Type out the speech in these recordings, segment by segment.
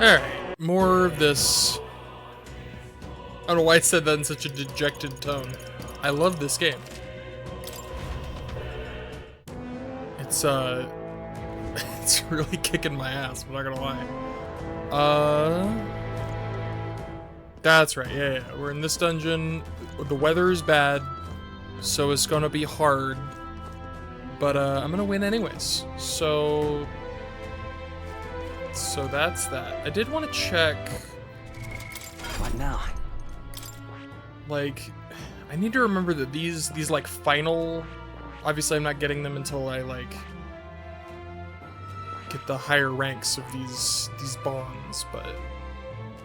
Alright, more of this. I don't know why I said that in such a dejected tone. I love this game. It's it's really kicking my ass, I'm not gonna lie. That's right, yeah. We're in this dungeon. The weather is bad, so it's gonna be hard. But I'm gonna win anyways. So that's that. I did want to check. What now? Like, I need to remember that these like final. Obviously, I'm not getting them until I like get the higher ranks of these bonds, but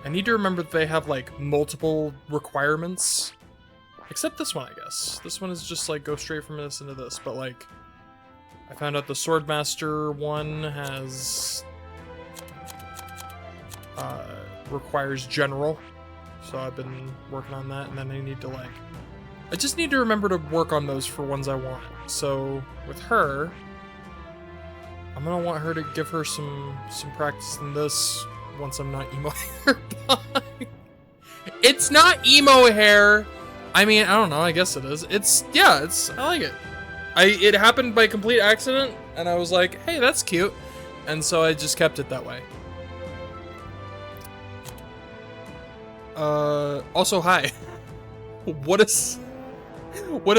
I need to remember that they have like multiple requirements. Except this one, I guess. This one is just like go straight from this into this, but like I found out the Swordmaster one has requires general, so I've been working on that, and then I need to like I just need to remember to work on those for ones I want. So with her, I'm gonna want her to give her some practice in this once I'm not emo hair. It's not emo hair. I mean, I don't know, I guess it is. I like it. It happened by complete accident, and I was like, hey, that's cute. And so I just kept it that way. Also, hi. What a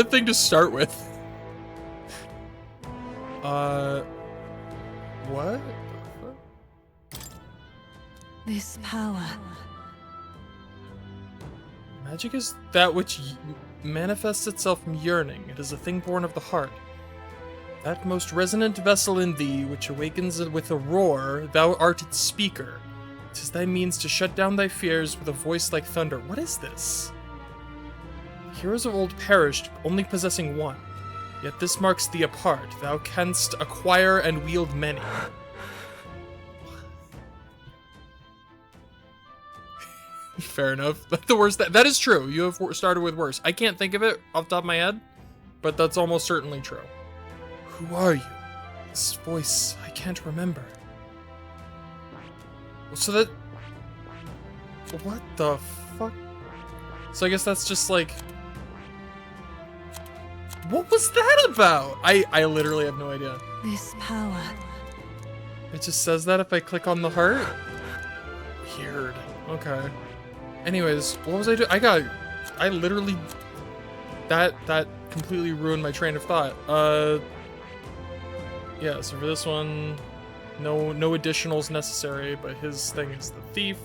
thing to start with. What? This power. Magic is that which manifests itself from yearning. It is a thing born of the heart. That most resonant vessel in thee, which awakens with a roar, thou art its speaker. 'Tis thy means to shut down thy fears with a voice like thunder. What is this? Heroes of old perished, only possessing one. Yet this marks thee apart. Thou canst acquire and wield many. Fair enough. The worst that is true. You have started with worse. I can't think of it off the top of my head, but that's almost certainly true. Who are you? This voice, I can't remember. So that... What the fuck? So I guess that's just like... What was that about? I literally have no idea. This power. It just says that if I click on the heart? Weird. Okay. Anyways, what was I doing? I literally... That completely ruined my train of thought. Yeah, so for this one... No additionals necessary, but his thing is the thief.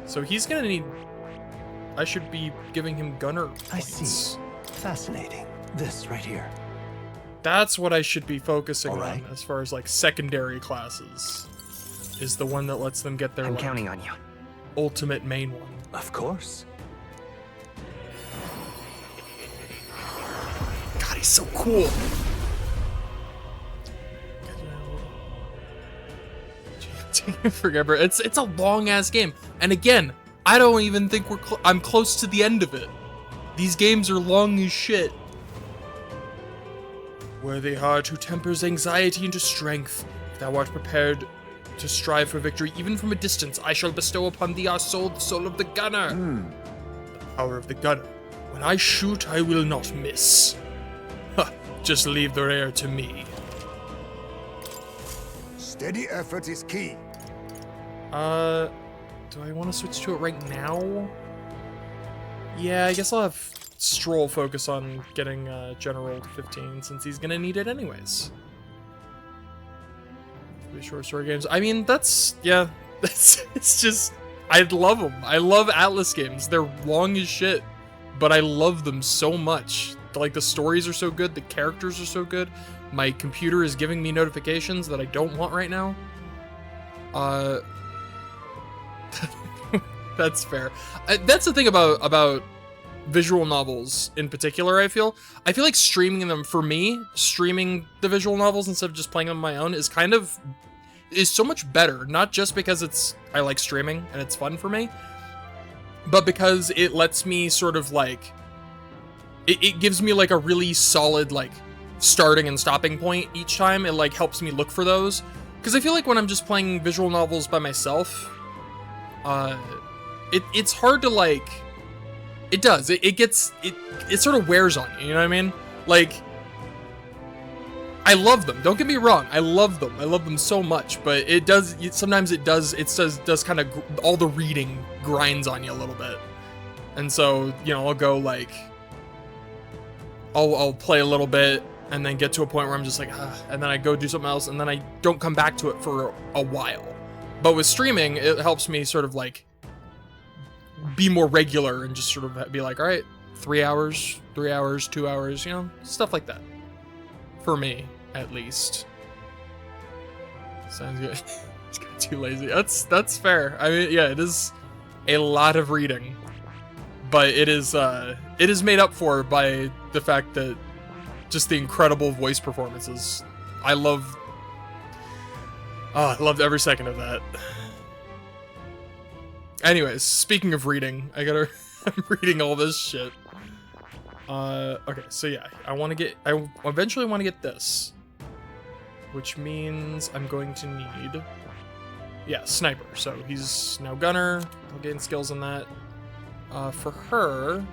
So he's gonna need... I should be giving him gunner points. I see. Fascinating. This right here. That's what I should be focusing right. on as far as like secondary classes. Is the one that lets them get their I'm like, counting on you. ultimate main one. Of course. God, he's so cool. Forever. It's a long ass game, and again, I don't even think I'm close to the end of it. These games are long as shit. Worthy heart who tempers anxiety into strength, if thou art prepared to strive for victory even from a distance, I shall bestow upon thee our soul, the soul of the gunner. The power of the gunner. When I shoot, I will not miss. Ha! Just leave the air to me. Steady effort is key. Do I want to switch to it right now? Yeah, I guess I'll have Stroll focus on getting General to 15 since he's gonna need it anyways. Short story games. I mean, it's just, I love them. I love Atlas games. They're long as shit, but I love them so much. like the stories are so good, the characters are so good. My computer is giving me notifications that I don't want right now. That's fair. That's the thing about visual novels in particular. I feel like streaming them, for me, streaming the visual novels instead of just playing them on my own is so much better. Not just because I like streaming and it's fun for me, but because it lets me sort of like, it gives me like a really solid like starting and stopping point each time. It like helps me look for those, because I feel like when I'm just playing visual novels by myself, it's hard to like, it sort of wears on you, you know what I mean? Like, I love them, don't get me wrong, I love them so much, but sometimes it does kind of, all the reading grinds on you a little bit. And so, you know, I'll go like, I'll play a little bit and then get to a point where I'm just like, and then I go do something else and then I don't come back to it for a while. But with streaming, it helps me sort of like be more regular and just sort of be like, all right, 3 hours, 2 hours, you know, stuff like that. For me, at least. Sounds good. It's got too lazy. That's fair. I mean, yeah, it is a lot of reading, but it is made up for by the fact that just the incredible voice performances. I loved every second of that. Anyways, speaking of reading, I'm reading all this shit. Okay, so yeah, I eventually want to get this, which means I'm going to need, yeah, sniper. So he's now gunner. I'll gain skills on that. For her,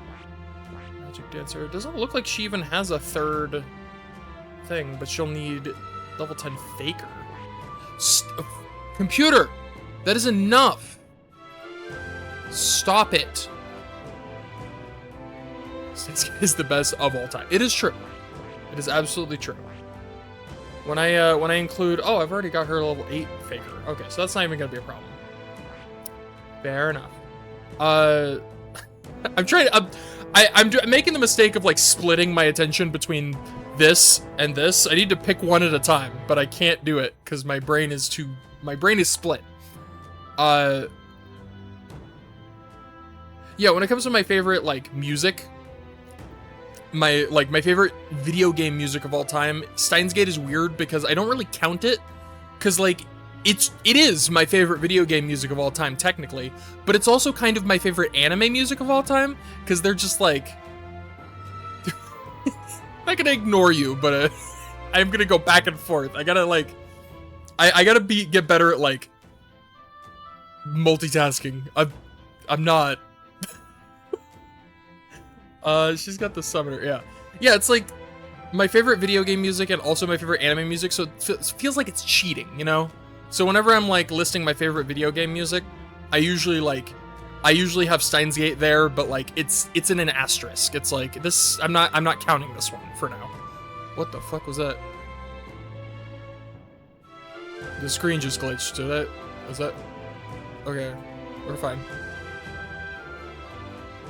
magic dancer. It doesn't look like she even has a third thing, but she'll need level 10 faker. Computer, that is enough. Stop it. This is the best of all time. It is true. It is absolutely true. When I include, oh, I've already got her level 8 faker. Okay, so that's not even gonna be a problem. Fair enough. I'm making the mistake of like splitting my attention between this and this. I need to pick one at a time, but I can't do it because my brain is split. Yeah, when it comes to my favorite like music, my favorite video game music of all time, Steins Gate is weird because I don't really count it, because like it is my favorite video game music of all time technically, but it's also kind of my favorite anime music of all time, because they're just like I'm not gonna ignore you, but I'm gonna go back and forth. I gotta like I gotta get better at like multitasking. I'm not. She's got the summoner, yeah. Yeah, it's like my favorite video game music and also my favorite anime music, so it feels like it's cheating, you know? So whenever I'm like listing my favorite video game music, I usually have Steins Gate there, but like it's in an asterisk. It's like this, I'm not counting this one for now. What the fuck was that? The screen just glitched. Was that? Okay, we're fine.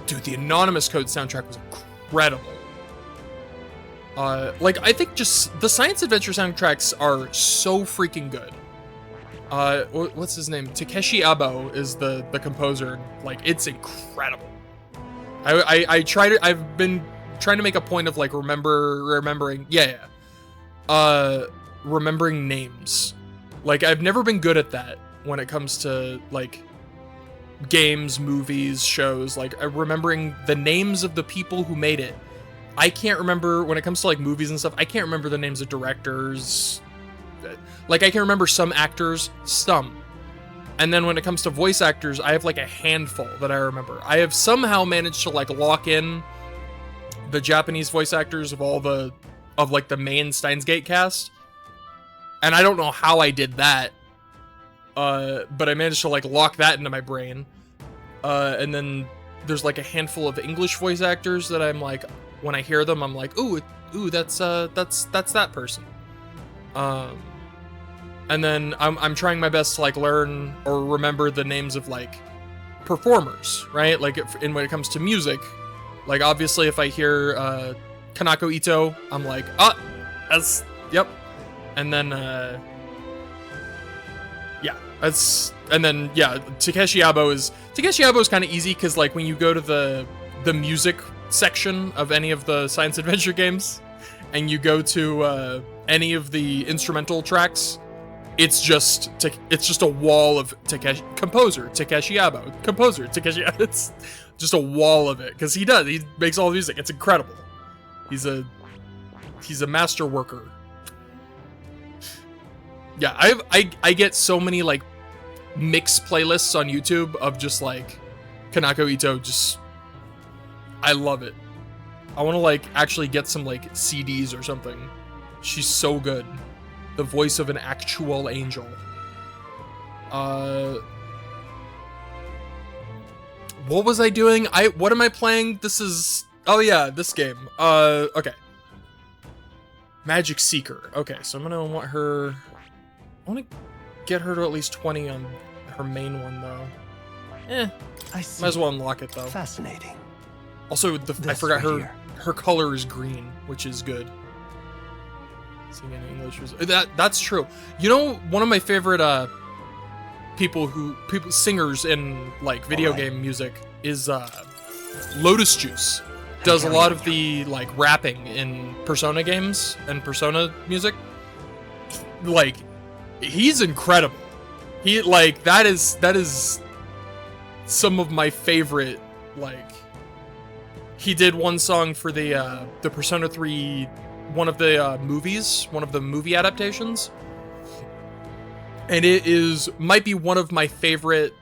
Dude, the Anonymous Code soundtrack was incredible. Like, I think just the science adventure soundtracks are so freaking good. What's his name? Takeshi Abo is the composer. Like, it's incredible. I've been trying to make a point of like remembering remembering names. Like, I've never been good at that when it comes to like games, movies, shows, like remembering the names of the people who made it. I can't remember when it comes to like movies and stuff. I can't remember the names of directors. Like, I can remember some actors, some. And then when it comes to voice actors, I have like a handful that I remember. I have somehow managed to like lock in the Japanese voice actors of like the main Steins Gate cast. And I don't know how I did that. But I managed to like lock that into my brain. And then there's like a handful of English voice actors that I'm like, when I hear them, I'm like, ooh, that's that person. And then I'm trying my best to like learn or remember the names of like performers, right? Like when it comes to music, like obviously if I hear Kanako Ito, I'm like, ah, that's, yep. And then, yeah, that's, and then, yeah, Takeshi Abo is kind of easy, because, like, when you go to the music section of any of the science adventure games, and you go to, any of the instrumental tracks, it's just a wall of composer Takeshi Abo, composer Takeshi Abo. It's just a wall of it, because he makes all the music. It's incredible. He's a master worker. Yeah, I get so many like mix playlists on YouTube of just like Kanako Ito. Just, I love it. I want to like actually get some like CDs or something. She's so good. The voice of an actual angel. What was I doing? What am I playing? This is, oh yeah, this game. Okay. Magic Seeker. Okay, so I'm gonna want her, I want to get her to at least 20 on her main one though. I see. Might as well unlock it though. Fascinating. Also, I forgot right here. her color is green, which is good. Singing in English was that's true. You know, one of my favorite singers in like video game music is Lotus Juice. Does a lot of the like rapping in Persona games and Persona music. Like, he's incredible. He like that is some of my favorite. Like, he did one song for the Persona 3, one of the movies, one of the movie adaptations, and it might be one of my favorite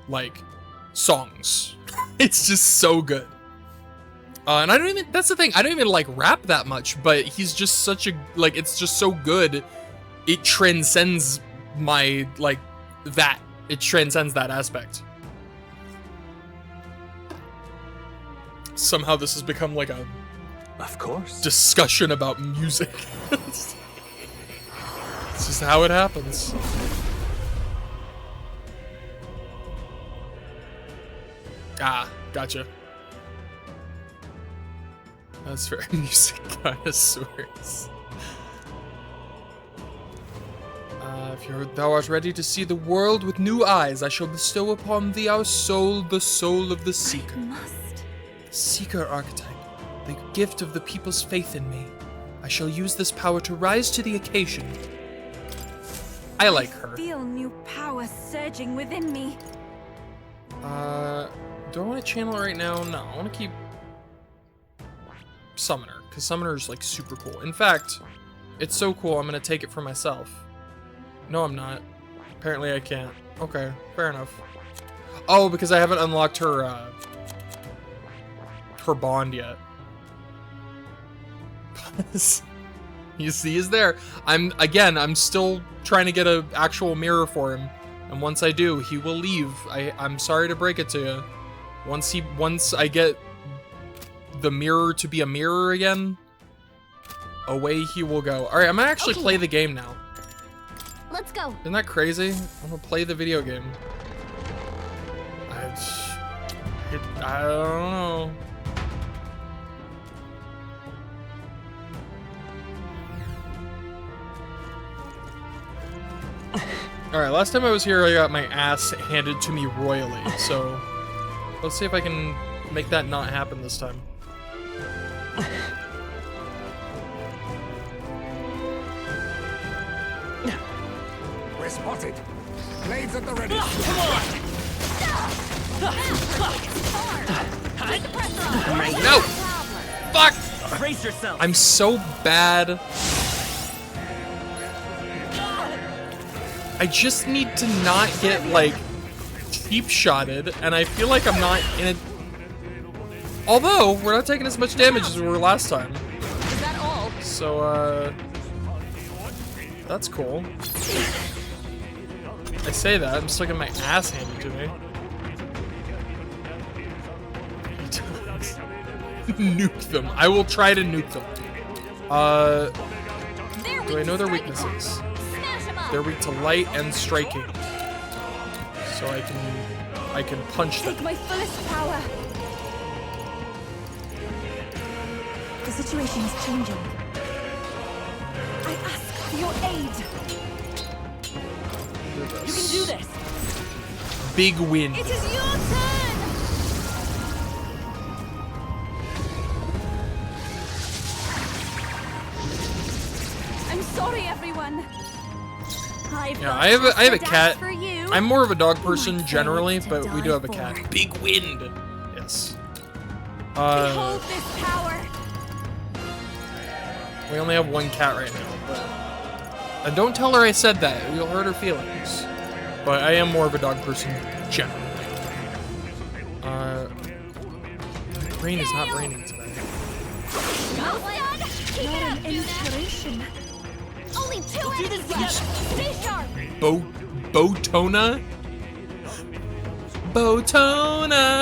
like songs. It's just so good. And that's the thing, I don't even like rap that much, but he's just such a, like, it's just so good. It transcends my, like, that. It transcends that aspect. Somehow this has become like a, of course, discussion about music. It's just how it happens. Ah, gotcha. That's for music connoisseurs. If thou art ready to see the world with new eyes, I shall bestow upon thee our soul, the soul of the Seeker. The Seeker archetype, the gift of the people's faith in me. I shall use this power to rise to the occasion. I like her. Feel new power surging within me. Do I want to channel it right now? No, I want to keep Summoner, because Summoner is like super cool. In fact, it's so cool I'm gonna take it for myself. No, I'm not. Apparently I can't. Okay, fair enough. Oh, because I haven't unlocked her her bond yet. You see, he's there. I'm still trying to get an actual mirror for him, and once I do, he will leave. I'm sorry to break it to you. Once I get the mirror to be a mirror again, away he will go. All right, I'm gonna actually play the game now. Let's go. Isn't that crazy? I'm gonna play the video game. I don't know. All right, last time I was here, I got my ass handed to me royally. So let's see if I can make that not happen this time. We're spotted. Blades at the ready. No! Fuck! Brace yourself. I'm so bad. I just need to not get, like, cheap-shotted, and I feel like I'm not in it. Although, we're not taking as much damage as we were last time. Is that all? So, that's cool. I say that, I'm still getting my ass handed to me. Nuke them. I will try to nuke them. Do I know their weaknesses? They're weak to light and striking. So I can punch them. Take my fullest power. situation is changing. I ask for your aid. You can do this. Big win. It is your turn. I'm sorry, everyone. Yeah, I have a cat. For you. I'm more of a dog person might generally, fail but to we do die have a for. cat. Big wind. Yes. Behold this power. We only have one cat right now, but and don't tell her I said that. You'll hurt her feelings. But I am more of a dog person generally. Rain is not raining today. Got one. Keep it up. Inspiration. Only two enemies left. Stay sharp. Botona? Botona!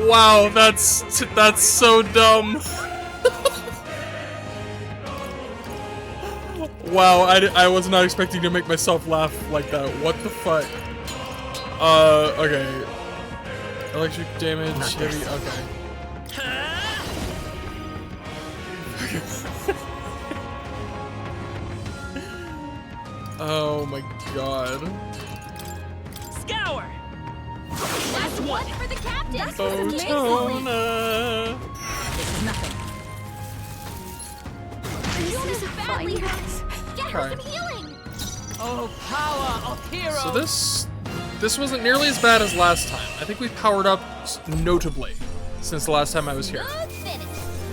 Wow, that's so dumb. Wow, I was not expecting to make myself laugh like that. What the fuck? Okay. Electric damage, heavy, okay. Oh my god. Scour. Last one for the captain. Botona. This is nothing. This is badly hurt. Get her some healing. Oh, power of heroes. So this wasn't nearly as bad as last time. I think we powered up notably since the last time I was here. Good finish.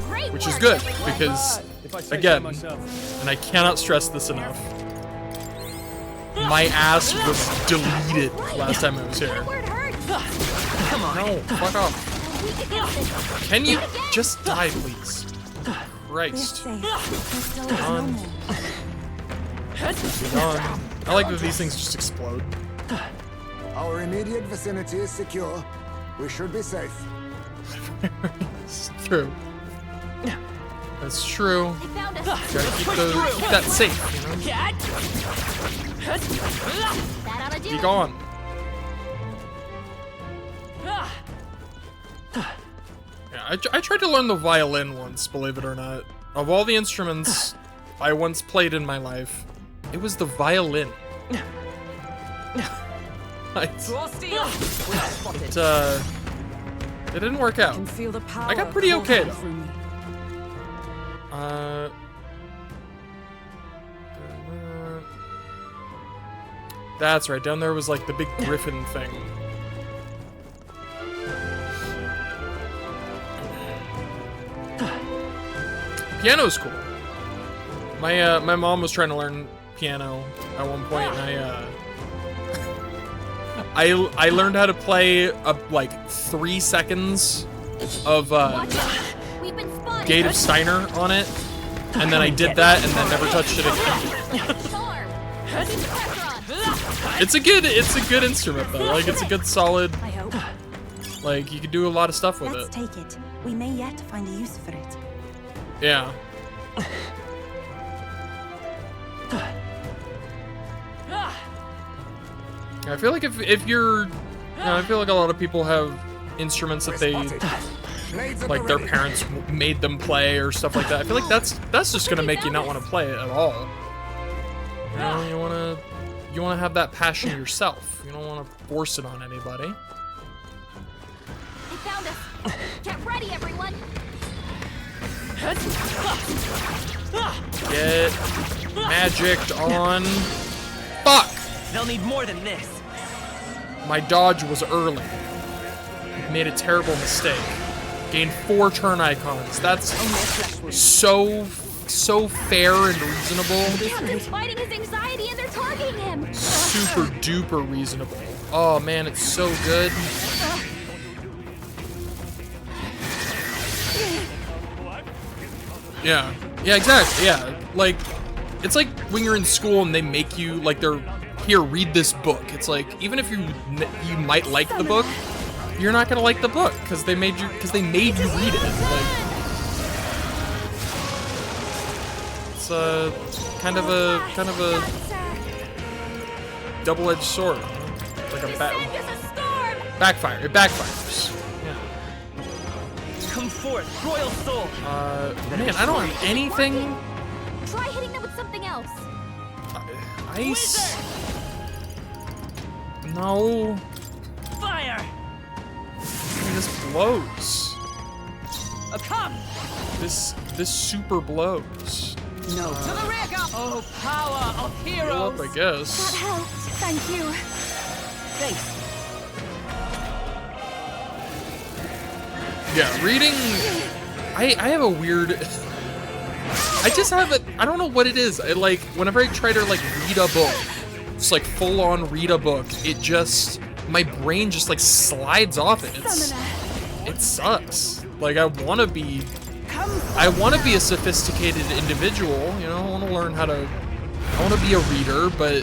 Great Which is work, good, everyone. because, If I say so again, myself. and I cannot stress this enough, my ass was deleted last time I was here. That word hurt. Come on. No, fuck off. We can do this. Can you just die, please? Christ. Safe. Crystal is no on. more. Gone. I like that these things just explode. Our immediate vicinity is secure. We should be safe. It's true. That's true. They found us. Gotta keep that safe, you know? That ought to do Be it. gone. Yeah, I tried to learn the violin once, believe it or not. Of all the instruments I once played in my life, it was the violin. It didn't work out. Can feel the power. I got pretty okay, though. through me. That's right. Down there was like the big griffin thing. Piano's cool. My mom was trying to learn piano at one point, and I learned how to play like 3 seconds of Watch out. We've been spotted. Gate of Steiner on it, and then I did that and then never touched it again. Storm. Keep the pressure on. It's a good instrument though. Like it's a good solid. I hope. Like you can do a lot of stuff with Let's it. take it. We may yet find a use for it. Yeah. I feel like if you're, I feel like a lot of people have instruments that they Blades at like the their ready. parents made them play or stuff like that. I feel like that's just gonna make you not want to play it at all. You know, you wanna have that passion yourself. You don't want to force it on anybody. They found us. Get ready, everyone. Get magicked on. Fuck! They'll need more than this. My dodge was early. Made a terrible mistake. Gained 4 turn icons. That's so fair and reasonable. The captain's fighting his anxiety and they're targeting him. Super duper reasonable. Oh man, it's so good. Yeah. Yeah, exactly. Yeah. Like, it's like when you're in school and they make you, like, they're, here, read this book. It's like, even if you might like the book, you're not gonna like the book because they made you read it. Like, it's kind of a double-edged sword. Like a Descend as a storm! backfire. It backfires. Yeah. Come forth, royal soul. Man, I don't have anything. Try hitting them with something else. Ice. Wizard! No. Fire! I mean, this blows. Come! This super blows. No. To the rear, go! Oh, power of Heal heroes! up, I guess. That helped. Thank you. Thanks. Yeah, reading. I have a weird. I just have it. I don't know what it is. I like whenever I try to like read a book, just like full on read a book. It just my brain just like slides off it. It sucks. Like I want to be a sophisticated individual. You know, I want to learn how to. I want to be a reader, but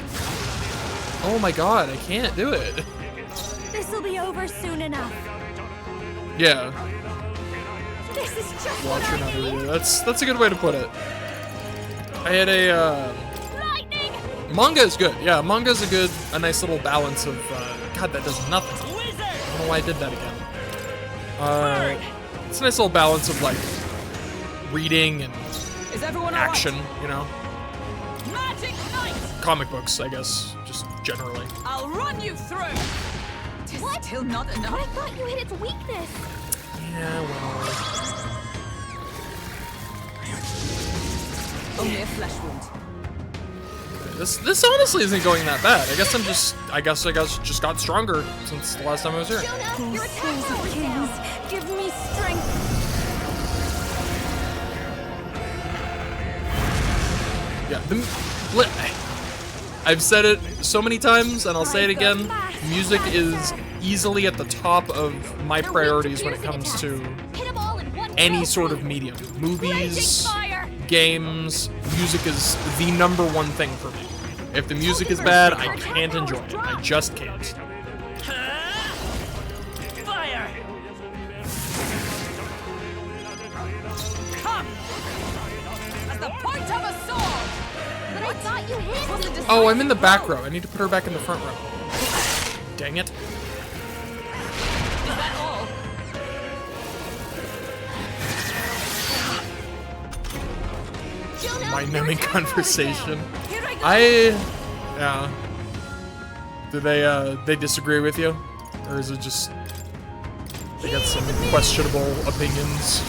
oh my god, I can't do it. This'll be over soon enough. Yeah. This is just Watch what I another need. reader. That's a good way to put it. I had a Lightning! manga is good. Yeah, manga's a nice little balance of God, that does nothing. I Wizard! don't know why I did that again. It's a nice little balance of like reading and Is everyone action, you know. Magic Knight! Comic books, I guess, just generally. I'll run you through! What? Still not But I enough. thought you hit its weakness. Yeah, well. Only a flesh wound. This honestly isn't going that bad. I guess I just got stronger since the last time I was here. Jonah, your attack Souls of power is kings, down. give me strength. Yeah, I've said it so many times, and I'll say it again. Music is easily at the top of my They're weak priorities to when it piercing comes to attacks. Hit 'em all in one any fell sort of swoop. medium. Raging Movies, fire! games, music is the number one thing for me. If the music is bad, I can't enjoy it. I just can't. Fire! Come! As the point of a sword! But I thought you hit me. Oh, I'm in the back row. I need to put her back in the front row. Dang it. Is that all? Jonah, My your numbing attack power is conversation. down. Here I go! Yeah. Do they disagree with you? Or is it just they got some questionable opinions?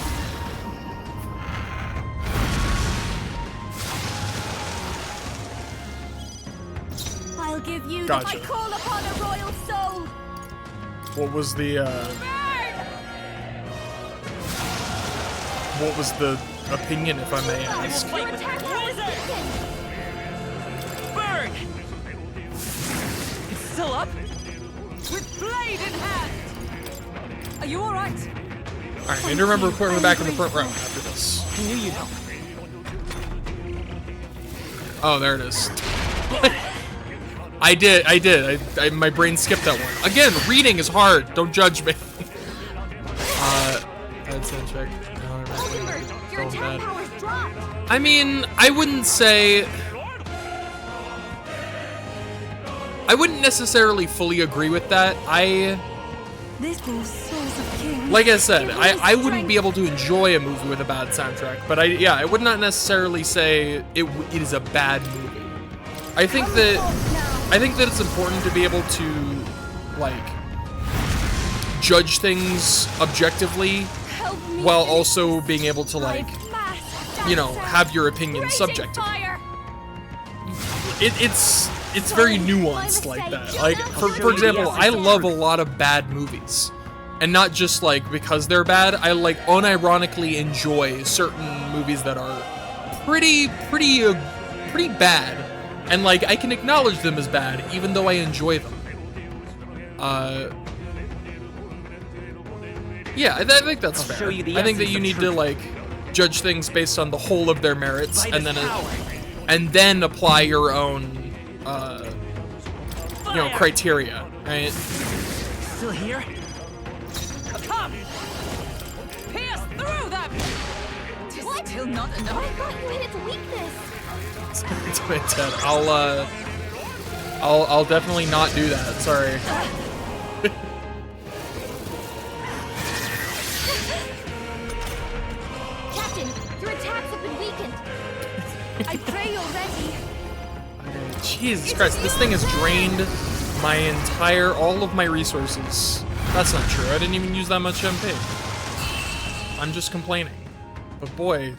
I'll give you Gotcha. I call upon a royal soul. What was the opinion, if I may ask? Your attack power is weakened. Burn! It's still up? With blade in hand! Are you alright? Alright, I need to remember to put her back in the front row after this. I knew you'd help. Oh, there it is. I did. My brain skipped that one. Again, reading is hard. Don't judge me. I'd say check. Alert, your attack power's dropped. I mean, I wouldn't necessarily fully agree with that. This will souls of kings. Like I said, Give me I wouldn't strength. be able to enjoy a movie with a bad soundtrack, but I would not necessarily say it is a bad movie. I think that it's important to be able to like judge things objectively Help me while finish also this. being able to like, Mass you know, dancer. have your opinion Raging subjective. fire. It's very nuanced like that. Like for example, I love a lot of bad movies. And not just like because they're bad, I like unironically enjoy certain movies that are pretty bad. And like I can acknowledge them as bad even though I enjoy them. Yeah, I think that's I'll fair. show you the I think that essence you of need to truth. like judge things based on the whole of their merits By and this then power. and then apply your own you know, Fire! criteria, right? Still here? Come! Pierce through them! What? Still not But I enough. thought you hit its weakness. It's my dad. I'll definitely not do that. Sorry. Captain, your attacks have been weakened. I pray you're ready. Jesus Christ, this thing has drained all of my resources. That's not true. I didn't even use that much MP. I'm just complaining. But boy,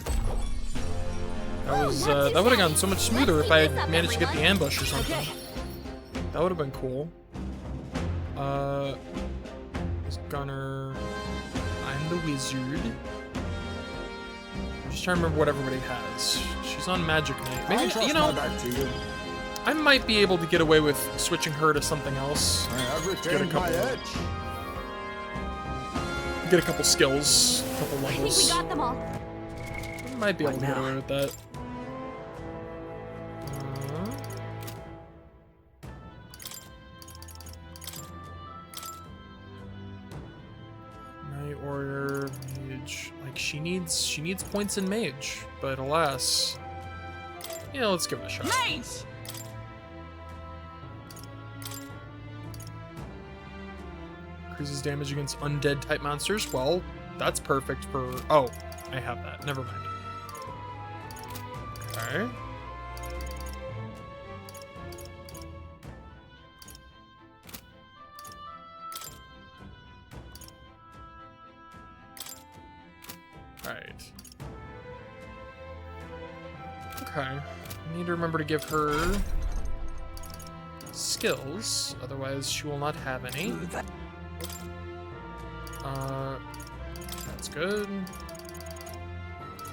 that was that would have gone so much smoother if I had managed to get the ambush or something. That would have been cool. Gunner. I'm the wizard. I'm just trying to remember what everybody has. She's on Magic Knight. Maybe, you know, I might be able to get away with switching her to something else. I have retained my edge. Get a couple skills, a couple I think we levels. got them all. I might be able to get away with that. Knight Order, Mage. Like she needs points in Mage, but alas. Yeah, let's give it a shot. Mage! Increases damage against undead type monsters. Well, that's perfect for... Oh, I have that. Never mind. Okay. Alright. Okay. I need to remember to give her skills, otherwise she will not have any. That's good.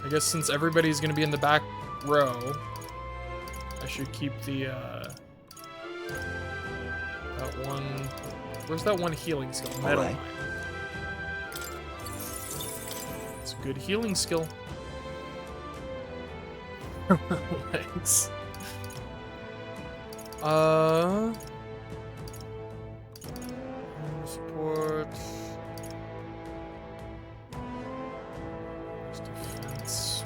I guess since everybody's gonna be in the back row, I should keep the, that one... Where's that one healing skill? Metal Mine. It's a good healing skill. Thanks. Support. Defense.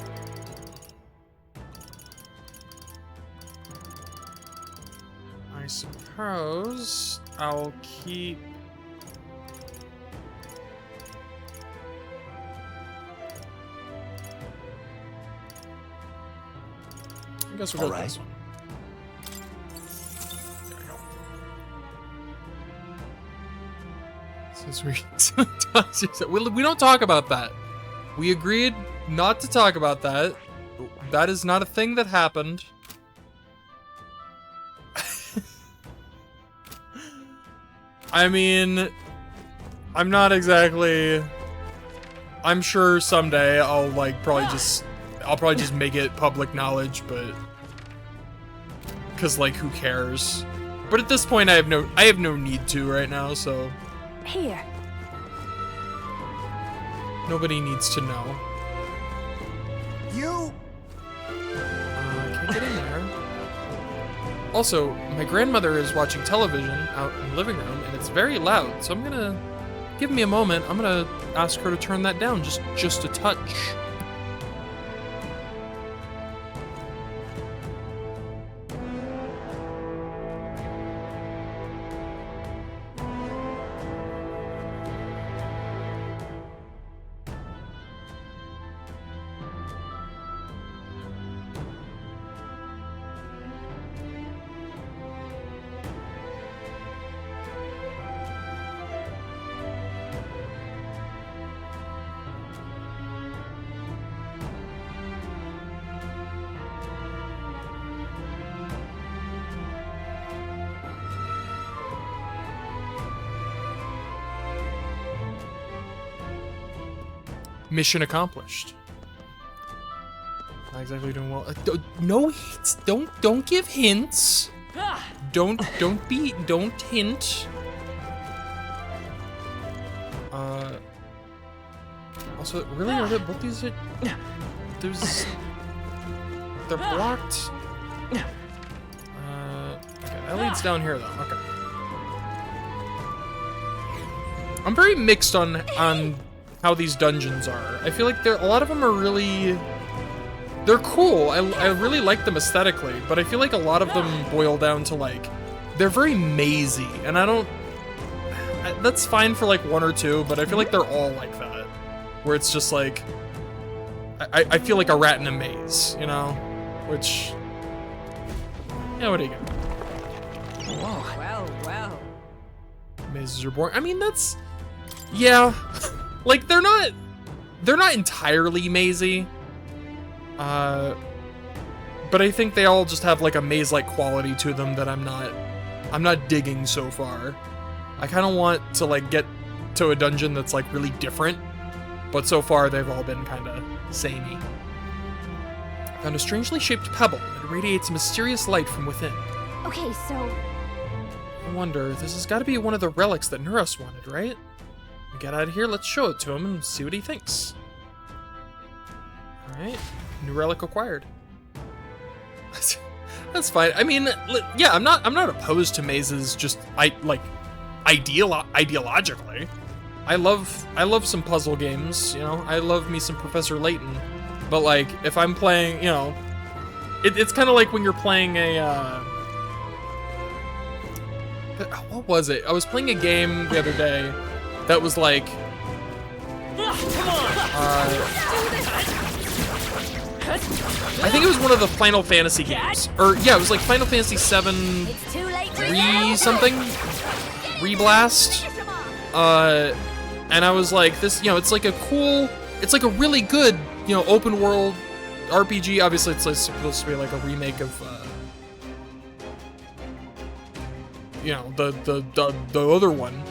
I suppose I'll keep. I guess we'll go with this one. We don't talk about that. We agreed not to talk about that. That is not a thing that happened. I mean, I'm not exactly... I'm sure someday I'll probably just make it public knowledge, but... Cause who cares? But at this point I have no need to right now, so... Here. Nobody needs to know. You. Can't get in there. Also, my grandmother is watching television out in the living room, and it's very loud. So I'm gonna give me a moment. I'm gonna ask her to turn that down just a touch. Mission accomplished. Not exactly doing well. No hints. Don't give hints. Don't hint. Also, really, are they both these? They're blocked. Okay, that leads down here though. Okay. I'm very mixed on how these dungeons are. I feel like a lot of them are really... They're cool. I really like them aesthetically, but I feel like a lot of them boil down to they're very mazy, and I don't. That's fine for like one or two, but I feel like they're all like that, where it's just like I feel like a rat in a maze, you know, which yeah, what do you get? Whoa. Well. Mazes are boring. I mean, that's yeah, like they're not entirely mazy, but I think they all just have like a maze-like quality to them that I'm not digging so far. I kind of want to like get to a dungeon that's like really different, but so far they've all been kind of samey. Found a strangely shaped pebble. It radiates mysterious light from within. Okay, so I wonder, this has got to be one of the relics that Nuros wanted, right? We get out of here, let's show it to him and see what he thinks. Alright, new relic acquired. That's fine. I mean, yeah, I'm not opposed to mazes, just ideologically. I love some puzzle games, you know. I love me some Professor Layton. But like, if I'm playing, you know, it's kind of like when you're playing a what was it? I was playing a game the other day that was like I think it was one of the Final Fantasy games. Or yeah, it was like Final Fantasy 7 Reblast. And I was like, this, you know, it's like a really good, you know, open world RPG. Obviously it's like supposed to be like a remake of you know, the other one.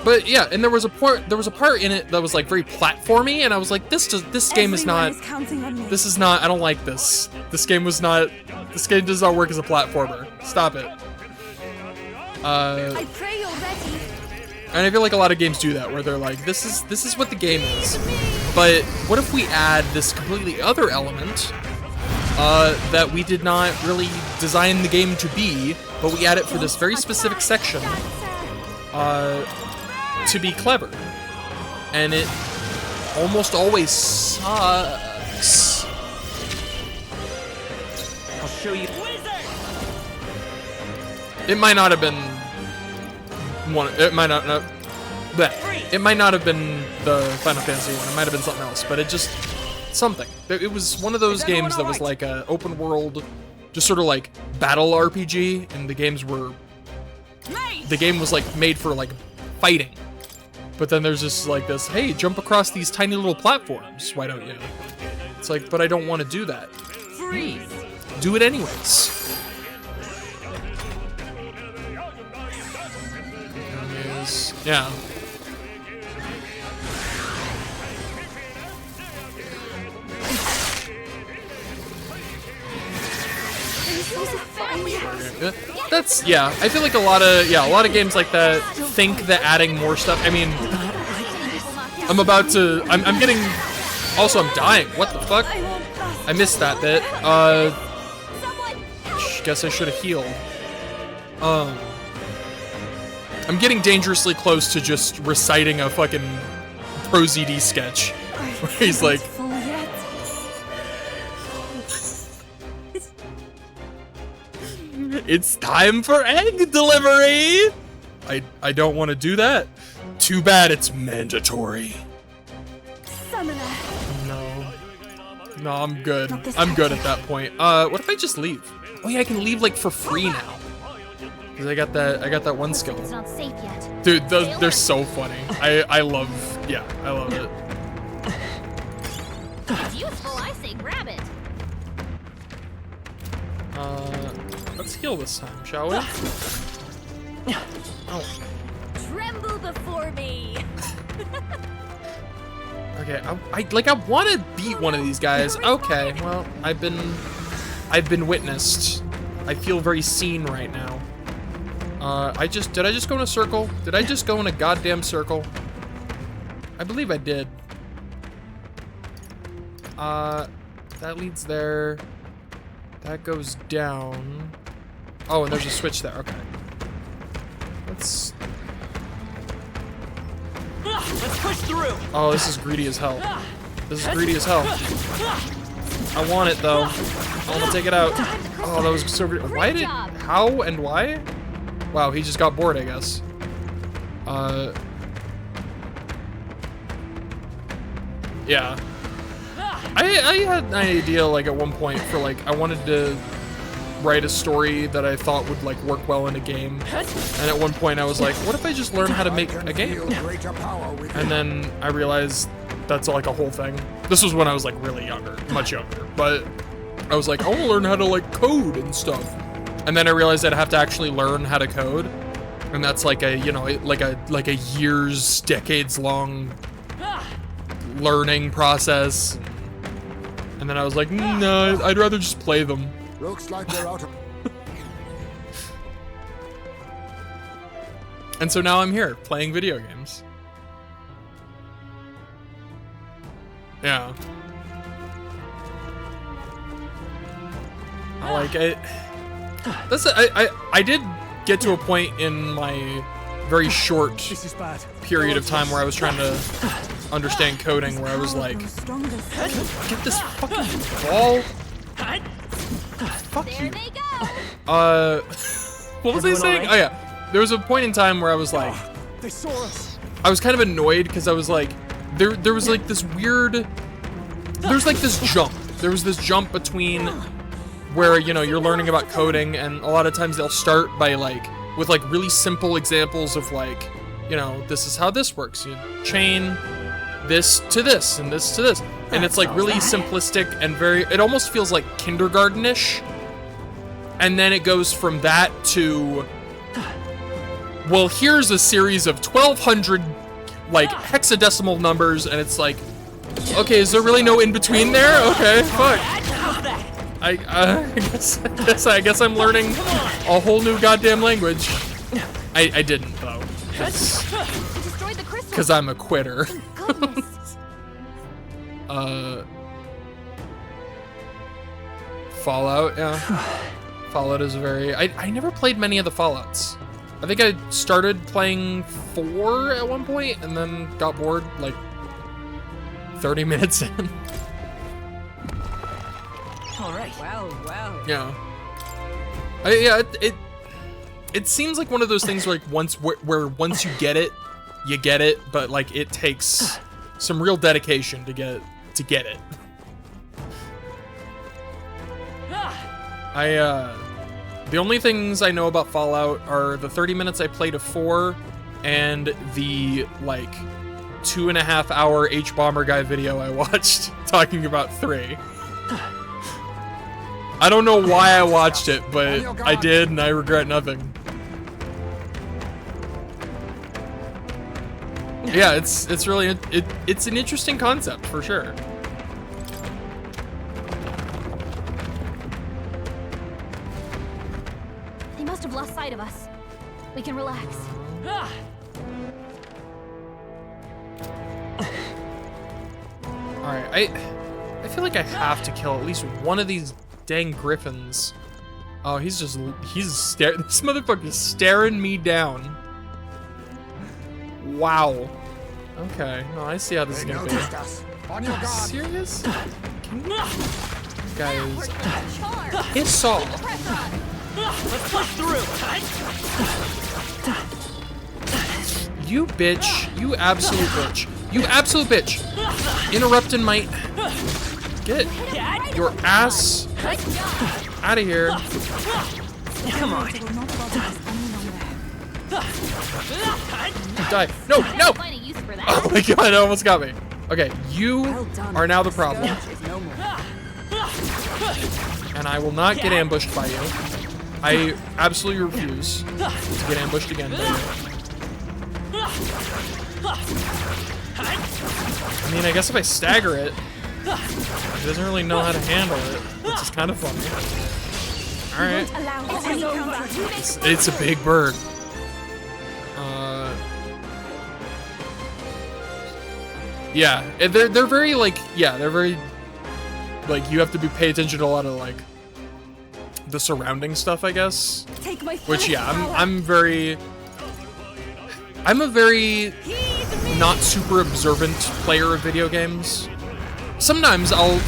But yeah, and there was a part in it that was like very platformy, and I was like, this game is not. This is not. I don't like this. This game does not work as a platformer. Stop it. I pray you're ready. And I feel like a lot of games do that, where they're like, this is what the game is. But what if we add this completely other element that we did not really design the game to be, but we add it for this very specific section to be clever. And it almost always sucks. I'll show you. It might not have been one. It might not have been the Final Fantasy one. It might have been something else. But it just something. It was one of those games that was like a open world, just sort of like battle RPG, and the game was like made for like fighting. But then there's just like this, hey, jump across these tiny little platforms. Why don't you? It's like, but I don't want to do that. Freeze. Do it anyways. Yeah. That's, yeah, I feel like a lot of games like that think that adding more stuff, I mean, I'm getting, also I'm dying, what the fuck? I missed that bit. Guess I should have healed. I'm getting dangerously close to just reciting a fucking Pro ZD sketch, where he's like, it's time for egg delivery! I don't want to do that. Too bad it's mandatory. No, I'm good. I'm good at that point. What if I just leave? Oh yeah, I can leave like for free now. Cause I got that one skill. It's not safe yet. Dude, they're so funny. I love it. It's useful, I say grab it. Let's heal this time, shall we? Oh. Tremble before me. Okay, I want to beat one of these guys. Okay, well, I've been witnessed. I feel very seen right now. Did I just go in a circle? Did I just go in a goddamn circle? I believe I did. That leads there. That goes down. Oh, and there's a switch there. Okay. Let's push through. Oh, this is greedy as hell. This is greedy as hell. I want it though. I want to take it out. Oh, that was so great. Why did? How and why? Wow, he just got bored, I guess. Yeah. I had an idea, like, at one point for, like, I wanted to write a story that I thought would, like, work well in a game. And at one point I was like, what if I just learn how to make a game? And then I realized that's, like, a whole thing. This was when I was, like, really younger, much younger. But I was like, I want to learn how to, like, code and stuff. And then I realized I'd have to actually learn how to code. And that's, like, a, you know, like a years, decades long learning process. And then I was like, no, I'd rather just play them. Looks like we're out of... And so now I'm here, playing video games. Yeah. I like it. I did get to a point in my very short period of time where I was trying to understand coding, where I was like, get this fucking ball. Fuck you. There they go. What was I saying? Oh yeah, there was a point in time where I was like, They saw us. I was kind of annoyed because I was like, there was like this weird, there's like this jump. There was this jump between where, you know, you're learning about coding, and a lot of times they'll start by like, with like really simple examples of like, you know, this is how this works. You chain this to this and this to this. And it's like really simplistic and very, it almost feels like kindergarten-ish. And then it goes from that to, well, here's a series of 1,200 like hexadecimal numbers, and it's like, okay, is there really no in between there? Okay, fuck. I guess I'm learning a whole new goddamn language. I didn't though, because I'm a quitter. Fallout, yeah. Fallout is very... I never played many of the Fallouts. I think I started playing 4 at one point and then got bored like 30 minutes in. All right. Well. Yeah. It seems like one of those things where like once you get it, but like it takes some real dedication to get it. The only things I know about Fallout are the 30 minutes I played of 4 and the like 2.5 hour H-Bomber Guy video I watched talking about 3. I don't know why I watched it, but I did, and I regret nothing. Yeah, it's really it's an interesting concept for sure. They must have lost sight of us. We can relax. Alright, I feel like I have to kill at least one of these dang griffins. Oh, he's staring. This motherfucker's staring me down. Wow. Okay, no, I see how this is gonna be. On your guard. Serious? Guys, Charge. piss off. Press on. Let's push through. You bitch. You absolute bitch. You absolute bitch. Interrupting my... Get your ass out of here. Come on. Die. No, no. Find a use for that. Oh my god, it almost got me. Okay, you are now the problem. And I will not get ambushed by you. I absolutely refuse to get ambushed again by you. I mean, I guess if I stagger it, he doesn't really know how to handle it, which is kind of funny. Alright. It's a big bird. Yeah, they're very like, yeah, they're very like, you have to pay attention to a lot of like the surrounding stuff, I guess. Which, yeah, I'm a very not super observant player of video games. Sometimes I'll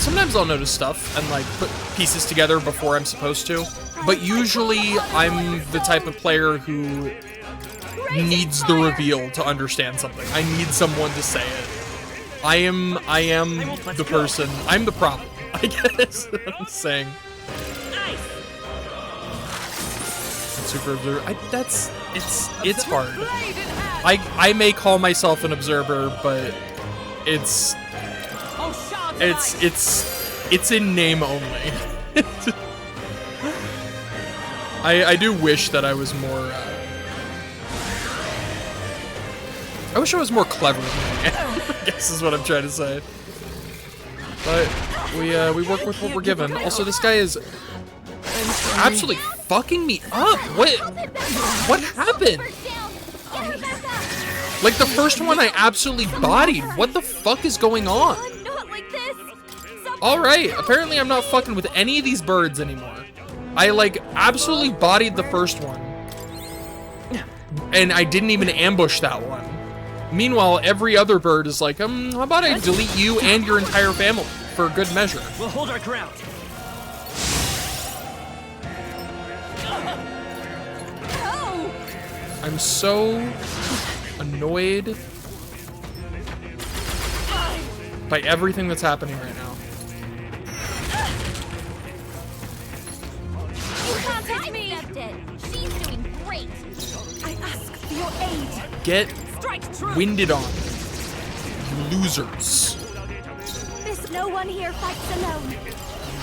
notice stuff and like put pieces together before I'm supposed to. but usually I'm the type of player who needs the reveal to understand something. I need someone to say it. I am the person. I'm the problem, I guess. I'm saying. Super observer. It's hard. I may call myself an observer, but it's in name only. I do wish that I was more. I wish I was more clever than I am, I guess is what I'm trying to say. But we work with what we're given. Also, this guy is absolutely fucking me up. What happened? Like the first one I absolutely bodied. What the fuck is going on? Alright, apparently I'm not fucking with any of these birds anymore. I like absolutely bodied the first one. And I didn't even ambush that one. Meanwhile, every other bird is like, how about I delete you and your entire family for good measure? We'll hold our ground. I'm so annoyed by everything that's happening right now. You can't touch me. She's doing great. I ask for your aid. Get winded on, you losers. There's no one here fights alone. You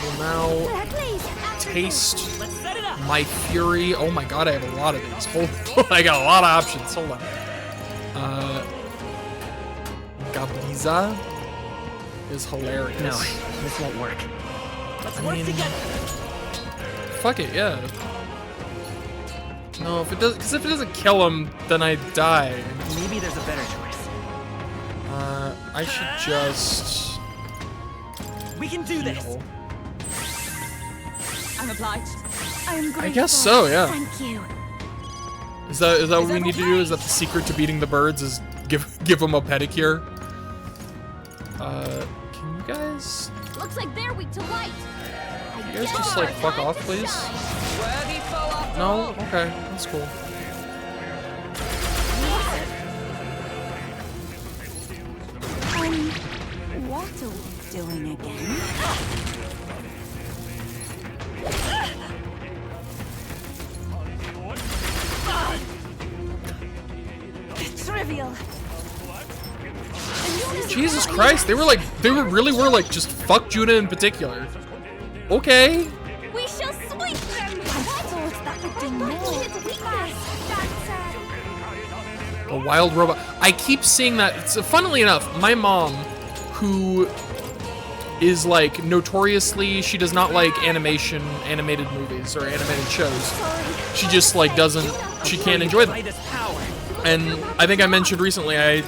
will now Please, taste my fury. Oh my god, I have a lot of these. Hold on. I got a lot of options. Hold on. Gabiza is hilarious. No, this won't work. Let's work together. Fuck it, yeah. No, if it does, because if it doesn't kill him, then I die. Maybe there's a better choice. I should just. We can do this. heal. I'm obliged. I am grateful. I guess so, yeah. Thank you. Is that what we need to do? Is that the secret to beating the birds? Is give them a pedicure? Can you guys? Looks like they're weak to light. You guys just like fuck off, please. Worthy foe after No? all. Okay, that's cool. What are we doing again? Trivial. Jesus Christ, they really were like just fuck Juna in particular. Okay. We shall sweep them. I thought that would do more. It's weakness. A wild robot. I keep seeing that. It's, funnily enough, my mom, who is like notoriously, she does not like animated movies or animated shows. She just like doesn't, she can't enjoy them. And I think I mentioned recently, I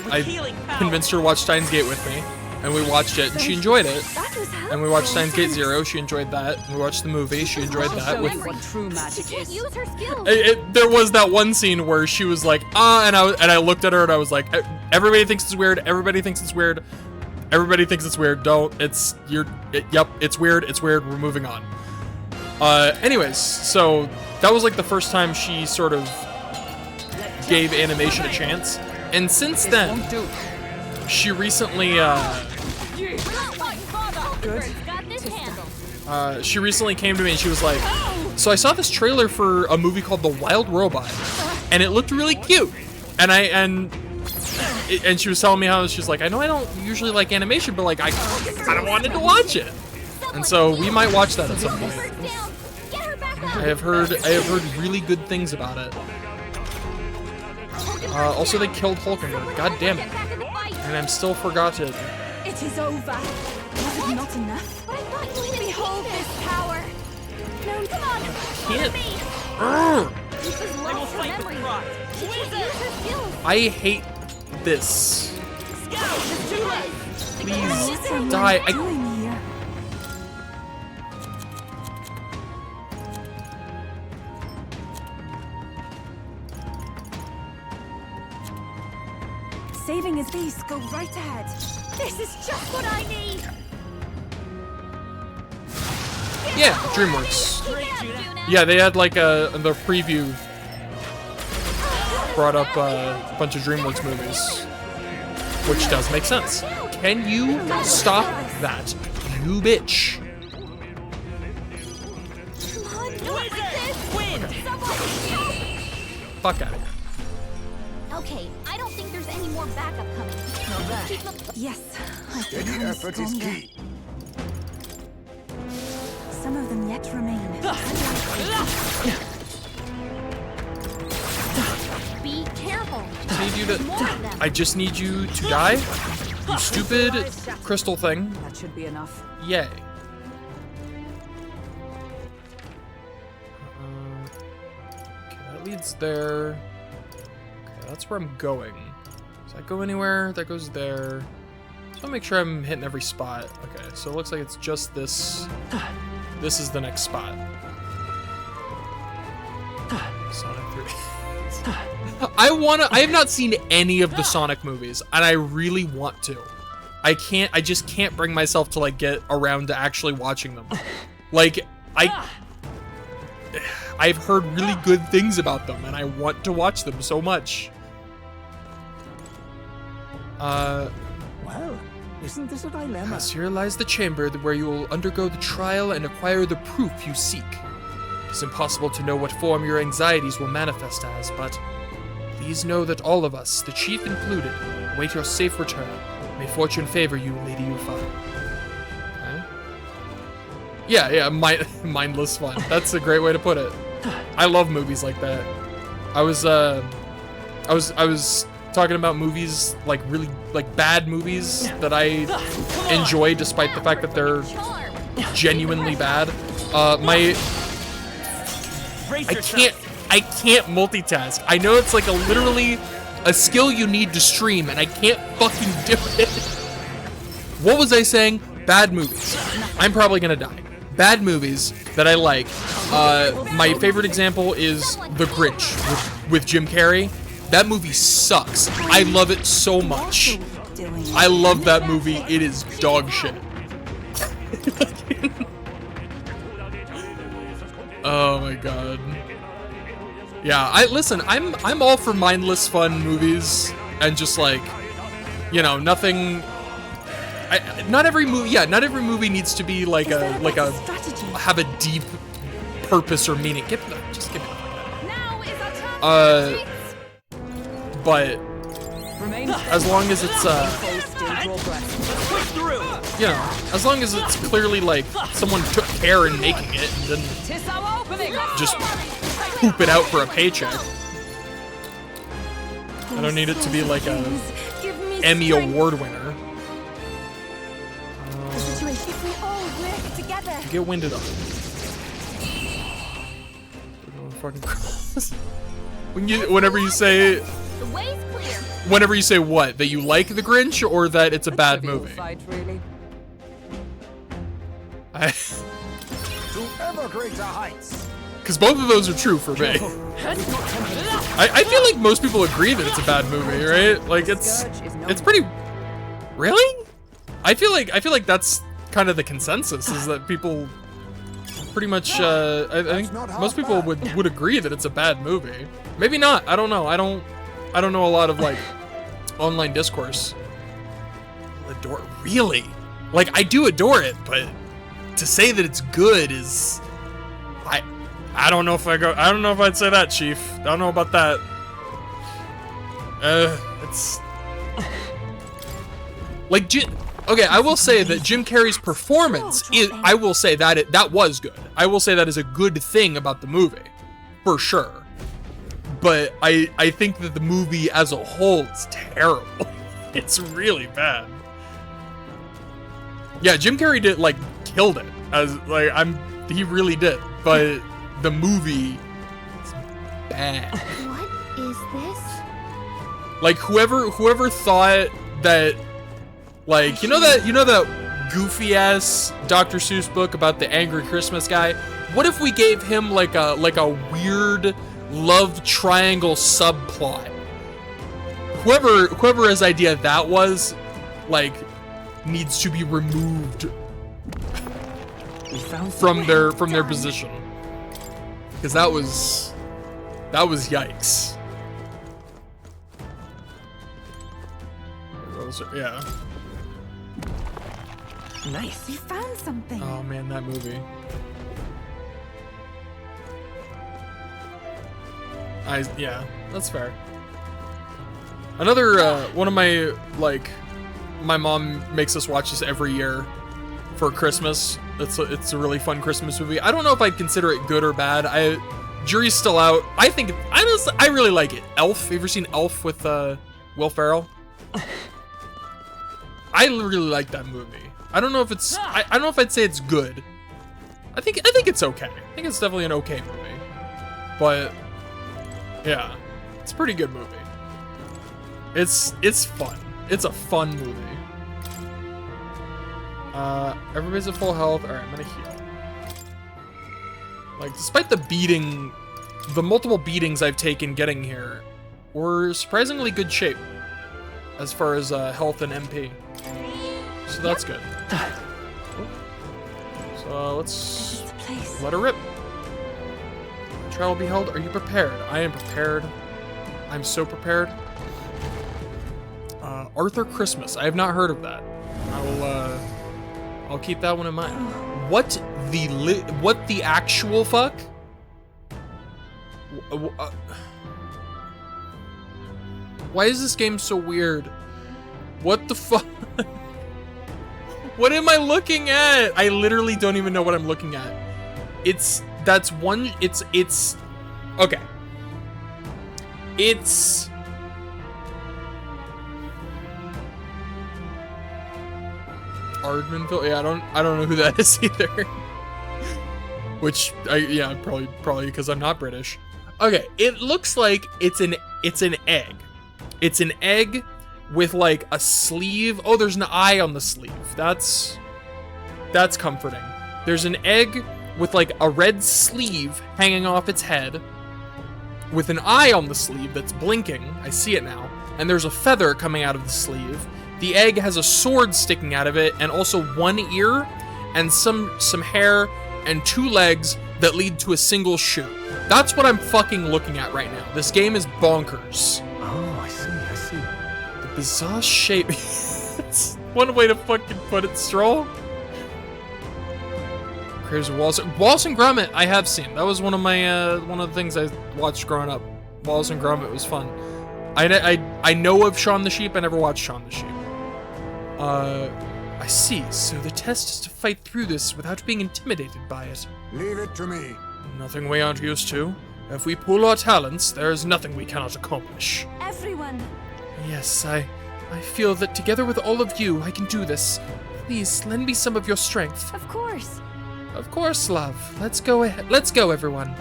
convinced her to watch Steins Gate with me, and we watched it, and she enjoyed it. And we watched Steins Gate 0, she enjoyed that. We watched the movie, she enjoyed that. Show what true magic is. Use her skills. There was that one scene where she was like, and I looked at her and I was like, everybody thinks it's weird, everybody thinks it's weird, everybody thinks it's weird, don't, yep, it's weird, we're moving on. Anyways, so that was like the first time she sort of gave animation a chance, and since then, she recently, she recently came to me and she was like, so I saw this trailer for a movie called The Wild Robot, and it looked really cute, and she was telling me how she's like, I know I don't usually like animation, but like I kind of wanted to watch it, and so we might watch that at some point. I have heard really good things about it. Also, they killed Hulkenberg. God damn it! And I'm still forgotten. It is over. Was it not enough? Behold this power. No, come on. Can't. I hate this. Please die. Saving as these, go right ahead. This is just what I need. Yeah, DreamWorks. Great, Judah. Yeah, they had like the preview brought up a bunch of DreamWorks movies, which does make sense. Can you stop that, you bitch? Come on, not like this! Wind! Fuck out of here. Okay, I don't think there's any more backup coming. Let's keep them- Yes, I've Steady become effort is stronger. key. Some of them yet remain. Be careful. Need you to. More of them. I just need you to die. You stupid crystal thing. That should be enough. Yay. Okay, that leads there. Okay, that's where I'm going. Does that go anywhere? That goes there. Just want to make sure I'm hitting every spot. Okay, so it looks like it's just this. This is the next spot. Sonic 3. I have not seen any of the Sonic movies, and I really want to. I just can't bring myself to like get around to actually watching them. Like, I've heard really good things about them, and I want to watch them so much. Well, isn't this a dilemma? Yes, here lies the chamber where you will undergo the trial and acquire the proof you seek. It is impossible to know what form your anxieties will manifest as, but please know that all of us, the chief included, await your safe return. May fortune favor you, Lady Yufa. Okay. Yeah, mindless fun. That's a great way to put it. I love movies like that. I was talking about movies, like really like bad movies that I enjoy despite the fact that they're Charm. genuinely bad. Brace I yourself. can't multitask. I know it's like literally a skill you need to stream, and I can't fucking do it. What was I saying? Bad movies. I'm probably gonna die. Bad movies that I like. My favorite example is The Grinch with Jim Carrey. That movie sucks. I love it so much. I love that movie. It is dog shit. Oh my god. Yeah, I'm all for mindless fun movies and just like, you know, nothing. Not every movie needs to be like have a deep purpose or meaning. Just give it. Now is our time. But Remain as long as it's still, draw breath. Push through! you know, as long as it's clearly like someone took care in making it and didn't Tis our opening. just poop it out for a paycheck. I don't need it to be like a Emmy Award winner. If we all work together. Get winded up. Fucking cross. Whenever you say The way's clear. Whenever you say what? That you like The Grinch or that it's a bad Trivial movie? fight, really. To ever greater heights. Because both of those are true for me. I feel like most people agree that it's a bad movie, right? Like it's pretty. Really? I feel like that's kind of the consensus, is that people pretty much. I think most people would agree that it's a bad movie. Maybe not. I don't know. I don't know a lot of like online discourse. Adore really? Like I do adore it, but to say that it's good is I don't know if I'd say that, Chief. I don't know about that. It's like okay, I will say that Jim Carrey's performance I will say that that was good. I will say that is a good thing about the movie. For sure. But I think that the movie as a whole is terrible. It's really bad. Yeah, Jim Carrey killed it. He really did. But the movie is bad. What is this? Like whoever thought that, like, you know that goofy ass Dr. Seuss book about the angry Christmas guy? What if we gave him like a weird love triangle subplot? Whoever his idea that was, like, needs to be removed. from their position, because that was yikes. Yeah. Nice. We found something. Oh man, that movie. Yeah, that's fair. Another one of my my mom makes us watch this every year for Christmas. It's a really fun Christmas movie. I don't know if I'd consider it good or bad. Jury's still out. I really like it. Elf. Have you ever seen Elf with Will Ferrell? I really like that movie. I don't know if it's I don't know if I'd say it's good. I think it's okay. I think it's definitely an okay movie. But yeah, it's a pretty good movie. It's fun. It's a fun movie. Everybody's at full health. All right, I'm gonna heal. Like, despite the multiple beatings I've taken getting here, we're surprisingly good shape as far as health and MP. So that's good. So let's let her rip. Trial will be held. Are you prepared? I am prepared. I'm so prepared. Arthur Christmas. I have not heard of that. I'll keep that one in mind. What the actual fuck? Why is this game so weird? What the fuck? What am I looking at? I literally don't even know what I'm looking at. It's okay. It's Ardmanville. Yeah, I don't know who that is either. Which probably because I'm not British. Okay, it looks like it's an egg. It's an egg with like a sleeve. Oh, there's an eye on the sleeve. That's comforting. There's an egg with like a red sleeve hanging off its head with an eye on the sleeve that's blinking. I see it now. And there's a feather coming out of the sleeve. The egg has a sword sticking out of it and also one ear and some hair and 2 legs that lead to a single shoe. That's what I'm fucking looking at right now. This game is bonkers. Oh, I see. The bizarre shape. It's one way to fucking put it, Stroll. Here's Wallace and Gromit. I have seen. That was one of the things I watched growing up. Wallace and Gromit was fun. I know of Shaun the Sheep. I never watched Shaun the Sheep. I see. So the test is to fight through this without being intimidated by it. Leave it to me. Nothing we aren't used to. If we pool our talents, there is nothing we cannot accomplish. Everyone. Yes, I feel that together with all of you, I can do this. Please, lend me some of your strength. Of course. Of course, love. Let's go ahead. Let's go, everyone.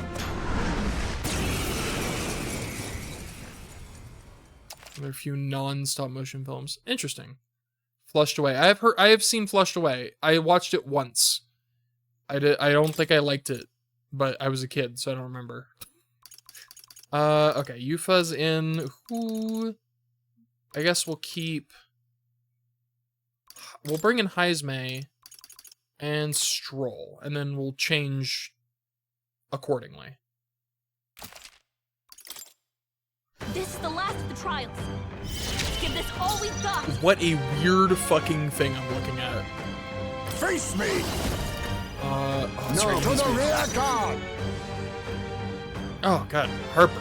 There are a few non-stop motion films. Interesting. Flushed Away. I have seen Flushed Away. I watched it once. I don't think I liked it, but I was a kid, so I don't remember. Okay, Yufa's in. Who? I guess we'll bring in Heismay and Stroll, and then we'll change accordingly. This is the last of the trials. Give this all we've got. What a weird fucking thing I'm looking at. Face me! Oh, that's No, right, to the Heismay. rear guard! Oh god, Harper.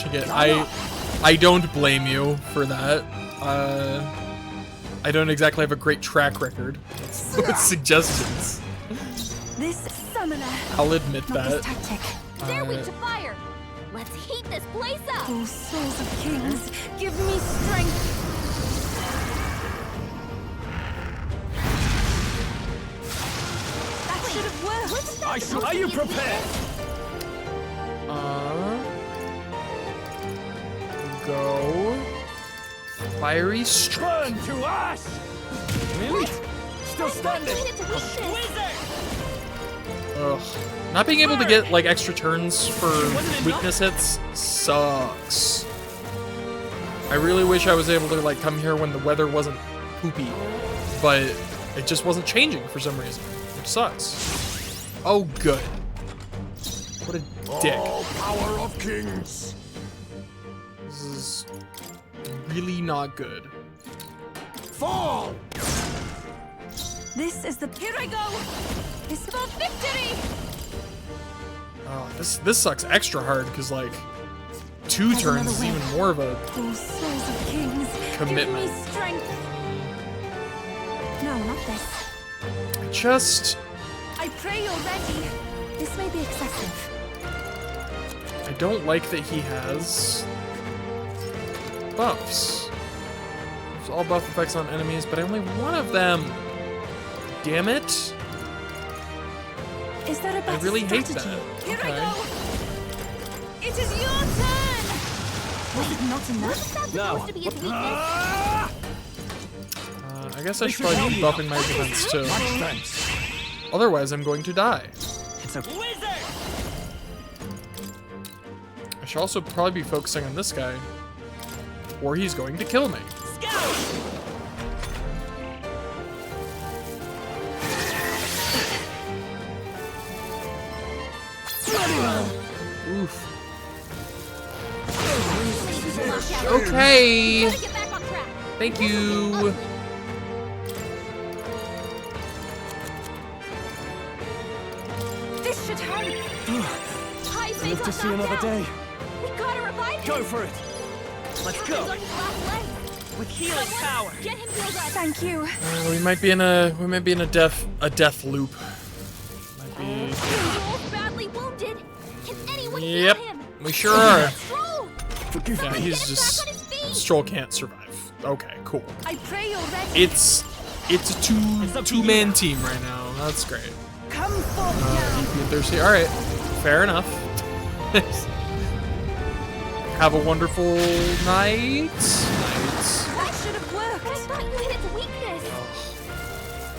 Again, I don't blame you for that. I don't exactly have a great track record with suggestions. This summoner. I'll admit Not this that. tactic. They're weak to fire. Let's heat this place up. Oh, souls of kings, give me strength. That should have worked. Are you prepared? Go. Fiery strike. Burn to ash! Really? Still standing? Need it to weakness. Ugh. Not being able to get like extra turns for weakness hits sucks. I really wish I was able to like come here when the weather wasn't poopy, but It just wasn't changing for some reason, which sucks. Oh, good. What a dick. All power of kings. This is really not good. Fall. This is the... Here I go! This is for victory! Oh, this sucks extra hard because like 2 turns is even more of a Oh, souls of kings. commitment. Give me strength. No, not this. I pray you're ready. This may be excessive. I don't like that he has buffs. There's all buff effects on enemies, but only one of them. Damn it. Is that a better I really hate strategy? that. Here Okay. I go! It is your turn! Was it not enough? No. Supposed to be his weakness. I guess I should probably be buffing my defense too. Much thanks. Otherwise, I'm going to die. It's okay. I should also probably be focusing on this guy, or he's going to kill me. Oof. Okay. Gotta get back on track. Thank you. This should help! High Live to see another day. We gotta revive him. Go for it. Let's He's go. on his last legs. With healing power! Get him healed up. Thank you. We might be in a death loop. Might be. Stroll's badly wounded. Can anyone Yep, heal him? we sure are. Stroll! Forgive Yeah, me. he's Get him just back on his feet. Stroll can't survive. Okay, cool. I pray you're ready! It's a two-man team right now. That's great. Come forth now! Thirsty. All right, fair enough. Have a wonderful night. That should have worked! I thought you hit its weakness.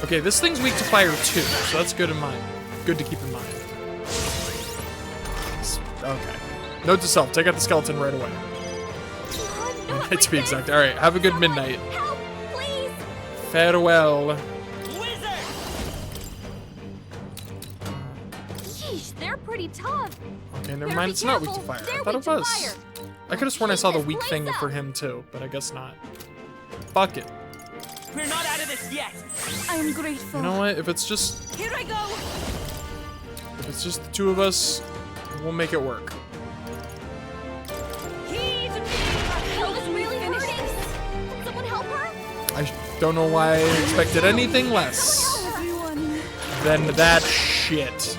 Okay, this thing's weak to fire too, so that's good in mind. Good to keep in mind. Okay. Note to self: take out the skeleton right away. Not To be like exact. this. All right. Have a good Someone midnight. Help, please. Farewell. Yeesh, they're pretty tough. Okay, never Better mind. be It's not weak to careful. fire. They're I thought weak it to was. fire. I could have sworn I saw the Keep weak this thing place for up. him too, but I guess not. Fuck it. We're not out of this yet! I am grateful. You know what? If it's just Here I go! the two of us, we'll make it work. Heed me! Hilda's really hurting. Can someone help her? I don't know why I expected anything less Everyone. than that shit.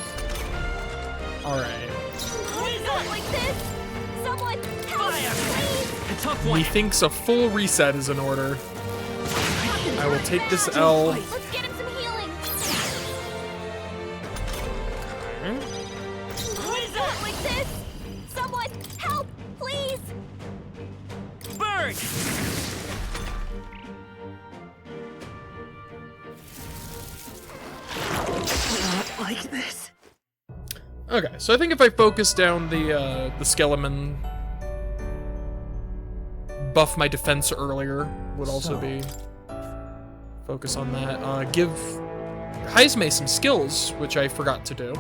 All right. Not like this. Someone help, please. A tough He one. thinks a full reset is in order. I will take this L. Let's get him some healing. Not like this. Someone help, please. Burn! Not like this. Okay, so I think if I focus down the skeleton, buff my defense earlier would also be focus on that. Give Heisme some skills, which I forgot to do.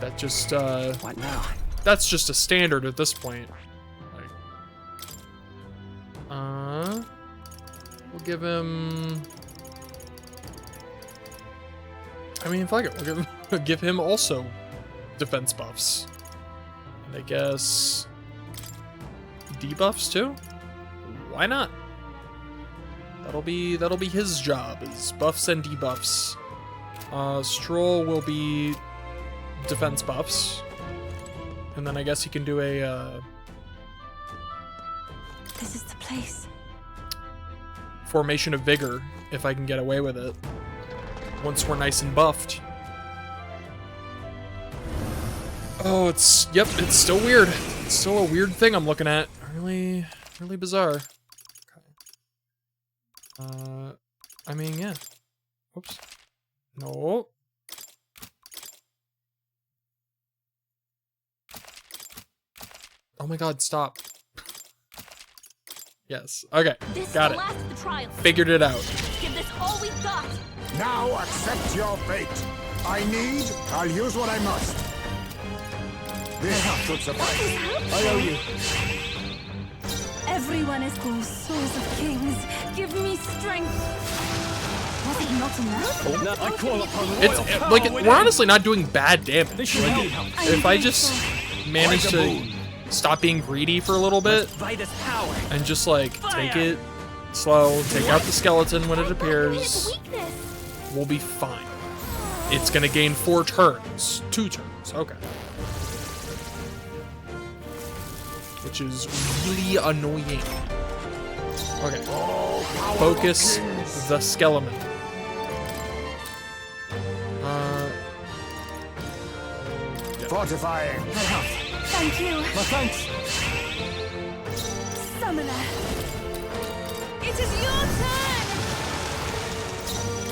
That just What now? that's just a standard at this point. Like, we'll give him. I mean, fuck it. We'll give him also defense buffs, and I guess debuffs too. Why not? That'll be his job, is buffs and debuffs. Stroll will be defense buffs, and then I guess he can do a This is the place. formation of vigor if I can get away with it. Once we're nice and buffed. Oh, it's still weird. It's still a weird thing I'm looking at. Really bizarre. Okay. I mean, yeah. Whoops. No. Oh my god, stop. Yes. Okay. This Got is the it. last of the trials. Figured it out. Give this all we've got. Now accept your fate. I'll use what I must. This should suffice. I owe you. Everyone is called souls of kings. Give me strength. Was it not enough? No, I call upon royal It's power like within. we're honestly not doing bad damage. This should need help. If I just manage to stop being greedy for a little bit By this power. and just like take it slow, take out the skeleton when it It's appears, weakness. we'll be fine. It's gonna gain 4 turns. 2 turns. Okay. Which is really annoying. Okay. Focus the skeleton. Fortifying. Thank you, My thanks. summoner. It is your turn!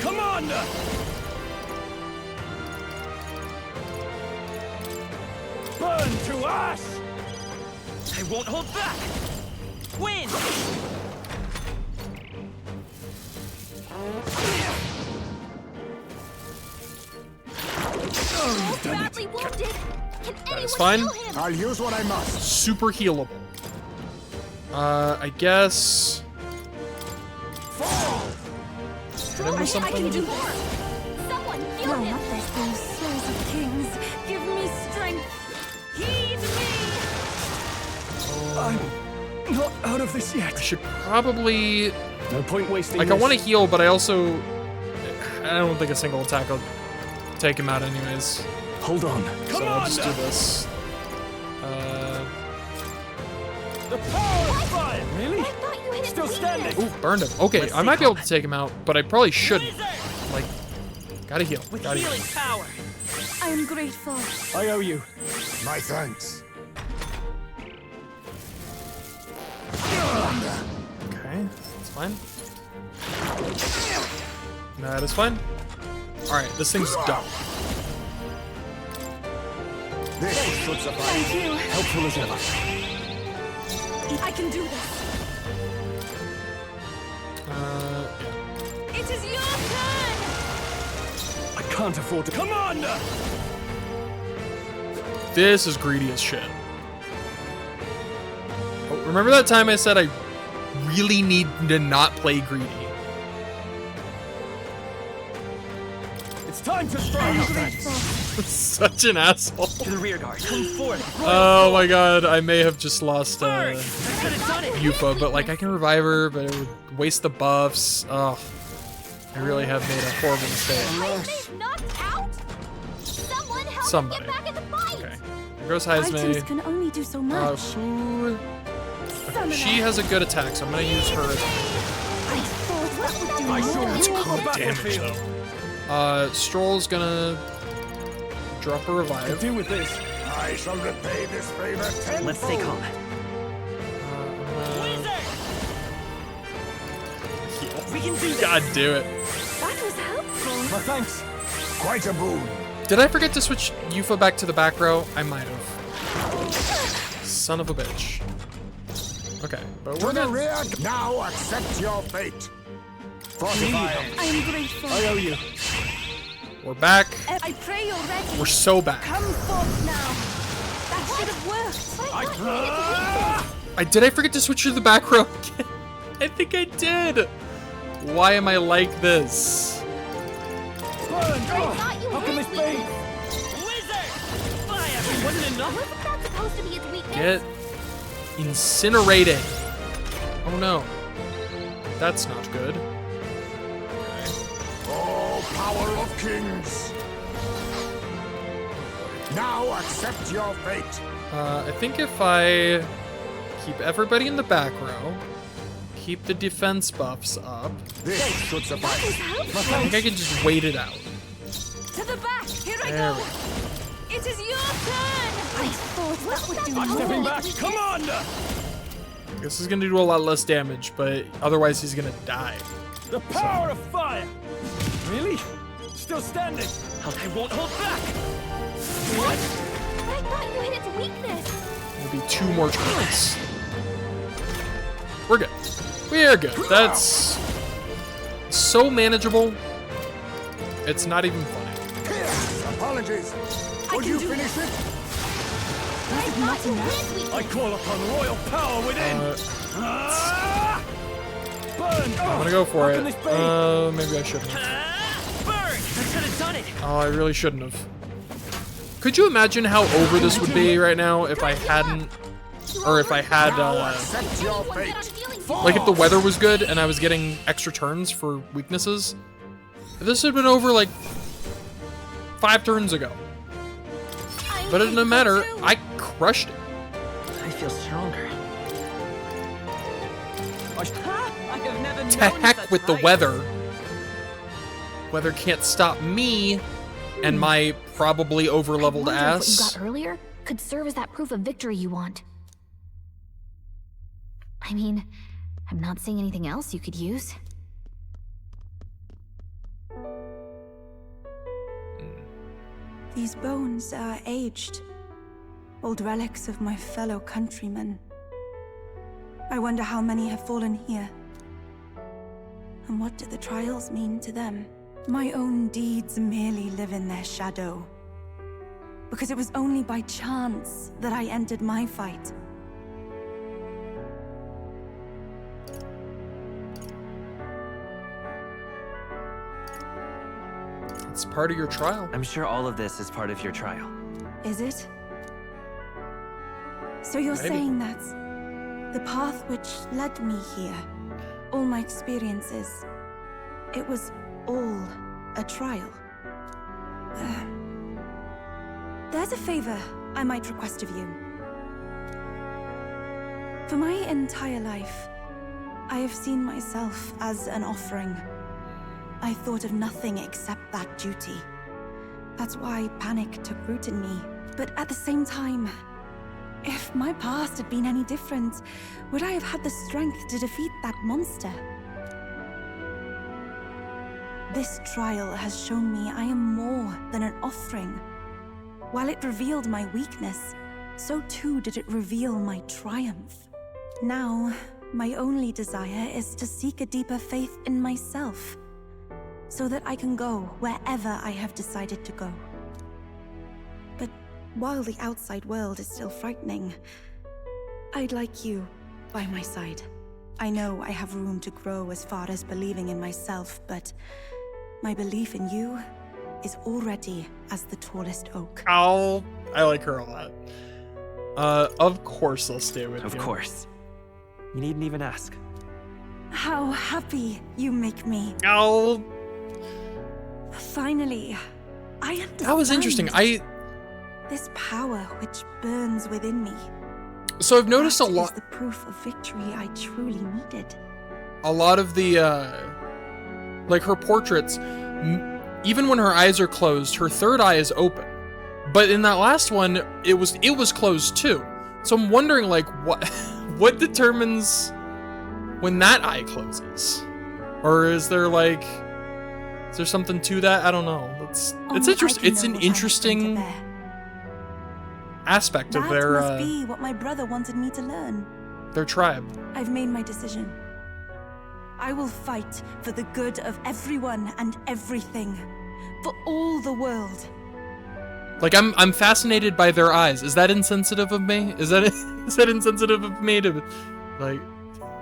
Commander! Burn to ash! I won't hold back! Win! Badly wounded. Can anyone is fine. heal him? I'll use what I must. Super healable. I guess. Hit him with I something. can do more. Someone heal No, him. not this, those souls of kings. Give me strength. Heed me! I'm not out of this I yet. should probably. No point wasting Like, I this. want to heal, but I also. I don't think a single attack will take him out, anyways. Hold on. So I'll just do Commander! this. The power of fire! Really? I thought you hit its Still weakness. standing. Ooh, burned him. Okay, Let's I see might be able to combat. take him out, but I probably shouldn't. Laser! Like, gotta heal. With Gotta heal. healing power! I am grateful. I owe you. My thanks. Okay, that's fine. That is fine. Alright, this thing's done. This should suffice. Thank you. Helpful as ever. I can do this. It is your turn! I can't afford to. Commander! This is greedy as shit. Oh, remember that time I said I really need to not play greedy? It's time to strike. Such an asshole. To the rear guard. Come forth! Oh my god, I may have just lost Burn! I could have done it! Yufa, but like I can revive her, but it would waste the buffs. Oh, I really have made a horrible mistake. He's knocked out. Someone help Somebody. him get back in the fight. Okay, there goes Items Heisme. can only do so much. Who? Summoner. She has a good attack, so I'm gonna use her. I thought that would do I more. shall That's rule good the damage battlefield. though. Stroll's gonna drop a I revive. deal with this. I shall repay this favor tenfold. Let's stay calm. We can do this! God do it. That was helpful. My thanks. Quite a boon. Did I forget to switch Yufa back to the back row? I might have. Son of a bitch. Okay, but To we're the good. rear. Now accept your fate. Fortifying. I am grateful. I owe you. We're back. I pray you're ready. We're so back. Come forth now. That should have worked. Did I forget to switch to the back row again? I think I did. Why am I like this? Burn! thought you How can hit this be? Wizard! Fire! Wasn't enough? Wasn't that supposed to be its weakness? Get incinerated. Oh no. That's not good. Okay. Oh, power of kings. Now accept your fate. I think if I keep everybody in the back row, keep the defense buffs up, This should suffice. I think I can just wait it out. To the back. Here I There go. we go. It is your turn! I thought that would do I'm more. stepping back. Commander! This is gonna do a lot less damage, but otherwise he's gonna die. The power of fire! Really? Still standing. I won't hold back! But I thought you hit its weakness. Maybe 2 more turns. We're good. We're good. That's so manageable. It's not even funny. Apologies. Would you finish it? Not enough. I call upon royal power within. Burn! I'm gonna go for How it. can this be? Maybe I shouldn't have. Burn! I should have done it. Oh, I really shouldn't have. Could you imagine how over this would be right now if I hadn't, or if I had, Accept your fate. like if the weather was good and I was getting extra turns for weaknesses? This had been over like 5 turns ago. But it didn't matter. I crushed it. I feel stronger. I have never To known heck such with the height. weather. Weather can't stop me and my probably overleveled What you ass. got earlier could serve as that proof of victory you want. I mean, I'm not seeing anything else you could use. These bones are aged. Old relics of my fellow countrymen. I wonder how many have fallen here. And what do the trials mean to them? My own deeds merely live in their shadow. Because it was only by chance that I entered my fight. It's part of your trial. I'm sure all of this is part of your trial. Is it? So you're Maybe. saying that the path which led me here, all my experiences, it was all a trial? There's a favor I might request of you. For my entire life, I have seen myself as an offering. I thought of nothing except that duty. That's why panic took root in me. But at the same time, if my past had been any different, would I have had the strength to defeat that monster? This trial has shown me I am more than an offering. While it revealed my weakness, so too did it reveal my triumph. Now, my only desire is to seek a deeper faith in myself, so that I can go wherever I have decided to go. But while the outside world is still frightening, I'd like you by my side. I know I have room to grow as far as believing in myself, but my belief in you is already as the tallest oak. I like her a lot. Of course I'll stay with you. Of course. You needn't even ask. How happy you make me. Oh, Finally, I understand. that was interesting. This power which burns within me. So I've noticed a That is lot. the proof of victory I truly needed. A lot of the like her portraits, even when her eyes are closed, her third eye is open. But in that last one, it was closed too. So I'm wondering, like, what determines when that eye closes, or is there something to that? I don't know. It's interesting. It's an interesting aspect of That must be what my brother wanted me to learn. their tribe. I've made my decision. I will fight for the good of everyone and everything. For all the world. Like I'm fascinated by their eyes. Is that insensitive of me? Is that insensitive of me to like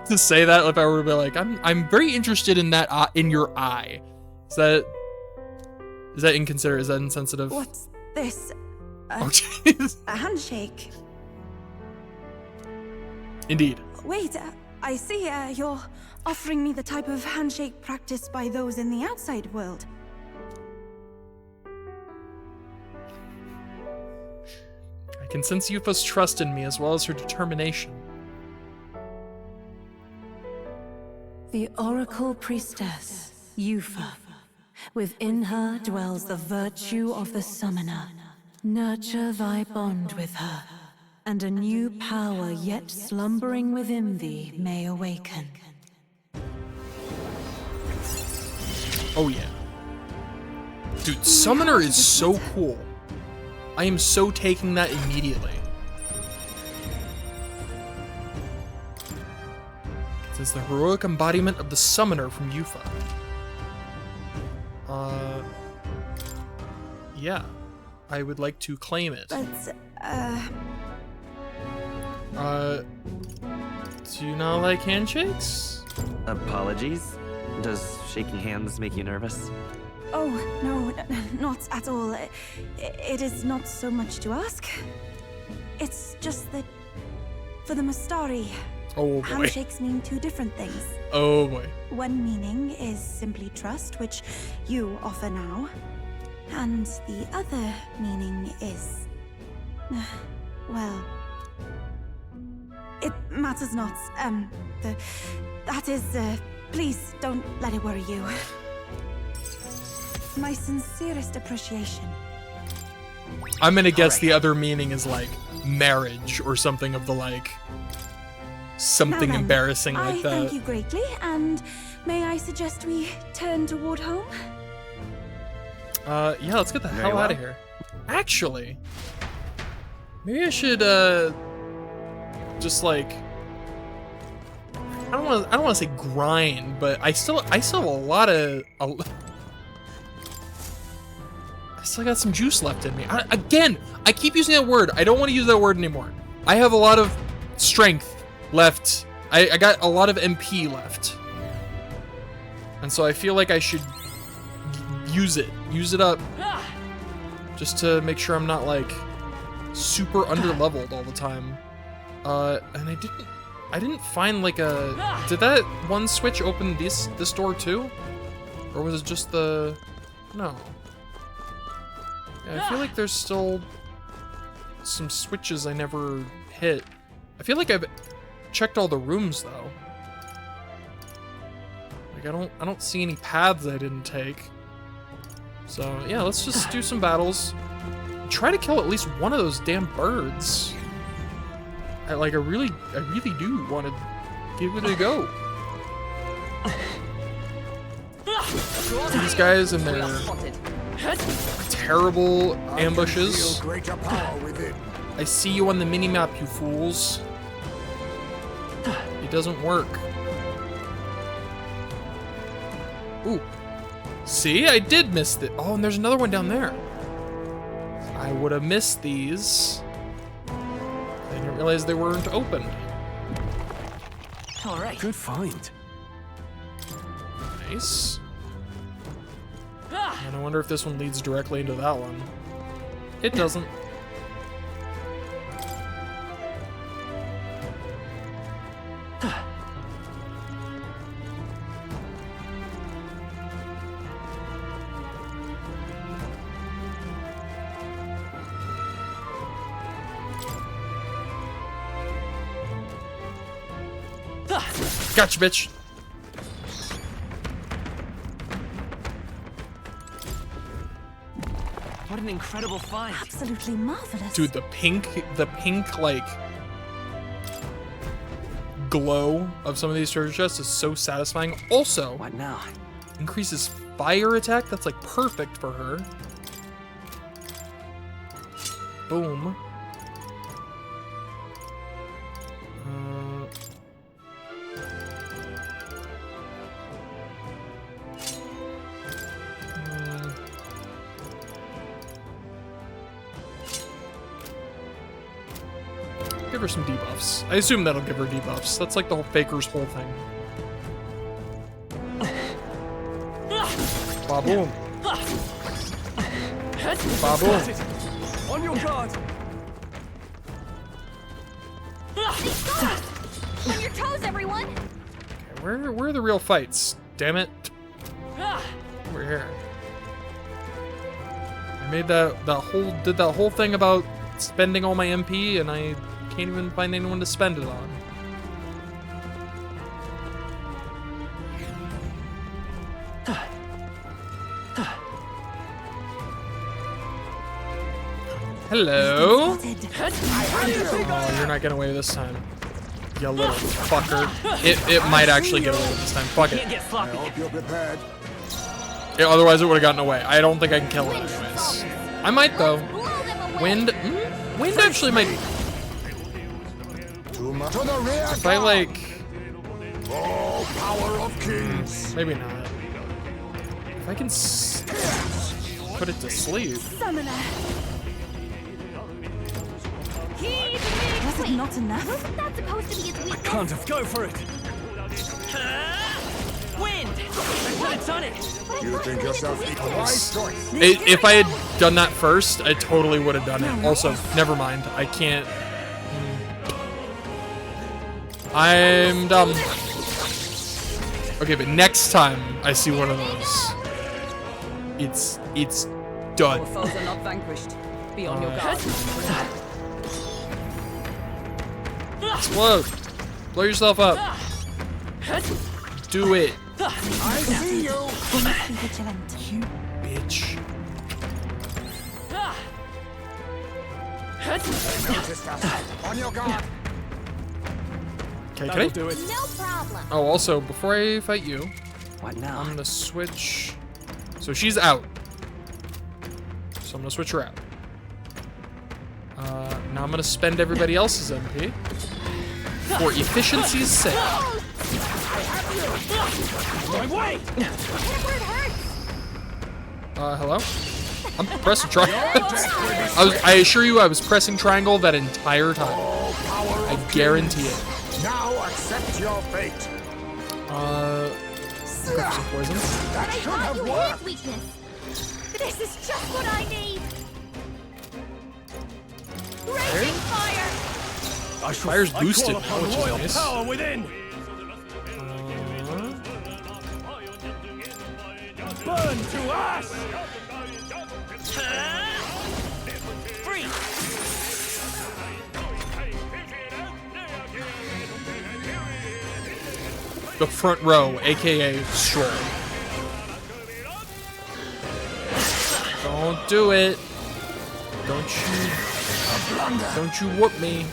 to say that? If I were to be like, I'm very interested in that in your eye. Is that inconsiderate? Is that insensitive? What's this? Oh jeez. A handshake. Indeed. Wait, I see you're offering me the type of handshake practiced by those in the outside world. I can sense Yufa's trust in me as well as her determination. The Oracle Priestess, Yufa. Within her dwells the virtue of the Summoner. Nurture thy bond with her, and a new power yet slumbering within thee may awaken. Oh yeah. Dude, Summoner is so cool. I am so taking that immediately. It says the heroic embodiment of the summoner from Yufa. Yeah. I would like to claim it. Do you not like handshakes? Apologies. Does shaking hands make you nervous? Oh, no, not at all. It is not so much to ask. It's just that for the Mastari, Oh boy. handshakes mean two different things. Oh boy. One meaning is simply trust, which you offer now. And the other meaning is... well... it matters not. That is, please don't let it worry you. My sincerest appreciation. I'm gonna guess the other meaning is like marriage or something of the like. Something Now then, embarrassing like I that. thank you greatly, and may I suggest we turn toward home? Yeah, let's get the hell out of here. Actually, maybe I should, just like, I don't want to say grind, but I still have a lot of, I still got some juice left in me. Again, I keep using that word. I don't want to use that word anymore. I have a lot of strength left. I got a lot of MP left. And so I feel like I should use it up, just to make sure I'm not like super underleveled all the time. And I didn't find like a, did that one switch open this door too? Or was it just the, no. Yeah, I feel like there's still some switches I never hit. I feel like I've checked all the rooms though. Like I don't see any paths I didn't take. So yeah, let's just do some battles. Try to kill at least one of those damn birds. I really do want to give it a go. These guys and their terrible ambushes. I see you on the minimap, you fools. It doesn't work. Ooh. See, I did miss it. Oh, and there's another one down there. I would have missed these. I didn't realize they weren't opened. All right. Good find. Nice. And I wonder if this one leads directly into that one. It doesn't. Gotcha, bitch. What an incredible find. Absolutely marvelous. Dude, the pink like glow of some of these treasure chests is so satisfying. Also, What now? increases fire attack. That's like perfect for her. Boom. Give her some debuffs. I assume that'll give her debuffs. That's like the whole Faker's whole thing. Ba-boom. Ba-boom. On your guard. On your toes, everyone! Okay, where are the real fights? Damn it. We're here. I made did that whole thing about spending all my MP and I can't even find anyone to spend it on. Hello? Oh, you're not getting away this time. You little fucker. It might actually get away this time. Fuck it. Can't get sloppy. Yeah, otherwise it would have gotten away. I don't think I can kill it anyways. I might though. Wind? Wind actually might... If I like... Oh, power of kings! Maybe not. If I can put it to sleep. Summoner! Heed me, Was it queen. not enough? Wasn't that supposed to be its weakness? Can't have. Go for it. Wind! Put it on it! You think yourself a wise choice? If I had done that first, I totally would have done it. Also, never mind. I can't. I'm dumb. Okay, but next time I see one of those, it's done. Our foes are not vanquished. Be on your guard. Explode. Blow yourself up. Do it, I see you! We must be vigilant. you bitch. Notice that. On your guard! Okay, can I? That'll do it. No problem. Oh, also, before I fight you, What now? I'm gonna switch. So she's out. So I'm gonna switch her out. Now I'm gonna spend everybody else's MP for efficiency's sake. My way! Hello? I'm pressing triangle. I assure you, I was pressing triangle that entire time. I guarantee it. Now accept your fate! Grab some poison. That I should thought have you worked! had weakness. This is just what I need. Raging fire. Fire's boosted, I call which is upon royal nice. power within. Burn to ash! Free! The front row, aka Stroll. Don't do it. Don't you whoop me.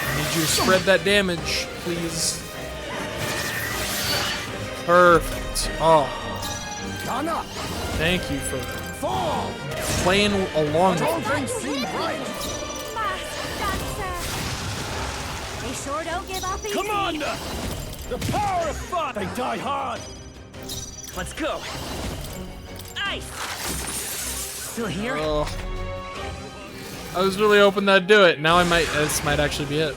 I need you to spread that damage, please. Perfect. Oh, Gone up! thank you for Fall! playing along with All me. things seem right! Masked dancer. They sure don't give up easy. Commander! The power of fire! They die hard! Let's go! Ice! Still here? Oh. I was really hoping that'd do it. Now this might actually be it.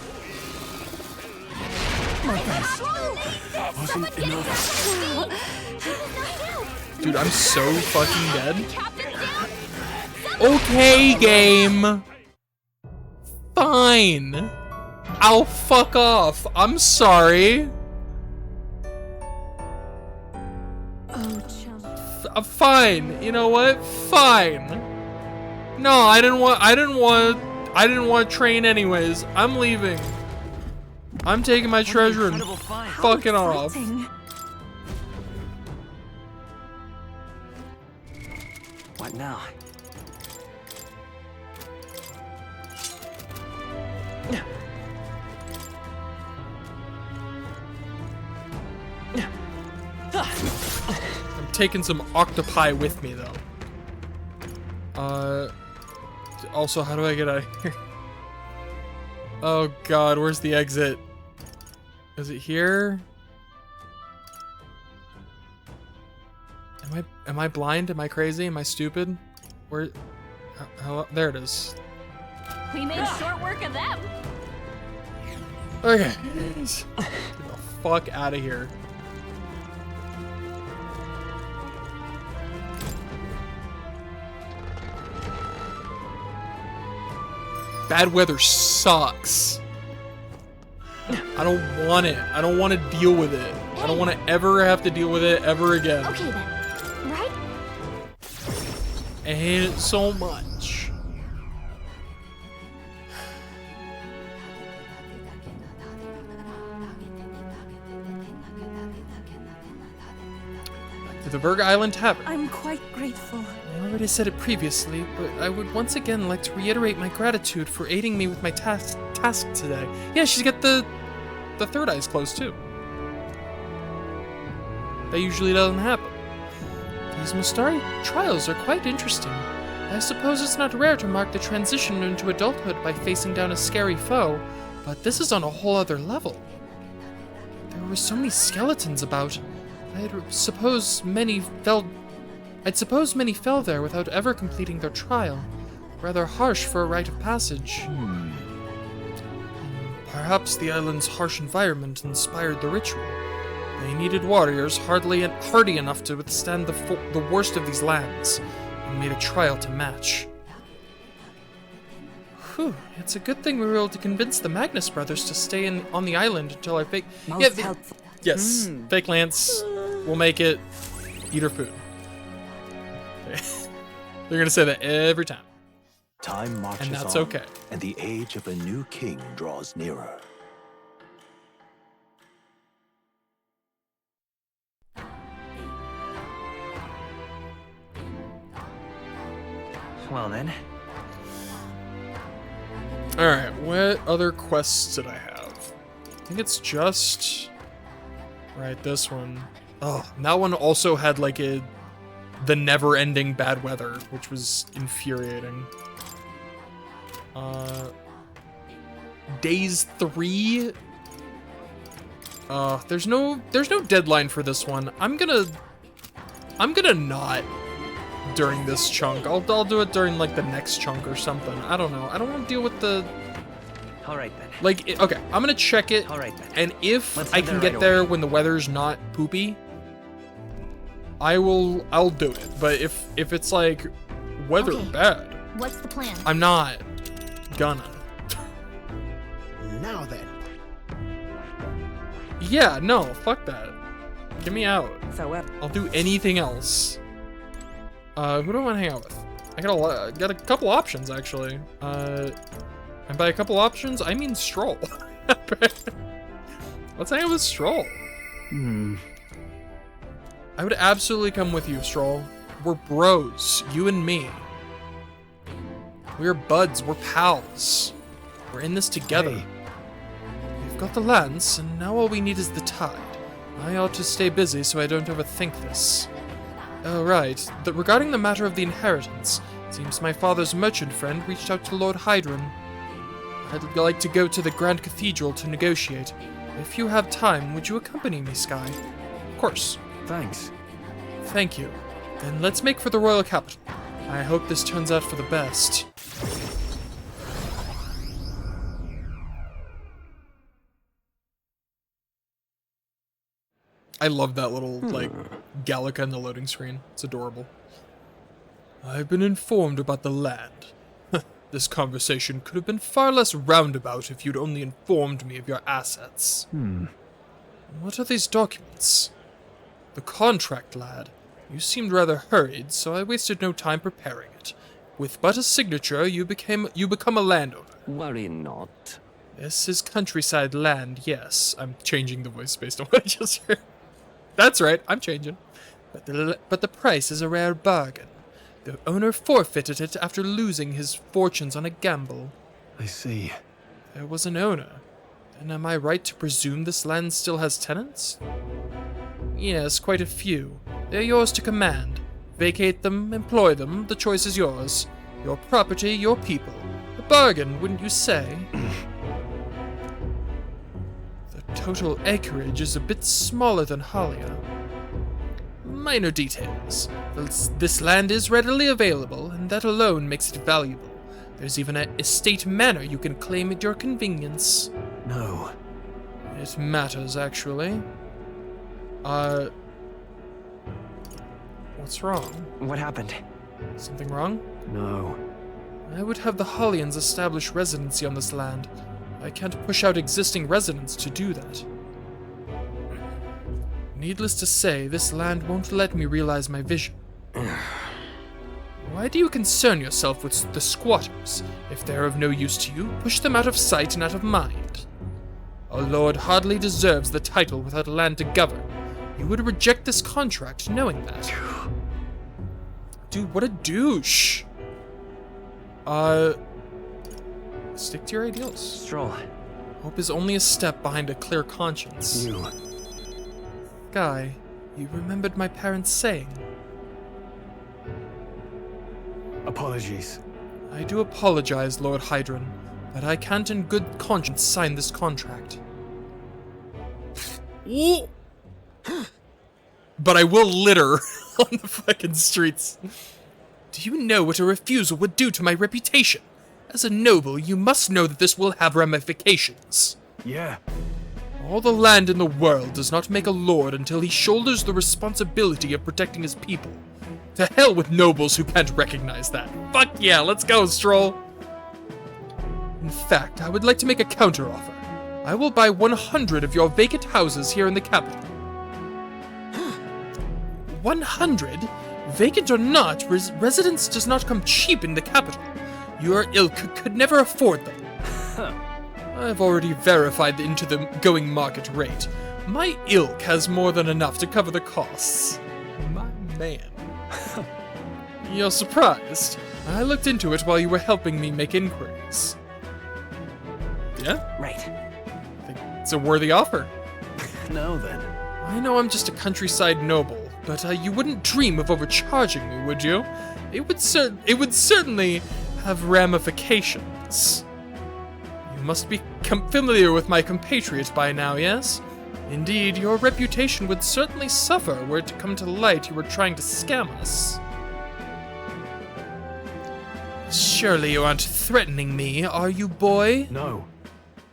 Wasn't enough. Dude, I'm so fucking dead. Captain down. Okay, game. Fine. I'll fuck off. I'm sorry. Oh, chump. Fine. You know what? Fine. No, I didn't want to train anyways. I'm leaving. I'm taking my treasure and Incredible find. fucking off. Exciting. What now? I'm taking some octopi with me though. Also, how do I get out of here? Oh god, where's the exit? Is it here? Am I blind? Am I crazy? Am I stupid? Where? Hello? There it is. We made short work of them. Okay. Get the fuck out of here. Bad weather sucks. I don't want it. I don't want to deal with it. I don't want to ever have to deal with it ever again. Okay then. Right? I hate it so much. To the Berg Island Tavern. I'm quite grateful. I already said it previously, but I would once again like to reiterate my gratitude for aiding me with my task today. Yeah, she's got the third eye's closed too. That usually doesn't happen. These Mustari trials are quite interesting. I suppose it's not rare to mark the transition into adulthood by facing down a scary foe, but this is on a whole other level. There were so many skeletons about. I'd suppose many fell there without ever completing their trial. Rather harsh for a rite of passage. Perhaps the island's harsh environment inspired the ritual. They needed warriors hardy enough to withstand the worst of these lands, and made a trial to match. Whew, it's a good thing we were able to convince the Magnus brothers to stay on the island until our fake... Most helpful. Yes, fake Lance will make it. Eat her food. They're gonna say that every time. Time marches And that's on, okay. and the age of a new king draws nearer. Well then. Alright, what other quests did I have? I think it's just... Right, this one. Oh, and that one also had like the never-ending bad weather, which was infuriating. Days 3? There's no deadline for this one. I'm gonna not during this chunk. I'll do it during like the next chunk or something. I don't know. I don't want to deal with the... Alright then. Like, okay, I'm gonna check it. Alright then. And if Let's I head can there get right there away. when the weather's not poopy, I'll do it. But if it's like weather Okay. bad, What's the plan? I'm not gonna. Now then. Yeah, no, fuck that. Get me out. So, I'll do anything else. Who do I want to hang out with? I got a couple options actually. And by a couple options, I mean Stroll. Let's hang out with Stroll. I would absolutely come with you, Stroll. We're bros, you and me. We're buds, we're pals. We're in this together. Hey. We've got the lance, and now all we need is the tide. I ought to stay busy so I don't overthink this. Oh, right. Regarding the matter of the inheritance, seems my father's merchant friend reached out to Lord Hydron. I'd like to go to the Grand Cathedral to negotiate. If you have time, would you accompany me, Sky? Of course. Thanks. Thank you. Then let's make for the royal capital. I hope this turns out for the best. I love that little, like, Gallica in the loading screen. It's adorable. I've been informed about the land. This conversation could have been far less roundabout if you'd only informed me of your assets. What are these documents? The contract, lad. You seemed rather hurried, so I wasted no time preparing it. With but a signature, you become a landowner. Worry not. This is countryside land, yes. I'm changing the voice based on what I just heard. That's right, I'm changing. But the price is a rare bargain. The owner forfeited it after losing his fortunes on a gamble. I see. There was an owner. Then am I right to presume this land still has tenants? Yes, quite a few. They're yours to command. Vacate them, employ them, the choice is yours. Your property, your people. A bargain, wouldn't you say? The total acreage is a bit smaller than Halia. Minor details. This land is readily available, and that alone makes it valuable. There's even an estate manor you can claim at your convenience. No. It matters, actually. What's wrong? What happened? Something wrong? No. I would have the Hollians establish residency on this land. I can't push out existing residents to do that. Needless to say, this land won't let me realize my vision. Why do you concern yourself with the squatters? If they're of no use to you, push them out of sight and out of mind. A lord hardly deserves the title without land to govern. You would reject this contract knowing that. Dude, what a douche. Stick to your ideals. Stroll. Hope is only a step behind a clear conscience. You. Guy, you remembered my parents' saying. A Apologies. I do apologize, Lord Hydron, but I can't in good conscience sign this contract. But I will litter on the fucking streets. Do you know what a refusal would do to my reputation? As a noble, you must know that this will have ramifications. Yeah. All the land in the world does not make a lord until he shoulders the responsibility of protecting his people. To hell with nobles who can't recognize that. Fuck yeah, let's go, Stroll. In fact, I would like to make a counteroffer. I will buy 100 of your vacant houses here in the capital. 100? Vacant or not, residence does not come cheap in the capital. Your ilk could never afford them. I've already verified into the going market rate. My ilk has more than enough to cover the costs. My man. You're surprised? I looked into it while you were helping me make inquiries. Yeah? Right. Think it's a worthy offer. No, then. I know I'm just a countryside noble, but you wouldn't dream of overcharging me, would you? It would certainly have ramifications. You must be familiar with my compatriot by now, yes? Indeed, your reputation would certainly suffer were it to come to light you were trying to scam us. Surely you aren't threatening me, are you, boy? No.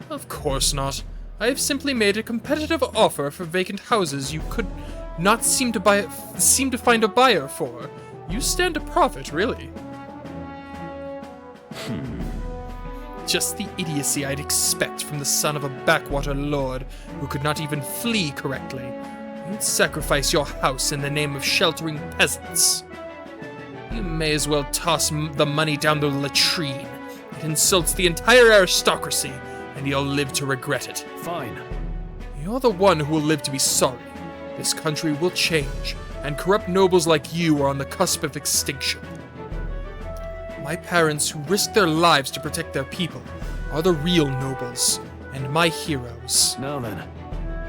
Of course not. I have simply made a competitive offer for vacant houses you could not seem to find a buyer for. You stand to profit, really. Just the idiocy I'd expect from the son of a backwater lord who could not even flee correctly. You'd sacrifice your house in the name of sheltering peasants. You may as well toss the money down the latrine. It insults the entire aristocracy, and you'll live to regret it. Fine. You're the one who will live to be sorry. This country will change, and corrupt nobles like you are on the cusp of extinction. My parents, who risked their lives to protect their people, are the real nobles, and my heroes. Now then.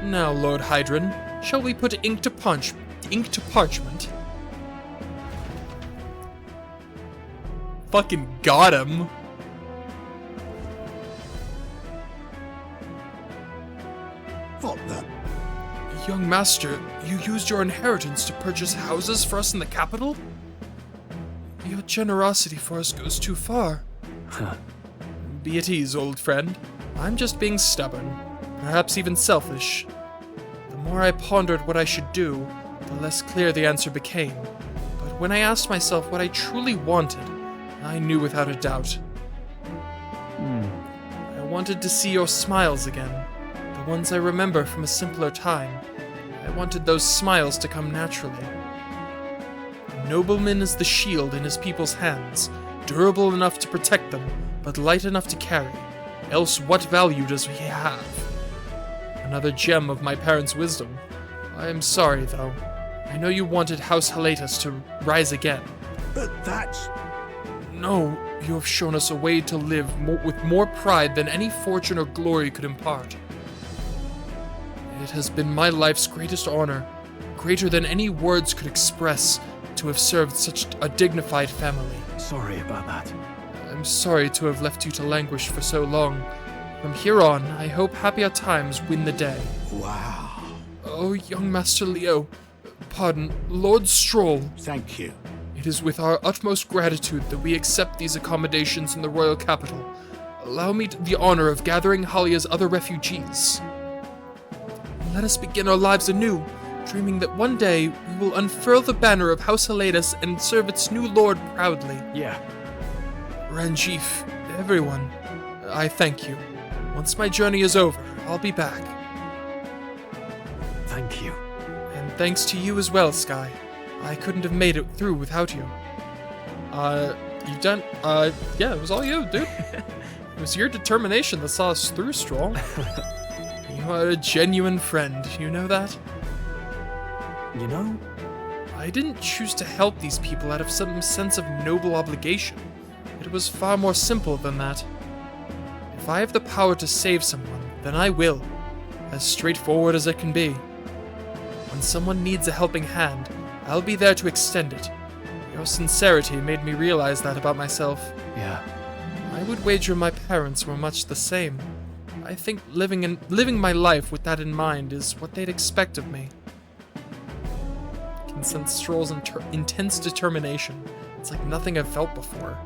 Now, Lord Hydron, shall we put ink to parchment? Fucking got him. What the? Young master, you used your inheritance to purchase houses for us in the capital? Your generosity for us goes too far. Be at ease, old friend. I'm just being stubborn, perhaps even selfish. The more I pondered what I should do, the less clear the answer became. But when I asked myself what I truly wanted, I knew without a doubt. I wanted to see your smiles again, the ones I remember from a simpler time. I wanted those smiles to come naturally. A nobleman is the shield in his people's hands, durable enough to protect them, but light enough to carry. Else what value does he have? Another gem of my parents' wisdom. I am sorry, though. I know you wanted House Helatus to rise again. But that's... No, you have shown us a way to live with more pride than any fortune or glory could impart. It has been my life's greatest honor, greater than any words could express, to have served such a dignified family. Sorry about that. I'm sorry to have left you to languish for so long. From here on, I hope happier times win the day. Wow. Oh, young Master Leo, pardon, Lord Stroll. Thank you. It is with our utmost gratitude that we accept these accommodations in the royal capital. Allow me the honor of gathering Halia's other refugees. Let us begin our lives anew, dreaming that one day we will unfurl the banner of House Helatus and serve its new lord proudly. Yeah. Ranjif, everyone, I thank you. Once my journey is over, I'll be back. Thank you. And thanks to you as well, Sky. I couldn't have made it through without you. You've done, yeah, it was all you, dude. It was your determination that saw us through, Stroll. You are a genuine friend, you know that? You know? I didn't choose to help these people out of some sense of noble obligation. It was far more simple than that. If I have the power to save someone, then I will. As straightforward as it can be. When someone needs a helping hand, I'll be there to extend it. Your sincerity made me realize that about myself. Yeah. I would wager my parents were much the same. I think living my life with that in mind is what they'd expect of me. I can sense Stroll's intense determination. It's like nothing I've felt before.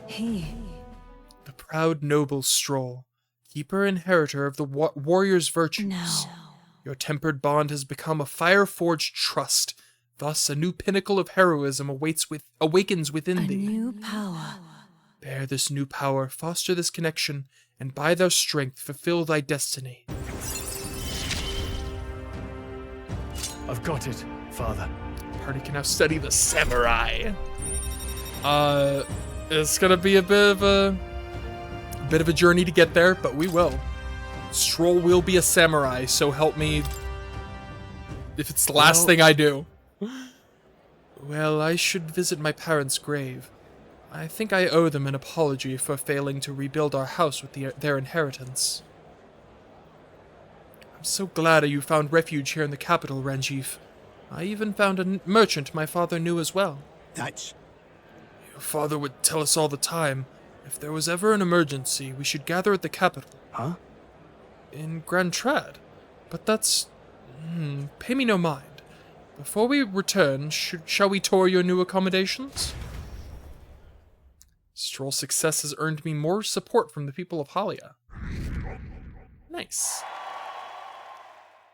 The proud noble Stroll, keeper inheritor of the warrior's virtues. No. Your tempered bond has become a fire-forged trust. Thus, a new pinnacle of heroism awakens within thee. A new power. Bear this new power, foster this connection, and by their strength fulfill thy destiny. I've got it, Father. Party can now study the samurai. It's gonna be a bit of a journey to get there, but we will. Stroll will be a samurai, so help me if it's the last thing I do. Well, I should visit my parents' grave. I think I owe them an apology for failing to rebuild our house with their inheritance. I'm so glad you found refuge here in the capital, Ranjif. I even found a merchant my father knew as well. That's... Your father would tell us all the time, if there was ever an emergency, we should gather at the capital. Huh? In Grand Trad. But that's... pay me no mind. Before we return, shall we tour your new accommodations? Stroll's success has earned me more support from the people of Halia. Nice.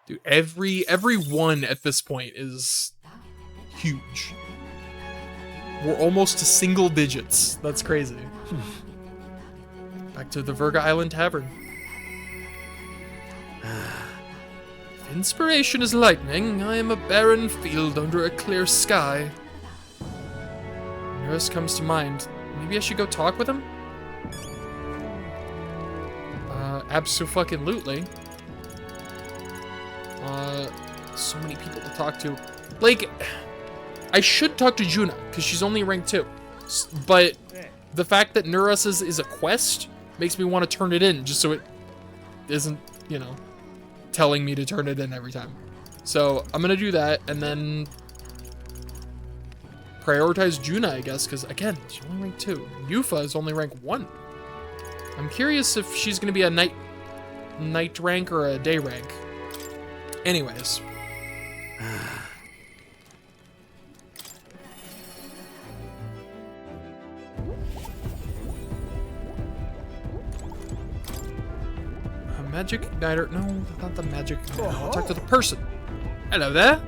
Dude, every one at this point is huge. We're almost to single digits. That's crazy. Back to the Virga Island Tavern. If inspiration is lightning, I am a barren field under a clear sky. Nearest comes to mind. Maybe I should go talk with him? Abso-fucking-lutely. So many people to talk to. Like, I should talk to Juna, because she's only rank 2. But the fact that Nuras is a quest makes me want to turn it in, just so it isn't, you know, telling me to turn it in every time. So I'm gonna do that, and then prioritize Juna, I guess, because again, she's only rank 2. Yufa is only rank 1. I'm curious if she's gonna be a night rank or a day rank. Anyways. Magic igniter? No, not the magic igniter. I'll talk to the person. Hello there.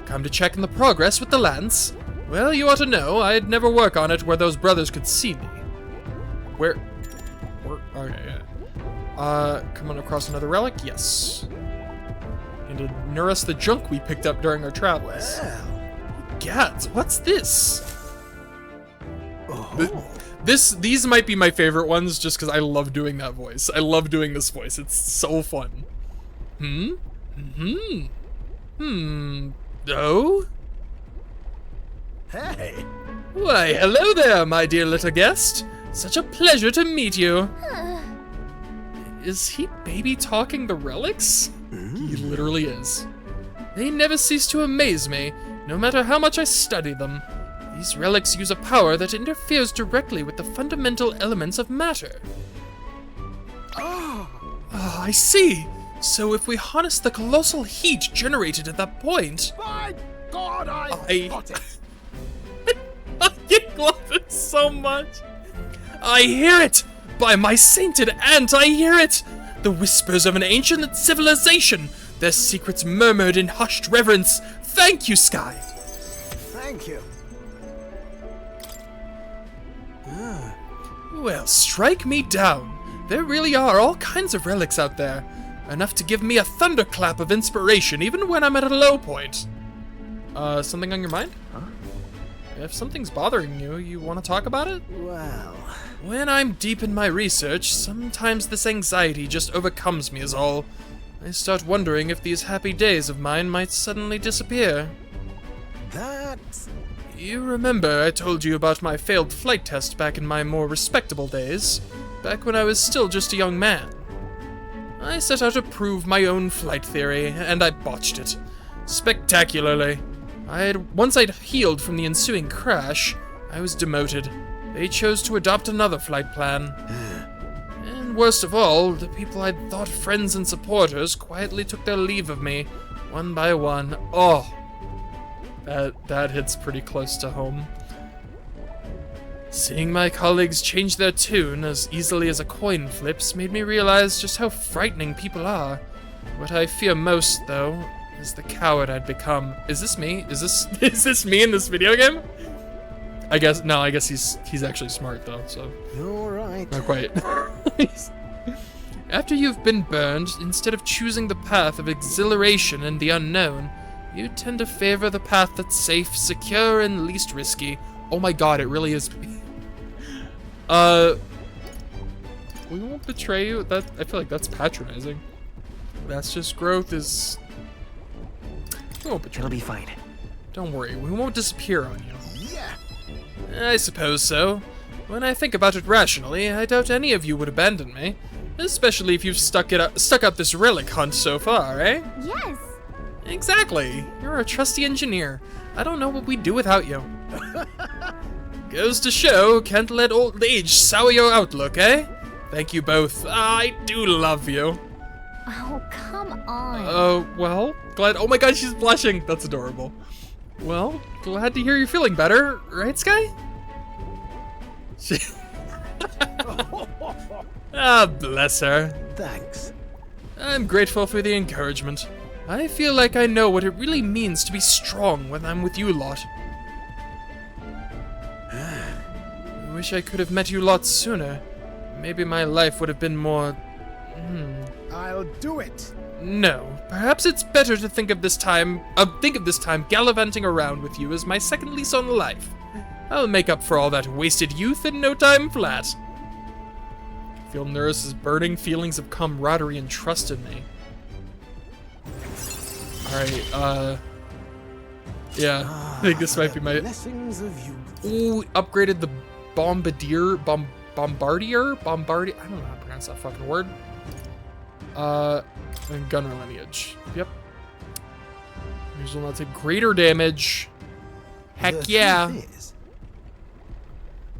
Come to check on the progress with the lance? Well, you ought to know, I'd never work on it where those brothers could see me. Where? Okay, yeah. Coming across another relic? Yes. And to nourish the junk we picked up during our travels. Gads, what's this? These might be my favorite ones just because I love doing that voice. I love doing this voice. It's so fun. Oh? Hey! Why, hello there, my dear little guest. Such a pleasure to meet you. Is he baby talking the relics? He literally is. They never cease to amaze me, no matter how much I study them. These relics use a power that interferes directly with the fundamental elements of matter. Ah, I see. So if we harness the colossal heat generated at that point... My God, I got it! I love it so much. I hear it! By my sainted aunt, I hear it! The whispers of an ancient civilization, their secrets murmured in hushed reverence. Thank you, Sky! Thank you. Well, strike me down. There really are all kinds of relics out there. Enough to give me a thunderclap of inspiration even when I'm at a low point. Something on your mind? Huh? If something's bothering you, you want to talk about it? Well... When I'm deep in my research, sometimes this anxiety just overcomes me is all. I start wondering if these happy days of mine might suddenly disappear. That... You remember I told you about my failed flight test back in my more respectable days, back when I was still just a young man. I set out to prove my own flight theory, and I botched it. Spectacularly. Once I'd healed from the ensuing crash, I was demoted. They chose to adopt another flight plan. And worst of all, the people I'd thought friends and supporters quietly took their leave of me, one by one. Oh, that hits pretty close to home. Seeing my colleagues change their tune as easily as a coin flips made me realize just how frightening people are. What I fear most, though, is the coward I'd become. Is this me? Is this me in this video game? I guess he's actually smart though, so. You're right. Not quite. After you've been burned, instead of choosing the path of exhilaration and the unknown, you tend to favor the path that's safe, secure, and least risky. Oh my god, it really is. We won't betray you. I feel like that's patronizing. That's just growth is. We won't betray. It'll be fine. Don't worry, we won't disappear on you. Yeah. I suppose so. When I think about it rationally, I doubt any of you would abandon me. Especially if you've stuck up this relic hunt so far, eh? Yes. Exactly. You're our trusty engineer. I don't know what we'd do without you. Goes to show, can't let old age sour your outlook, eh? Thank you both. I do love you. Oh, come on. Well, glad. Oh my god, she's blushing. That's adorable. Well, glad to hear you're feeling better, right, Sky? Ah, bless her. Thanks. I'm grateful for the encouragement. I feel like I know what it really means to be strong when I'm with you lot. I wish I could have met you lot sooner. Maybe my life would have been more... I'll do it. No, perhaps it's better to think of this time gallivanting around with you as my second lease on life. I'll make up for all that wasted youth in no time flat. I feel Neris's burning feelings of camaraderie and trust in me. Alright, yeah, I think this might be my... Blessings of you. Ooh, upgraded the Bombardier? I don't know how to pronounce that fucking word. And gunner lineage. Yep. These will now take greater damage. Heck yeah.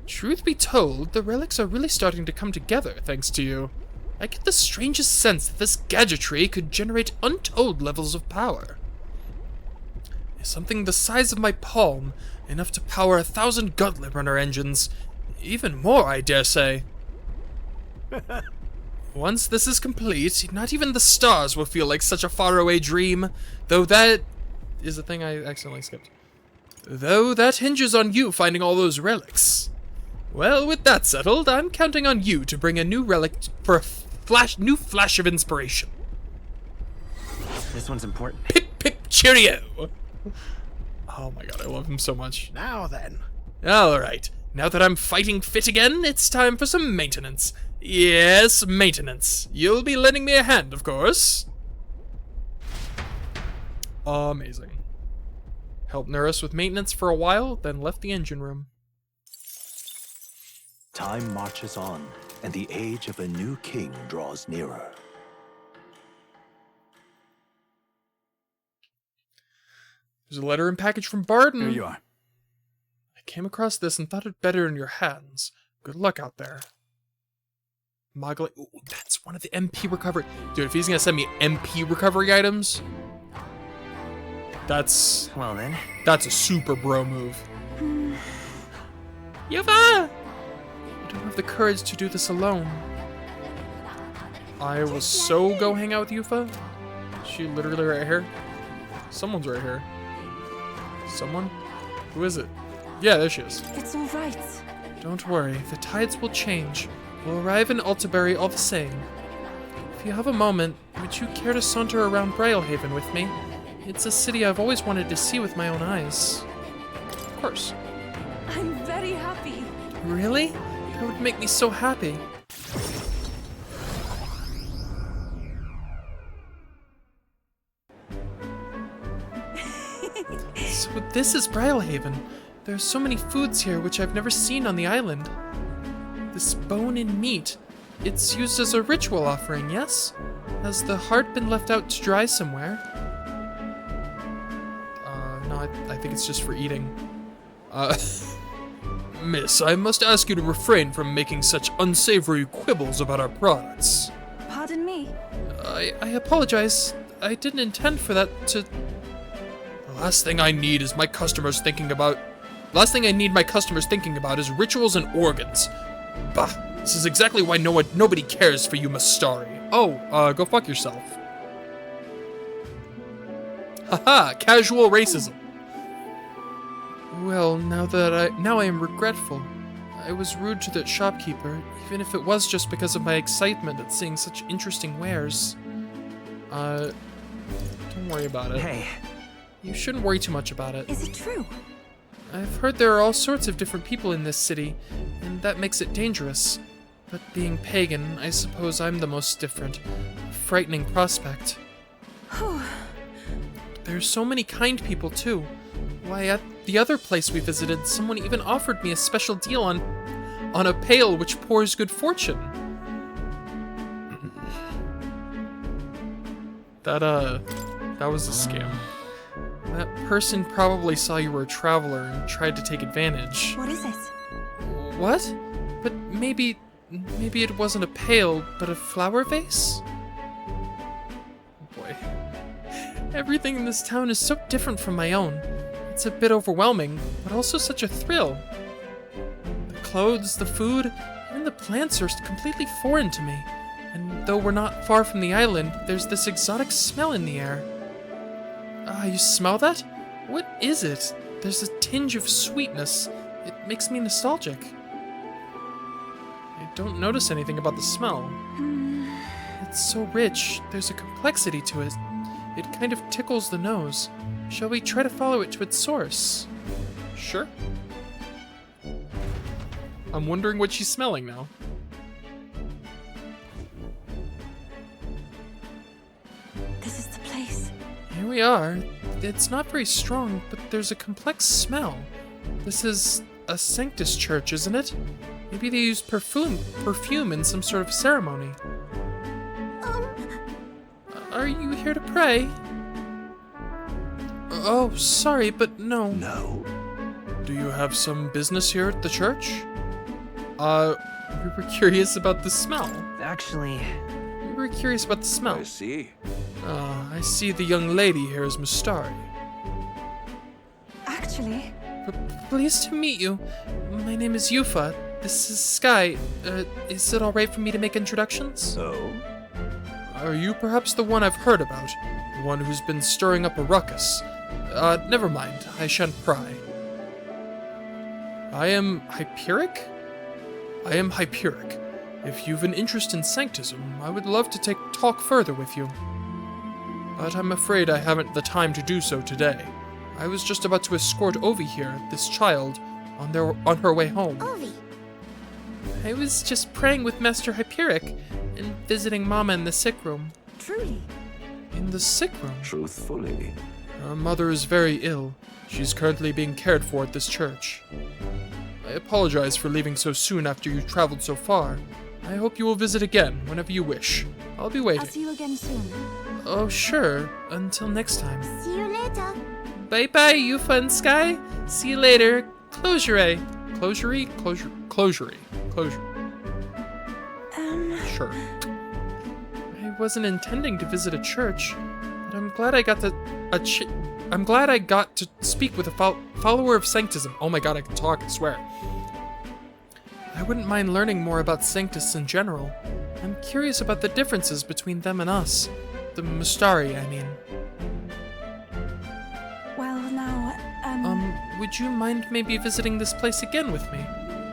Truth be told, the relics are really starting to come together thanks to you. I get the strangest sense that this gadgetry could generate untold levels of power. Something the size of my palm, enough to power 1,000 gauntlet runner engines. Even more, I dare say. Once this is complete, not even the stars will feel like such a faraway dream, though that is a thing I accidentally skipped. Though that hinges on you finding all those relics. Well, with that settled, I'm counting on you to bring a new relic for a new flash of inspiration. This one's important. Pip pip cheerio! Oh my god, I love him so much. Now then. Alright, now that I'm fighting fit again, it's time for some maintenance. Yes, maintenance. You'll be lending me a hand, of course. Amazing. Helped Neris with maintenance for a while, then left the engine room. Time marches on, and the age of a new king draws nearer. There's a letter and package from Barden. Here you are. I came across this and thought it better in your hands. Good luck out there. Moggly. Ooh, that's one of the MP recovery. Dude, if he's gonna send me MP recovery items, that's... Well then. That's a super bro move. Yuva! I don't have the courage to do this alone. I will so go hang out with Yufa. Is she literally right here? Someone's right here. Someone? Who is it? Yeah, there she is. It's all right. Don't worry, the tides will change. We'll arrive in Altabury all the same. If you have a moment, would you care to saunter around Brylehaven with me? It's a city I've always wanted to see with my own eyes. Of course. I'm very happy. Really? That would make me so happy. So this is Brylehaven. There's so many foods here which I've never seen on the island. This bone and meat, it's used as a ritual offering, yes? Has the heart been left out to dry somewhere? No, I think it's just for eating. Miss, I must ask you to refrain from making such unsavory quibbles about our products. Pardon me? I apologize. I didn't intend for that to... The last thing I need my customers thinking about is rituals and organs. Bah, this is exactly why nobody cares for you, Mustari. Oh, go fuck yourself. Haha, casual racism. Well, now I am regretful. I was rude to the shopkeeper, even if it was just because of my excitement at seeing such interesting wares. Don't worry about it. Hey. You shouldn't worry too much about it. Is it true? I've heard there are all sorts of different people in this city, and that makes it dangerous. But being pagan, I suppose I'm the most different. A frightening prospect. There's so many kind people, too. Why, at the other place we visited, someone even offered me a special deal on a pail which pours good fortune. That was a scam. That person probably saw you were a traveler and tried to take advantage. What is it? What? But maybe it wasn't a pail, but a flower vase? Boy. Everything in this town is so different from my own. It's a bit overwhelming, but also such a thrill. The clothes, the food, even the plants are completely foreign to me. And though we're not far from the island, there's this exotic smell in the air. You smell that? What is it? There's a tinge of sweetness. It makes me nostalgic. I don't notice anything about the smell. It's so rich, there's a complexity to it. It kind of tickles the nose. Shall we try to follow it to its source? Sure. I'm wondering what she's smelling now. This is the place. Here we are. It's not very strong, but there's a complex smell. This is a Sanctus church, isn't it? Maybe they use perfume in some sort of ceremony. Are you here to pray? Oh, sorry, but no. No. Do you have some business here at the church? We were curious about the smell. Actually... We were curious about the smell. I see. I see the young lady here is Mustari. Actually... Pleased to meet you. My name is Yufa. This is Sky. Is it alright for me to make introductions? So? Are you perhaps the one I've heard about? The one who's been stirring up a ruckus? Never mind. I shan't pry. I am Hyperic? I am Hyperic. If you've an interest in Sanctism, I would love to talk further with you. But I'm afraid I haven't the time to do so today. I was just about to escort Ovi here, this child, on her way home. Ovi. I was just praying with Master Hyperic and visiting Mama in the sick room. Truly? In the sick room? Truthfully. Her mother is very ill. She's currently being cared for at this church. I apologize for leaving so soon after you traveled so far. I hope you will visit again whenever you wish. I'll be waiting. I'll see you again soon. Oh, sure. Until next time. See you later. Bye-bye, Yufa and Sky. See you later. Closure. Closure? Closure. Sure. I wasn't intending to visit a church, but I'm glad I got to speak with a follower of Sanctism. Oh my god, I can talk, I swear. I wouldn't mind learning more about Sanctus in general. I'm curious about the differences between them and us. The Mustari, I mean. Well, now, would you mind maybe visiting this place again with me?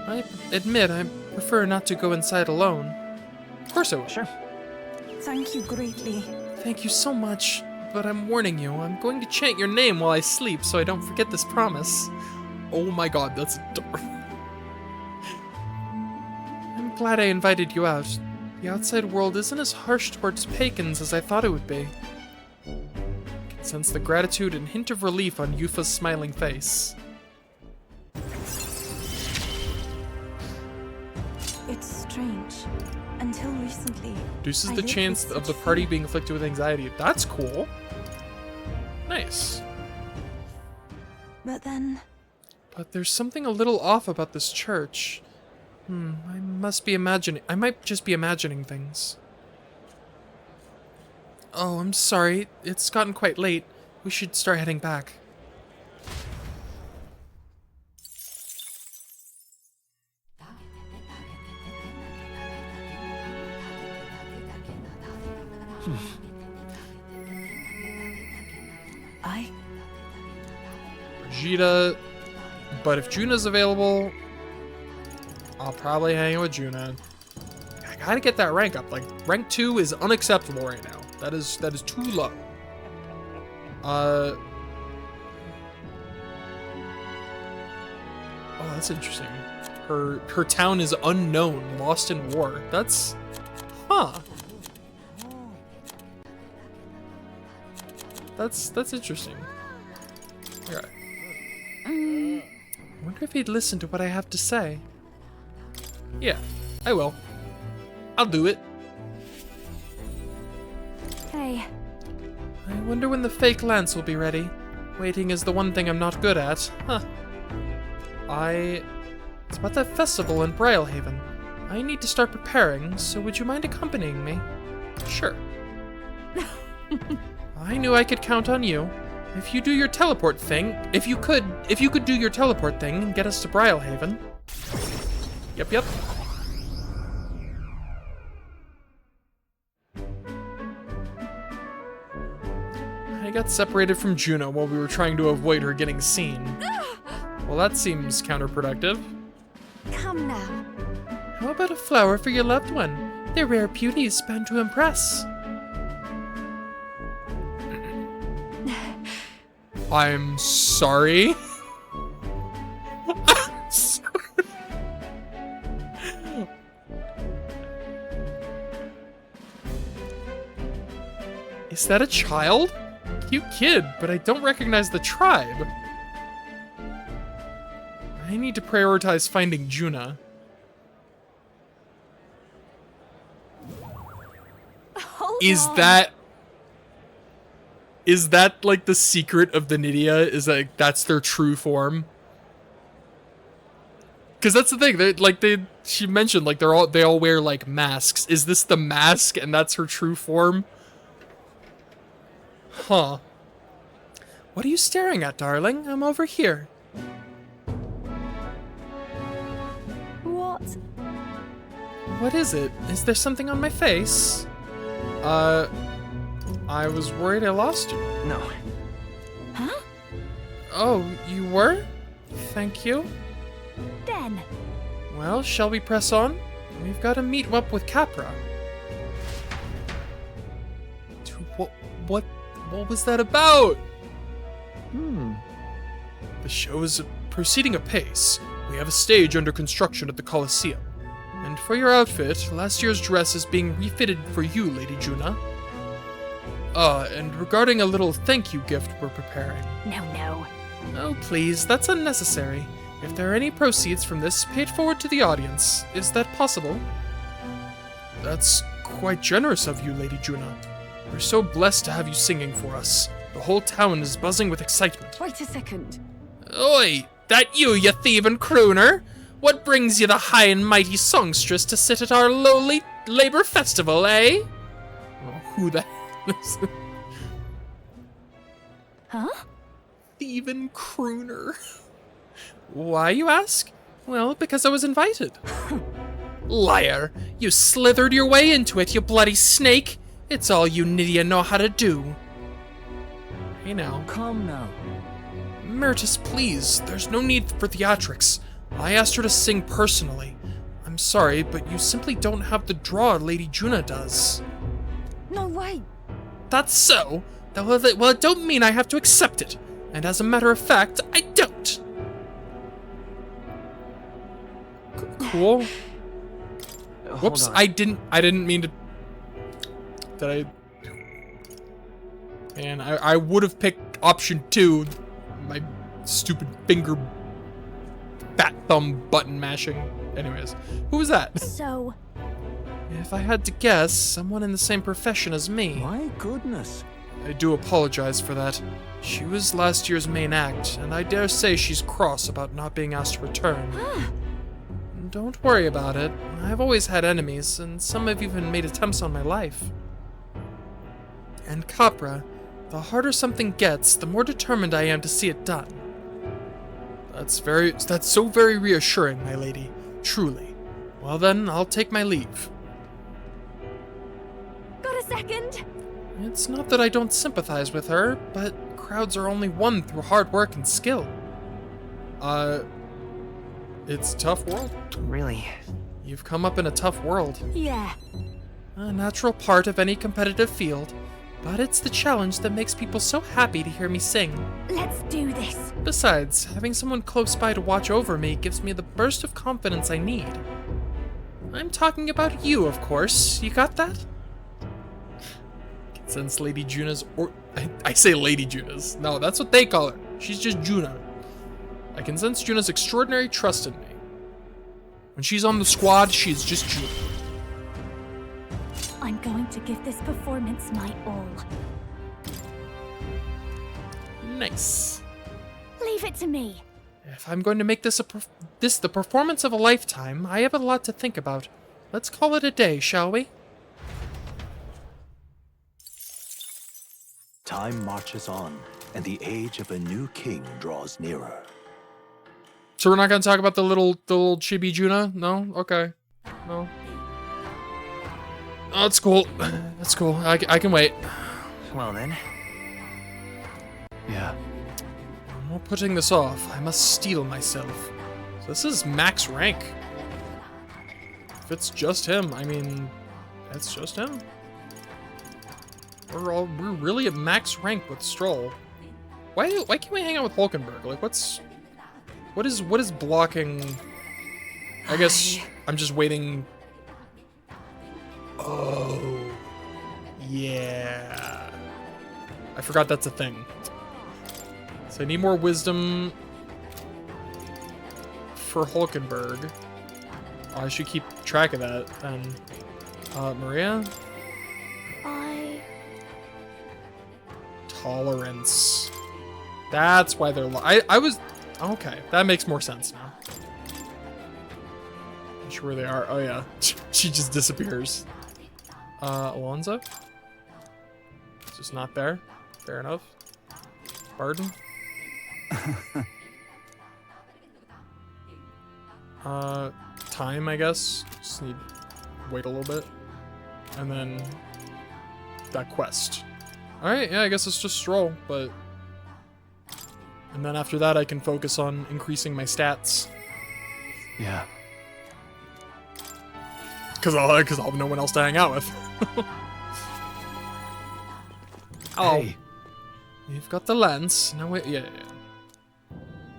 I admit I prefer not to go inside alone. Of course I will. Sure. Thank you greatly. Thank you so much, but I'm warning you, I'm going to chant your name while I sleep so I don't forget this promise. Oh my god, that's adorable. I'm glad I invited you out. The outside world isn't as harsh towards pagans as I thought it would be. I can sense the gratitude and hint of relief on Yufa's smiling face. It's strange. Until recently, Reduces I the lived chance with of the such party fear. being afflicted with anxiety. That's cool. Nice. But then... But there's something a little off about this church. I might just be imagining things. Oh, I'm sorry. It's gotten quite late. We should start heading back. Vegeta, but if Juna's available, I'll probably hang out with Juna. I gotta get that rank up. Like, rank 2 is unacceptable right now. That is too low. Oh, that's interesting. Her town is unknown, lost in war. That's, huh? That's interesting. Okay. I wonder if he'd listen to what I have to say. Yeah, I will. I'll do it. Hey. I wonder when the fake lance will be ready. Waiting is the one thing I'm not good at. Huh. It's about that festival in Brylehaven. I need to start preparing, so would you mind accompanying me? Sure. I knew I could count on you. If you do your teleport thing, if you could do your teleport thing and get us to Brylehaven. Yep. I got separated from Juno while we were trying to avoid her getting seen. Well, that seems counterproductive. Come now. How about a flower for your loved one? They're rare beauties bound to impress. I'm sorry. I'm sorry. Is that a child? Cute kid, but I don't recognize the tribe. I need to prioritize finding Juna. Is that like the secret of the Nydia? Is that that's their true form? Because that's the thing. She mentioned like they all wear like masks. Is this the mask and that's her true form? Huh. What are you staring at, darling? I'm over here. What? What is it? Is there something on my face? I was worried I lost you. No. Huh? Oh, you were? Thank you. Den. Well, shall we press on? We've got to meet up with Capra. What was that about? The show is proceeding apace. We have a stage under construction at the Colosseum. And for your outfit, last year's dress is being refitted for you, Lady Juna. And regarding a little thank you gift we're preparing. No. Oh, please, that's unnecessary. If there are any proceeds from this, pay it forward to the audience. Is that possible? That's quite generous of you, Lady Juna. We're so blessed to have you singing for us. The whole town is buzzing with excitement. Wait a second. Oi! That you thieving crooner? What brings you the high and mighty songstress to sit at our lowly labor festival, eh? Oh, who the hell is it? Huh? Thieving crooner. Why, you ask? Well, because I was invited. Liar! You slithered your way into it, you bloody snake! It's all you Nydia know how to do. Hey now. Calm now. Meritus, please. There's no need for theatrics. I asked her to sing personally. I'm sorry, but you simply don't have the draw Lady Juna does. No way. That's so? Well, it don't mean I have to accept it. And as a matter of fact, I don't. Cool. Whoops, I didn't mean to... Did I... Man, I would have picked option 2. My stupid finger... fat thumb button mashing. Anyways, who was that? So... If I had to guess, someone in the same profession as me. My goodness. I do apologize for that. She was last year's main act, and I dare say she's cross about not being asked to return. Don't worry about it. I've always had enemies, and some have even made attempts on my life. And Capra, the harder something gets, the more determined I am to see it done. That's so very reassuring, my lady. Truly. Well then, I'll take my leave. Got a second? It's not that I don't sympathize with her, but crowds are only won through hard work and skill. It's a tough world. Really? You've come up in a tough world. Yeah. A natural part of any competitive field, but it's the challenge that makes people so happy to hear me sing. Let's do this. Besides, having someone close by to watch over me gives me the burst of confidence I need. I'm talking about you, of course. You got that? Can sense Lady Juna's, or I say Lady Juna's. No, that's what they call her. She's just Juna. I can sense Juna's extraordinary trust in me. When she's on the squad, she's just Juna. I'm going to give this performance my all. Nice. Leave it to me. If I'm going to make this the performance of a lifetime, I have a lot to think about. Let's call it a day, shall we? Time marches on, and the age of a new king draws nearer. So we're not going to talk about the little chibi Juna? No? Okay. No. Oh, that's cool. That's cool. I can wait. Well then. Yeah. I'm not putting this off. I must steel myself. So this is max rank. If it's just him, I mean, that's just him. We're really at max rank with Stroll. Why can't we hang out with Hulkenberg? Like, what is blocking? I guess I'm just waiting. Oh, yeah. I forgot that's a thing. So I need more wisdom for Hulkenberg. Oh, I should keep track of that. Maria? Tolerance. That's why they're I was... Okay, that makes more sense now. Not sure where they are. Oh yeah, she just disappears. Alonso? Just not there. Fair enough. Pardon? Time, I guess. Just need wait a little bit. And then that quest. Alright, yeah, I guess it's just Stroll, but... And then after that, I can focus on increasing my stats. Yeah. Because I'll have no one else to hang out with. Oh. Hey. You've got the lens. No, wait, yeah.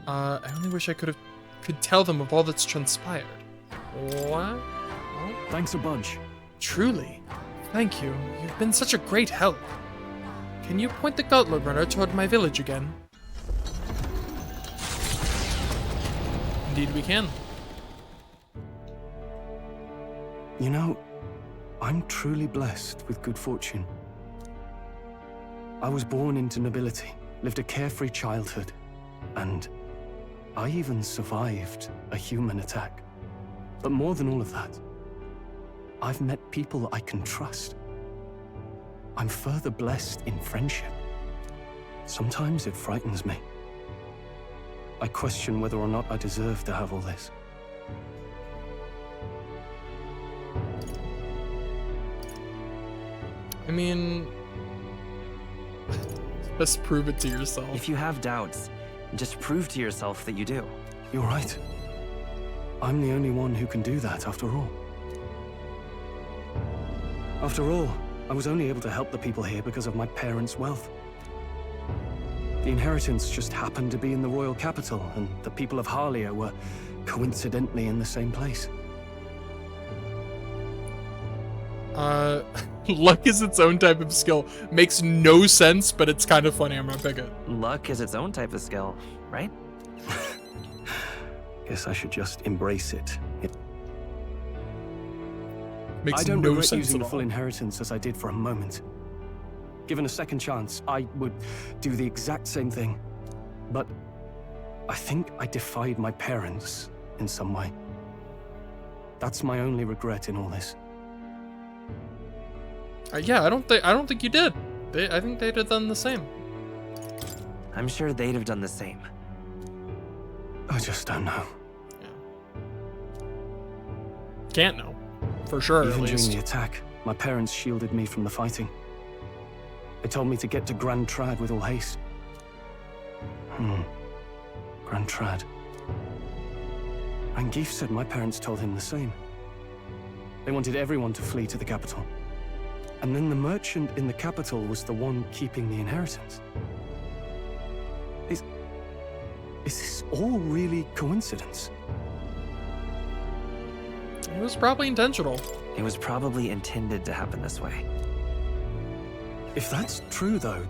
I only wish I could tell them of all that's transpired. What? Oh. Thanks a bunch. Truly. Thank you. You've been such a great help. Can you point the gauntlet runner toward my village again? Indeed we can. You know, I'm truly blessed with good fortune. I was born into nobility, lived a carefree childhood, and I even survived a human attack. But more than all of that, I've met people I can trust. I'm further blessed in friendship. Sometimes it frightens me. I question whether or not I deserve to have all this. I mean... Just prove it to yourself. If you have doubts, just prove to yourself that you do. You're right. I'm the only one who can do that, after all. After all, I was only able to help the people here because of my parents' wealth. The inheritance just happened to be in the royal capital, and the people of Harlia were coincidentally in the same place. Luck is its own type of skill. Makes no sense, but it's kind of funny. I'm gonna pick it. Luck is its own type of skill, right? Guess I should just embrace it. Makes I don't no regret sense using at all. full inheritance as I did for a moment. Given a second chance, I would do the exact same thing. But I think I defied my parents in some way. That's my only regret in all this. Yeah, I don't think you did. I think they'd have done the same. I'm sure they'd have done the same. I just don't know. Yeah. Can't know. For sure, Even at least. during the attack, my parents shielded me from the fighting. They told me to get to Grand Trad with all haste. Grand Trad. Rangif said my parents told him the same. They wanted everyone to flee to the capital. And then the merchant in the capital was the one keeping the inheritance. Is this all really coincidence? It was probably intentional. It was probably intended to happen this way. If that's true, though,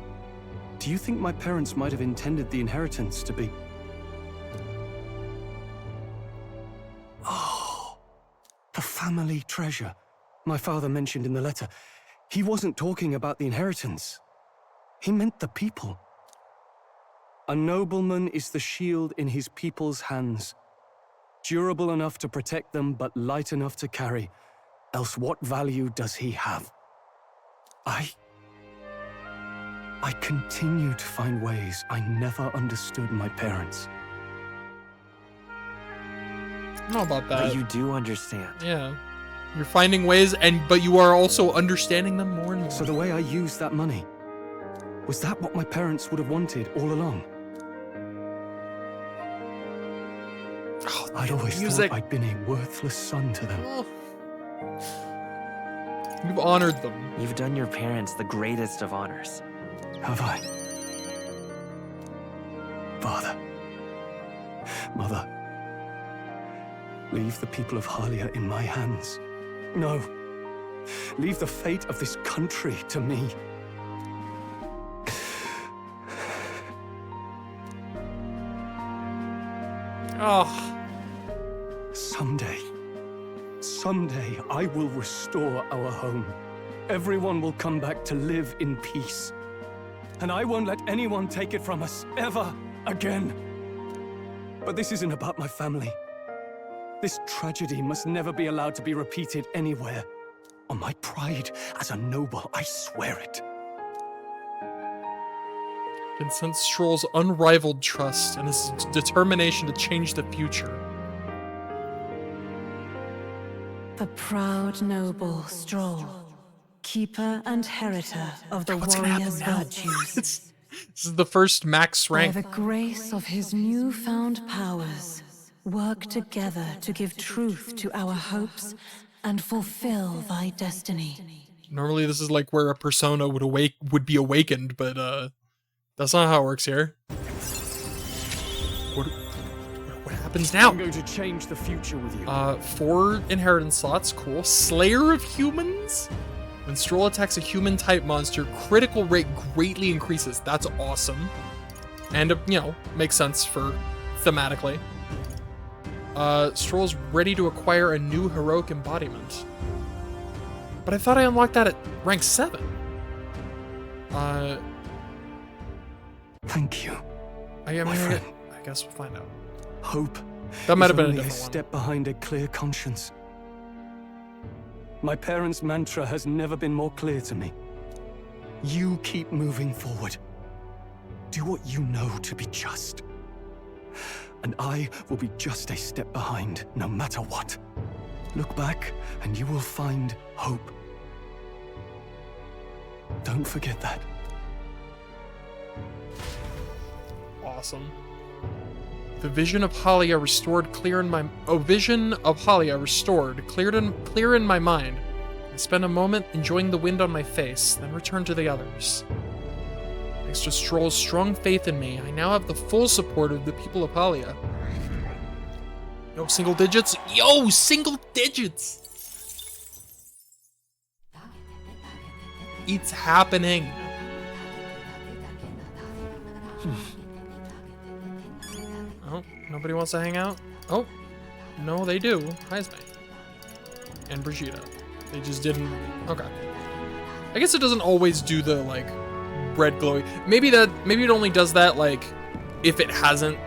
do you think my parents might have intended the inheritance to be... Oh, the family treasure my father mentioned in the letter. He wasn't talking about the inheritance. He meant the people. A nobleman is the shield in his people's hands, durable enough to protect them, but light enough to carry. Else what value does he have? I continue to find ways I never understood my parents. I don't know about that. But you do understand. Yeah. You're finding ways, but you are also understanding them more and more. So the way I used that money, was that what my parents would have wanted all along? Oh, I'd always thought I'd been a worthless son to them. Oh. You've honored them. You've done your parents the greatest of honors. Have I? Father. Mother. Leave the people of Halia in my hands. No. Leave the fate of this country to me. Oh. Someday I will restore our home. Everyone will come back to live in peace. And I won't let anyone take it from us, ever again. But this isn't about my family. This tragedy must never be allowed to be repeated anywhere. On my pride as a noble, I swear it. Can sense Stroll's unrivaled trust and his determination to change the future. The proud noble Stroll, keeper and heritor of the warrior's virtues. This is the first max rank. By the grace of his newfound powers, work together to give truth to our hopes and fulfill thy destiny. Normally this is like where a persona would be awakened, but that's not how it works here. What happens now? I'm going to change the future with you. 4 inheritance slots, cool. Slayer of humans? When Stroll attacks a human-type monster, critical rate greatly increases. That's awesome. And, you know, makes sense for thematically. Stroll's ready to acquire a new heroic embodiment. But I thought I unlocked that at rank 7. Thank you. I guess we'll find out. Hope. That might have been a only different one. step behind a clear conscience. My parents' mantra has never been more clear to me. You keep moving forward. Do what you know to be just. And I will be just a step behind, no matter what. Look back, and you will find hope. Don't forget that. Awesome. The vision of Halia restored clear in my vision of Halia restored clear in my mind. I spent a moment enjoying the wind on my face, then returned to the others. Thanks to Stroll's strong faith in me, I now have the full support of the people of Halia. Yo, single digits? Yo, single digits! It's happening. Oh, nobody wants to hang out? Oh, no, they do. Heisme. And Brigitte. They just didn't. Okay. I guess it doesn't always do the, like, red glowy. Maybe it only does that like if it hasn't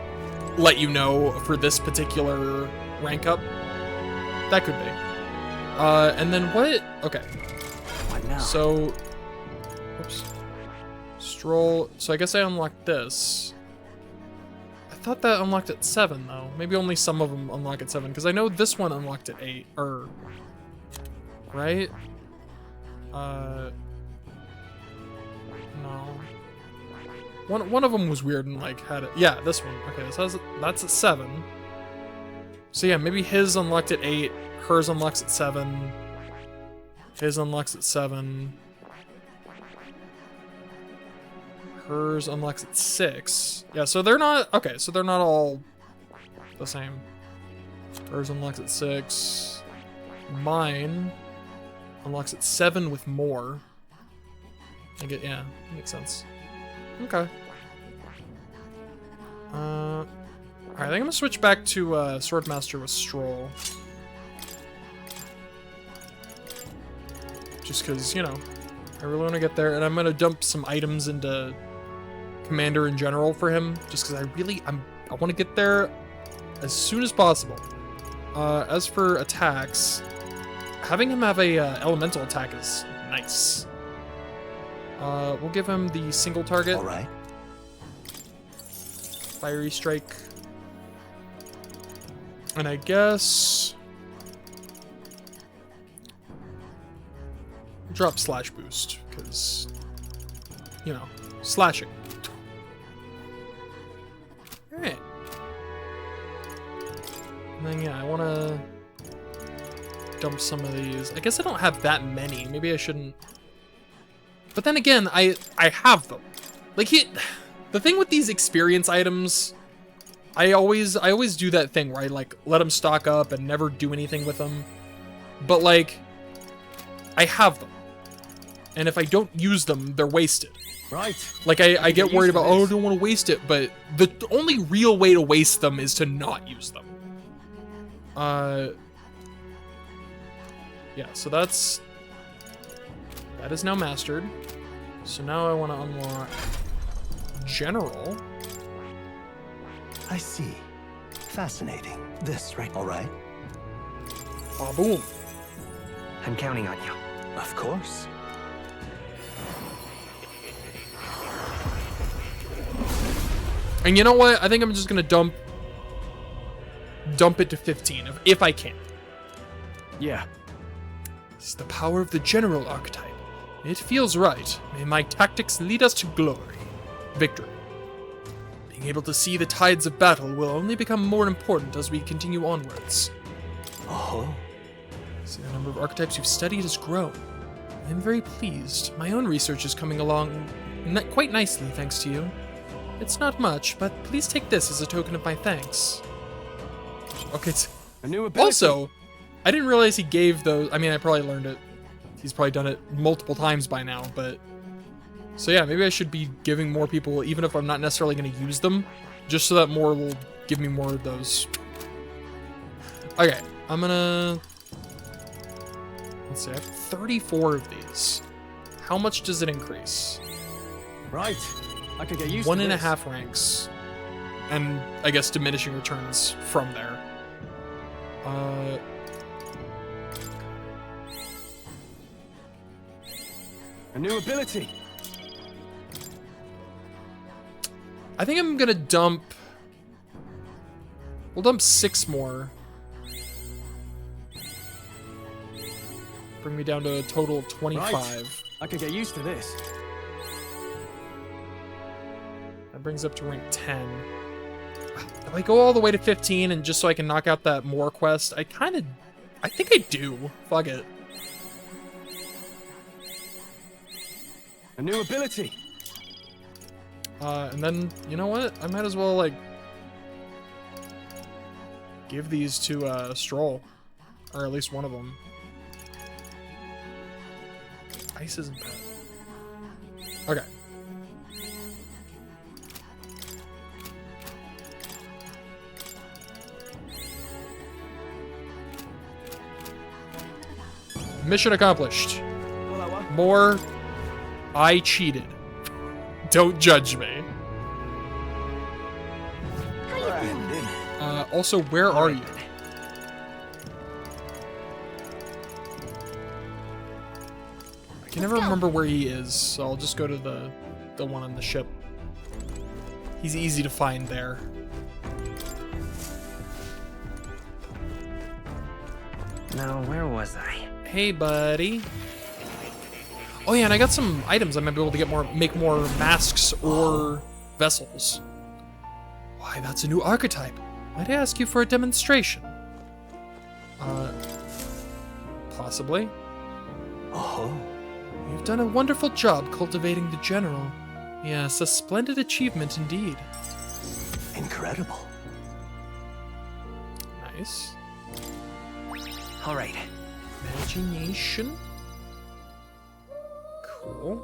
let you know for this particular rank up. That could be. And then what? Okay. What now? So, oops. Stroll. So I guess I unlocked this. I thought that unlocked at 7 though. Maybe only some of them unlock at 7 because I know this one unlocked at 8 or right? No. One of them was weird and like had it. Yeah, this one. Okay, so that's at 7. So yeah, maybe his unlocked at 8, hers unlocks at 7, his unlocks at 7, hers unlocks at 6. Yeah, so they're not, okay, so they're not all the same. Hers unlocks at 6. Mine unlocks at 7 with more. I get, yeah, makes sense. Okay. Alright, I think I'm gonna switch back to Swordmaster with Stroll. Just because, you know, I really want to get there, and I'm gonna dump some items into Commander in general for him, just because I want to get there as soon as possible. As for attacks, having him have a elemental attack is nice. We'll give him the single target. All right. Fiery Strike. And I guess drop Slash Boost, because, you know, slashing. Alright. And then, yeah, I want to dump some of these. I guess I don't have that many. Maybe I shouldn't. But then again, I have them. Like, the thing with these experience items, I always do that thing where I, like, let them stock up and never do anything with them. But, like, I have them. And if I don't use them, they're wasted. Right. Like, I get worried about, oh, I don't want to waste it, but the only real way to waste them is to not use them. Yeah, so that is now mastered. So now I want to unlock General. I see. Fascinating. This, right? All right. Ah, boom. I'm counting on you. Of course. And you know what? I think I'm just gonna dump it to 15 if I can. Yeah. It's the power of the general archetype. It feels right. May my tactics lead us to glory. Victory. Being able to see the tides of battle will only become more important as we continue onwards. Oh. See, the number of archetypes you've studied has grown. I'm very pleased. My own research is coming along quite nicely thanks to you. It's not much, but please take this as a token of my thanks. Okay. A new ability. Also, I didn't realize he gave those. I mean, I probably learned it. He's probably done it multiple times by now, but... So yeah, maybe I should be giving more people, even if I'm not necessarily going to use them, just so that more will give me more of those. Okay, I'm gonna... Let's see, I have 34 of these. How much does it increase? Right. I could get used to this. 1.5 ranks. And I guess diminishing returns from there. A new ability. I think I'm gonna dump... We'll dump 6 more. Bring me down to a total of 25. Right. I could get used to this. That brings up to rank 10. If I go all the way to 15 and just so I can knock out that more quest, I think I do. Fuck it. A new ability. And then, you know what? I might as well, like, give these to Stroll. Or at least one of them. Ice isn't bad. Okay. Mission accomplished. More. I cheated. Don't judge me. Also, where are you? I can never remember where he is, so I'll just go to the one on the ship. He's easy to find there. Now, where was I? Hey, buddy. Oh yeah, and I got some items. I might be able to make more masks or vessels. Why, that's a new archetype. Might I ask you for a demonstration? Possibly. Oh. You've done a wonderful job cultivating the general. Yes, a splendid achievement indeed. Incredible. Nice. All right. Imagination. Cool.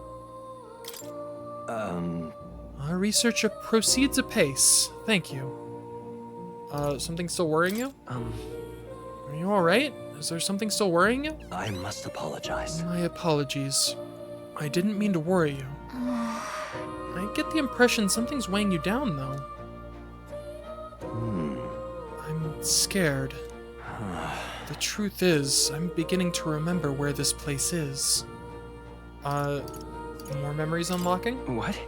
Our research proceeds apace. Thank you. Something still worrying you? Are you alright? Is there something still worrying you? I must apologize. My apologies. I didn't mean to worry you. I get the impression something's weighing you down, though. I'm scared. The truth is, I'm beginning to remember where this place is. More memories unlocking? What?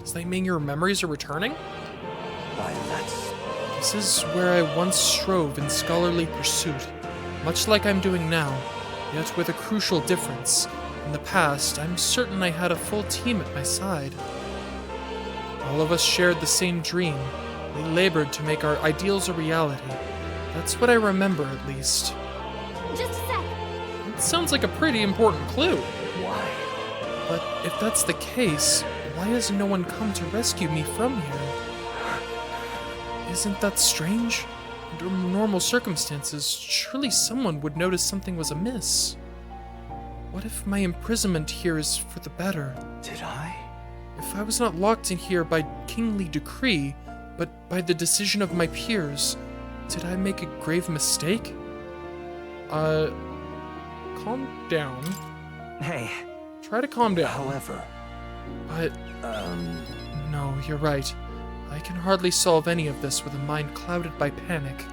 Does that mean your memories are returning? Why, that's... This is where I once strove in scholarly pursuit, much like I'm doing now, yet with a crucial difference. In the past, I'm certain I had a full team at my side. All of us shared the same dream. We labored to make our ideals a reality. That's what I remember, at least. Just a sec. It sounds like a pretty important clue. Why? But if that's the case, why has no one come to rescue me from here? Isn't that strange? Under normal circumstances, surely someone would notice something was amiss. What if my imprisonment here is for the better? Did I? If I was not locked in here by kingly decree, but by the decision of my peers, did I make a grave mistake? Calm down. Hey. Try to calm down. However... But... No, you're right. I can hardly solve any of this with a mind clouded by panic.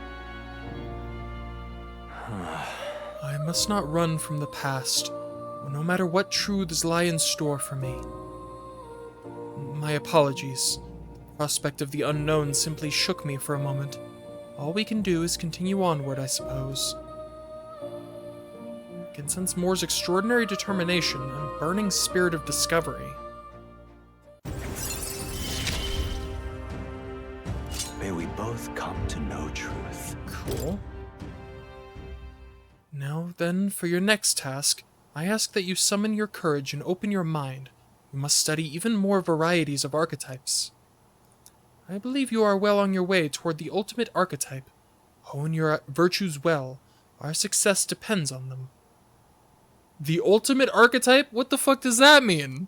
I must not run from the past, no matter what truths lie in store for me. My apologies. The prospect of the unknown simply shook me for a moment. All we can do is continue onward, I suppose. I can sense Moore's extraordinary determination and burning spirit of discovery. May we both come to know truth. Cool. Now then, for your next task, I ask that you summon your courage and open your mind. We must study even more varieties of archetypes. I believe you are well on your way toward the ultimate archetype. Hone your virtues well. Our success depends on them. The ultimate archetype? What the fuck does that mean?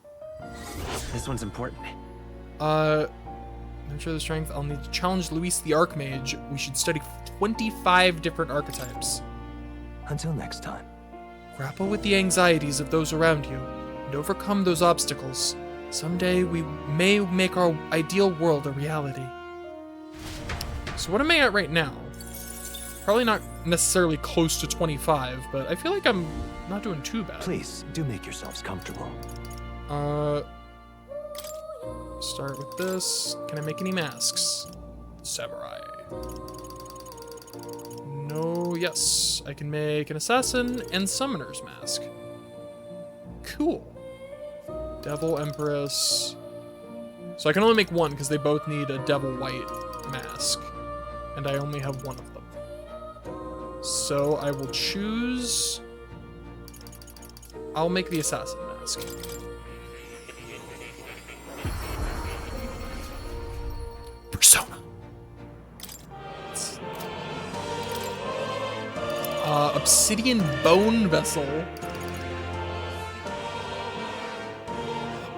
This one's important. Nurture the strength. I'll need to challenge Luis the Archmage. We should study 25 different archetypes. Until next time. Grapple with the anxieties of those around you, and overcome those obstacles. Someday we may make our ideal world a reality. So what am I at right now? Probably not necessarily close to 25, but I feel like I'm not doing too bad. Please, do make yourselves comfortable. Start with this. Can I make any masks? Samurai. No, yes. I can make an assassin and summoner's mask. Cool. Devil, Empress. So I can only make one because they both need a devil white mask. And I only have one of them. So I will choose... I'll make the assassin mask. Persona. Obsidian bone vessel.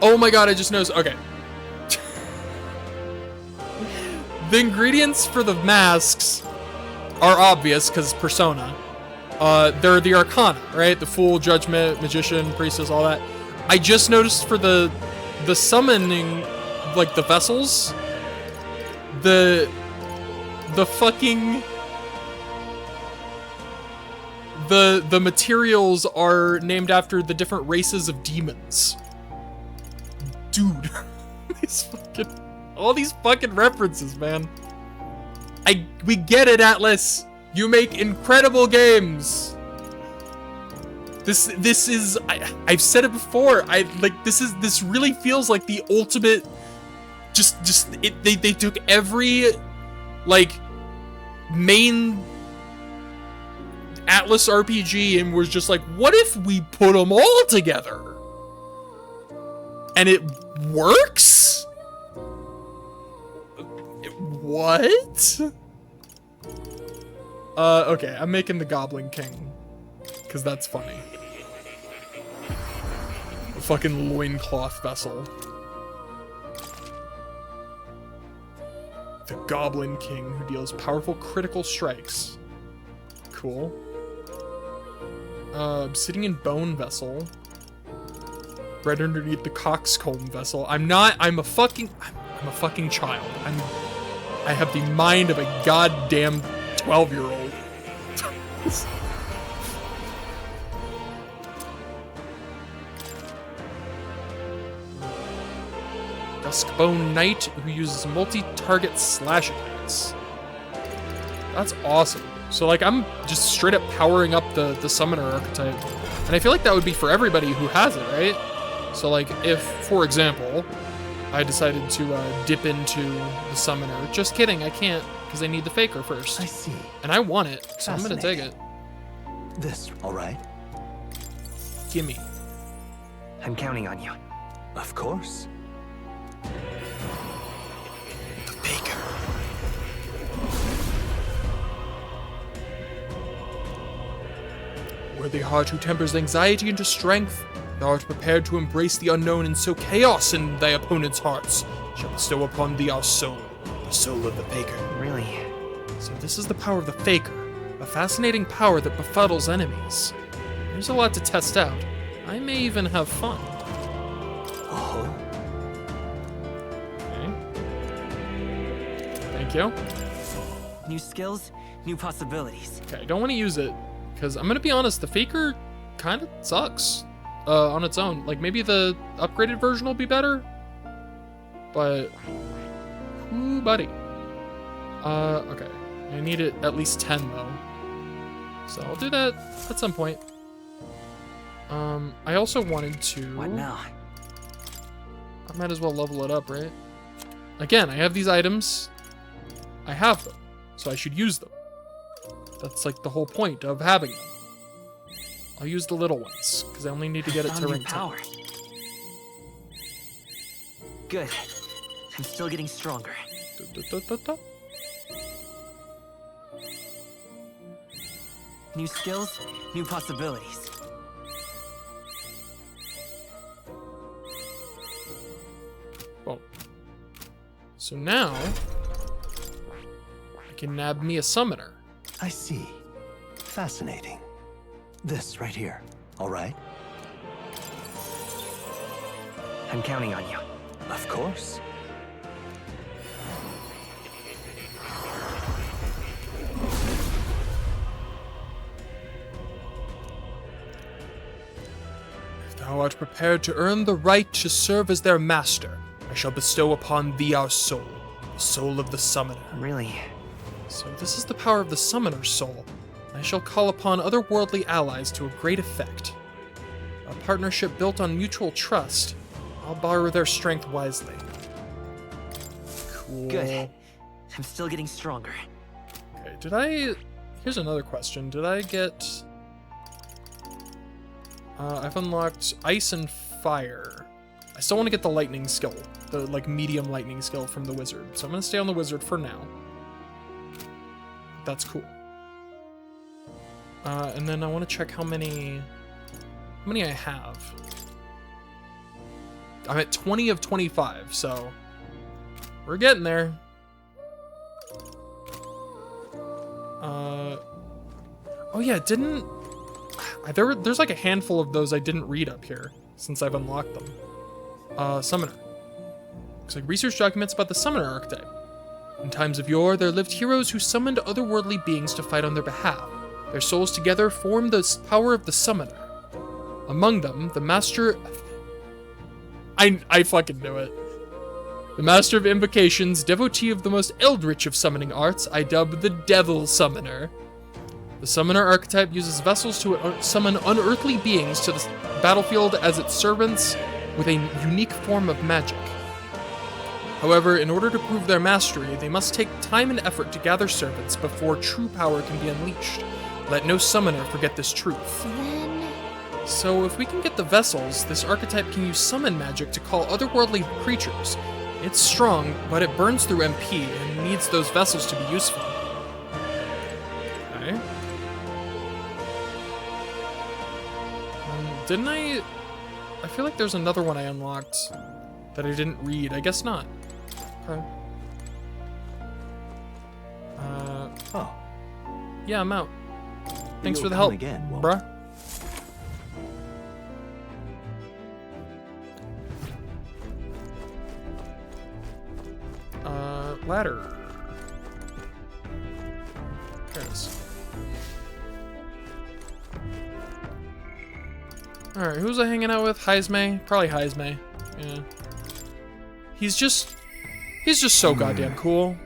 Oh my god, I just noticed. Okay. The ingredients for the masks are obvious because persona. They're the arcana, right? The Fool, Judgment, Magician, Priestess, all that. I just noticed for the the summoning, like the vessels, the fucking the materials are named after the different races of demons. Dude, all these fucking references, man. We get it, Atlas. You make incredible games. This is I've said it before. This really feels like the ultimate. They took every like main Atlas RPG and was just like, what if we put them all together? And it works? What? Okay, I'm making the Goblin King. Because that's funny. A fucking loincloth vessel. The Goblin King, who deals powerful critical strikes. Cool. Obsidian Bone Vessel. Bred underneath the Coxcomb Vessel. I'm a fucking child. I have the mind of a goddamn 12-year-old. Duskbone Knight, who uses multi-target slash attacks. That's awesome. So like I'm just straight up powering up the summoner archetype. And I feel like that would be for everybody who has it, right? So like if, for example, I decided to dip into the summoner. Just kidding, I can't, because I need the faker first. I see. And I want it, so I'm gonna take it. This, all right? Gimme. I'm counting on you. Of course. The faker. Worthy heart who tempers anxiety into strength, thou art prepared to embrace the unknown and sow chaos in thy opponent's hearts, shall bestow upon thee our soul, the soul of the faker. Really? So this is the power of the faker, a fascinating power that befuddles enemies. There's a lot to test out. I may even have fun. Oh. Okay. Thank you. New skills, new possibilities. Okay, I don't want to use it, because I'm going to be honest, the faker kind of sucks on its own. Like, maybe the upgraded version will be better, but, ooh, buddy. Okay. I need it at least 10, though. So I'll do that at some point. I also wanted to... What now? I might as well level it up, right? Again, I have these items. I have them, so I should use them. That's like the whole point of having them. I'll use the little ones, because I only need to get it to rank 10. Power. Good. I'm still getting stronger. New skills, new possibilities. Well, so now I can nab me a summoner. I see. Fascinating. This right here, all right? I'm counting on you. Of course. If thou art prepared to earn the right to serve as their master, I shall bestow upon thee our soul, the soul of the summoner. Really? So this is the power of the summoner's soul. I shall call upon otherworldly allies to a great effect. A partnership built on mutual trust. I'll borrow their strength wisely. Cool. Good. I'm still getting stronger. Okay, here's another question. Did I get... I've unlocked ice and fire. I still want to get the lightning skill. The, like, medium lightning skill from the wizard. So I'm going to stay on the wizard for now. That's cool. And then I want to check how many I have. I'm at 20 of 25, so we're getting there. Oh yeah, there's like a handful of those I didn't read up here since I've unlocked them. summoner. Looks like research documents about the summoner archetype. In times of yore, there lived heroes who summoned otherworldly beings to fight on their behalf. Their souls together formed the power of the summoner. Among them, the master... I fucking knew it. The master of invocations, devotee of the most eldritch of summoning arts, I dub the Devil Summoner. The summoner archetype uses vessels to summon unearthly beings to the battlefield as its servants with a unique form of magic. However, in order to prove their mastery, they must take time and effort to gather servants before true power can be unleashed. Let no summoner forget this truth. So if we can get the vessels, this archetype can use summon magic to call otherworldly creatures. It's strong, but it burns through MP and needs those vessels to be useful. Okay. Didn't I feel like there's another one I unlocked that I didn't read. I guess not. Okay. Oh. Yeah, I'm out. Thanks You'll for the come help, again, won't bruh. Ladder. There it is. Alright, who's I hanging out with? Heisme? Probably Heisme. Yeah. He's just so goddamn cool.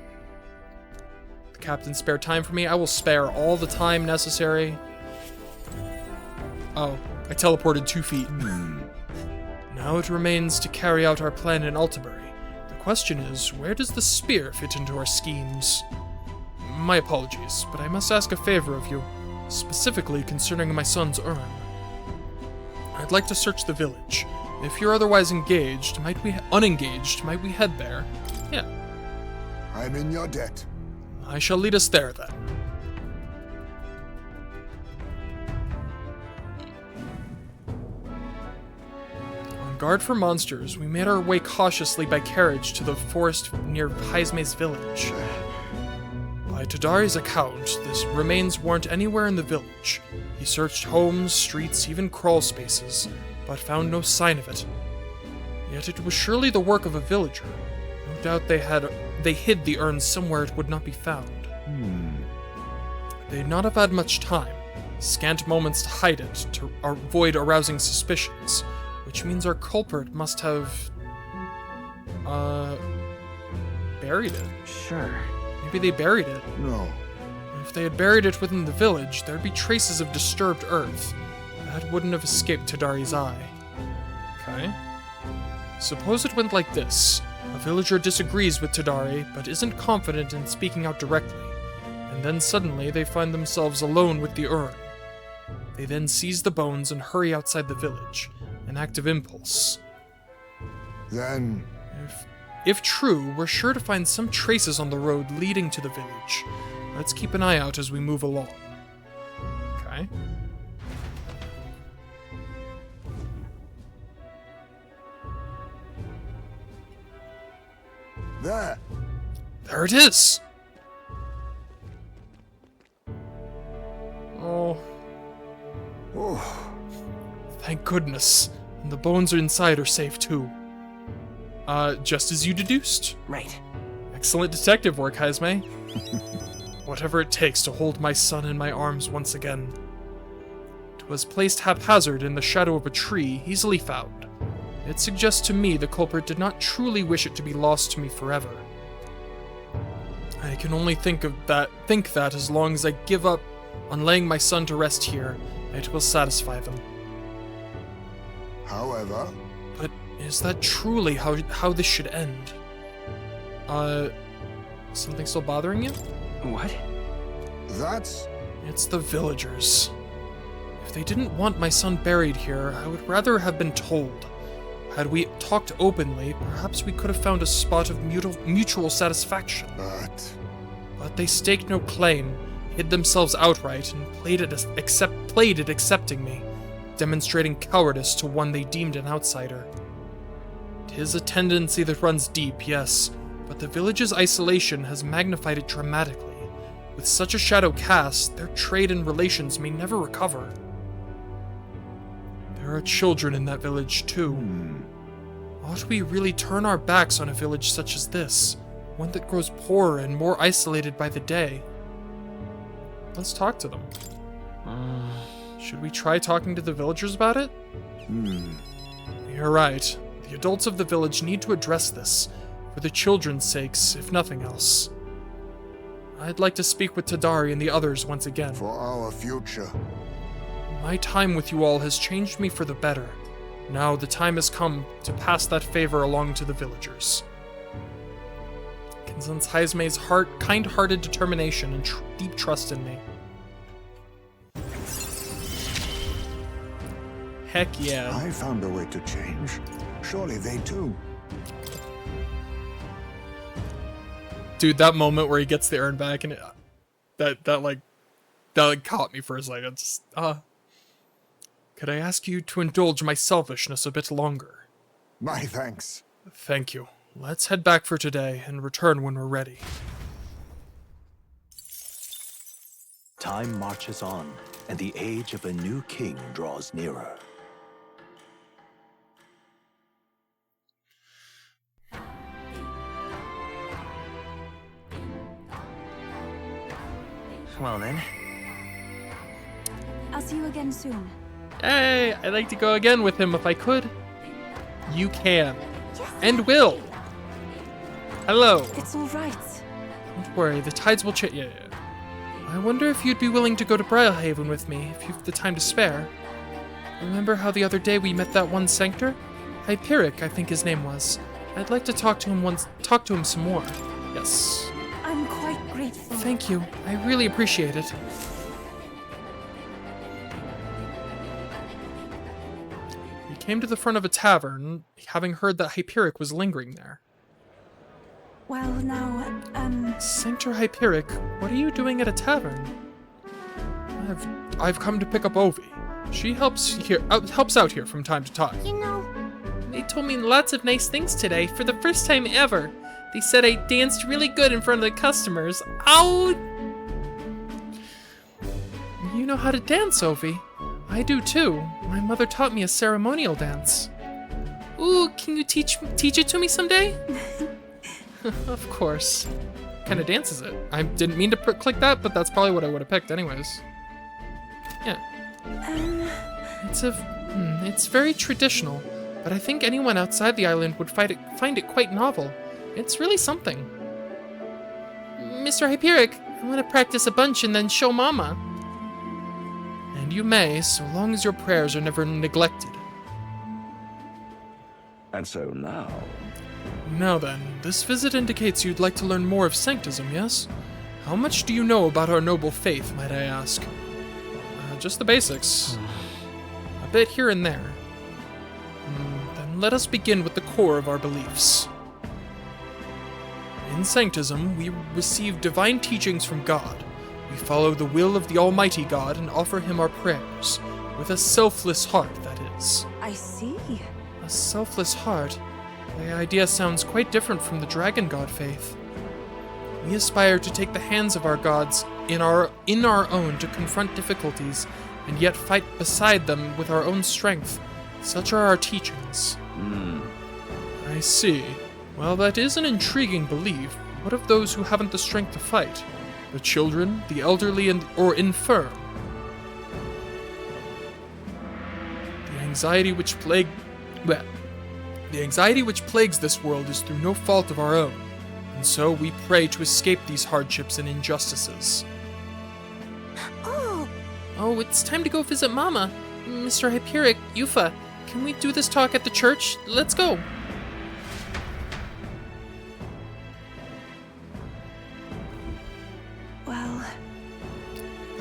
The captain spared time for me. I will spare all the time necessary. Oh, I teleported 2 feet. Now it remains to carry out our plan in Altabury. The question is, where does the spear fit into our schemes? My apologies, but I must ask a favor of you, specifically concerning my son's urn. I'd like to search the village. If you're otherwise engaged, might we head there? Yeah. I'm in your debt. I shall lead us there, then. On guard for monsters, we made our way cautiously by carriage to the forest near Heisme's village. By Tadari's account, the remains weren't anywhere in the village. He searched homes, streets, even crawl spaces, but found no sign of it. Yet it was surely the work of a villager. No doubt they hid the urn somewhere it would not be found. They'd not have had much time. Scant moments to hide it, to avoid arousing suspicions, which means our culprit must have... buried it. Sure. Maybe they buried it. No. If they had buried it within the village, there'd be traces of disturbed earth. That wouldn't have escaped Tadari's eye. Okay. Suppose it went like this. A villager disagrees with Tadari, but isn't confident in speaking out directly. And then suddenly they find themselves alone with the urn. They then seize the bones and hurry outside the village. An act of impulse. Then... If true, we're sure to find some traces on the road leading to the village. Let's keep an eye out as we move along. Okay. There. There it is! Oh. Oh. Thank goodness. And the bones inside are safe too. Just as you deduced. Right. Excellent detective work, Heisme. Whatever it takes to hold my son in my arms once again. It was placed haphazard in the shadow of a tree, easily found. It suggests to me the culprit did not truly wish it to be lost to me forever. I can only think that as long as I give up on laying my son to rest here, it will satisfy them. However... But is that truly how this should end? Something still bothering you? What? That's... It's the villagers. If they didn't want my son buried here, I would rather have been told. Had we talked openly, perhaps we could have found a spot of mutual satisfaction. But they staked no claim, hid themselves outright, and played it accepting me, demonstrating cowardice to one they deemed an outsider. 'Tis a tendency that runs deep, yes, but the village's isolation has magnified it dramatically. With such a shadow cast, their trade and relations may never recover. There are children in that village, too. Ought we really turn our backs on a village such as this? One that grows poorer and more isolated by the day? Let's talk to them. Should we try talking to the villagers about it? You're right. The adults of the village need to address this, for the children's sakes, if nothing else. I'd like to speak with Tadari and the others once again. For our future. My time with you all has changed me for the better. Now the time has come to pass that favor along to the villagers. Can sense Haizme's kind-hearted determination and deep trust in me. Heck yeah. I found a way to change. Surely they too. Dude, that moment where he gets the urn back and that caught me for a second. Just, could I ask you to indulge my selfishness a bit longer? My thanks. Thank you. Let's head back for today and return when we're ready. Time marches on, and the age of a new king draws nearer. Well then. I'll see you again soon. Hey, I'd like to go again with him if I could. You can. And will. Hello. It's all right. Don't worry, the tides will change. Yeah. I wonder if you'd be willing to go to Briarhaven with me, if you've the time to spare. Remember how the other day we met that one sanctor? Hyperic, I think his name was. I'd like to talk to him some more. Yes. I'm quite grateful. Thank you. I really appreciate it. We came to the front of a tavern, having heard that Hyperic was lingering there. Well, now, Sanctor Hyperic, what are you doing at a tavern? I've come to pick up Ovi. She helps out here from time to time. You know, They told me lots of nice things today, for the first time ever. They said I danced really good in front of the customers. Ow! You know how to dance, Ovi. I do too. My mother taught me a ceremonial dance. Ooh, can you teach it to me someday? Of course. What kind of dance is it? I didn't mean to click that, but that's probably what I would have picked anyways. Yeah. It's very traditional, but I think anyone outside the island would find it quite novel. It's really something. Mr. Hyperic, I want to practice a bunch and then show Mama. And you may, so long as your prayers are never neglected. And so now... Now then, this visit indicates you'd like to learn more of Sanctism, yes? How much do you know about our noble faith, might I ask? Just the basics. A bit here and there. Then let us begin with the core of our beliefs. In Sanctism, we receive divine teachings from God. We follow the will of the Almighty God and offer Him our prayers, with a selfless heart, that is. I see. A selfless heart? The idea sounds quite different from the Dragon God faith. We aspire to take the hands of our gods in our own to confront difficulties, and yet fight beside them with our own strength. Such are our teachings. I see. Well, that is an intriguing belief. What of those who haven't the strength to fight? The children, the elderly, or infirm? The anxiety which plagues this world is through no fault of our own, and so we pray to escape these hardships and injustices. Oh, it's time to go visit Mama. Mr. Hyperic, Yufa, can we do this talk at the church? Let's go. Well...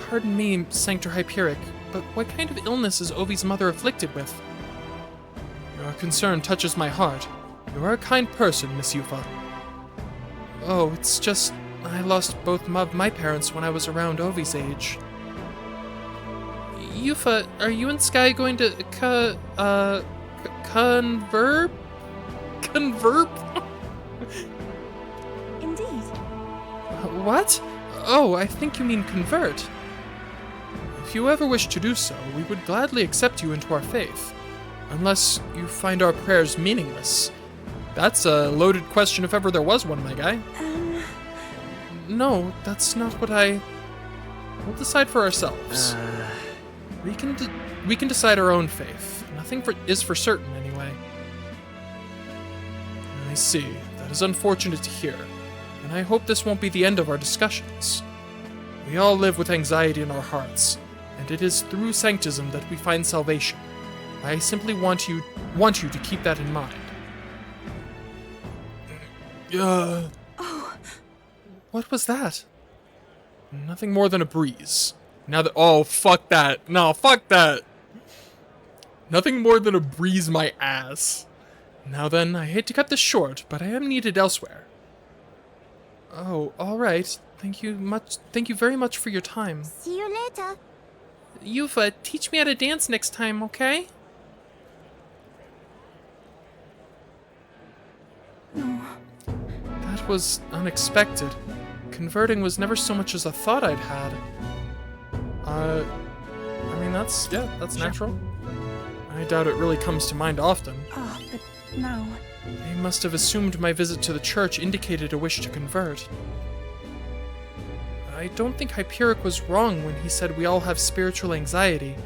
Pardon me, Sanctor Hyperic, but what kind of illness is Ovi's mother afflicted with? Your concern touches my heart. You are a kind person, Miss Yufa. Oh, it's just... I lost both of my parents when I was around Ovi's age. Yufa, are you and Sky going to converb? Indeed. What? Oh, I think you mean convert. If you ever wish to do so, we would gladly accept you into our faith. Unless you find our prayers meaningless, That's a loaded question if ever there was one, my guy. No, that's not what I... We'll decide for ourselves. We can decide our own faith. Nothing is for certain, anyway. I see. That is unfortunate to hear. And I hope this won't be the end of our discussions. We all live with anxiety in our hearts, and it is through sanctism that we find salvation. I simply want you to keep that in mind. What was that? Nothing more than a breeze. Now that— oh, fuck that. No, fuck that. Nothing more than a breeze my ass. Now then, I hate to cut this short, but I am needed elsewhere. Oh, alright. Thank you very much for your time. See you later. Yufa, teach me how to dance next time, okay? No. That was unexpected. Converting was never so much as a thought I'd had. I mean, that's natural. I doubt it really comes to mind often. But now... They must have assumed my visit to the church indicated a wish to convert. I don't think Hyperic was wrong when he said we all have spiritual anxiety.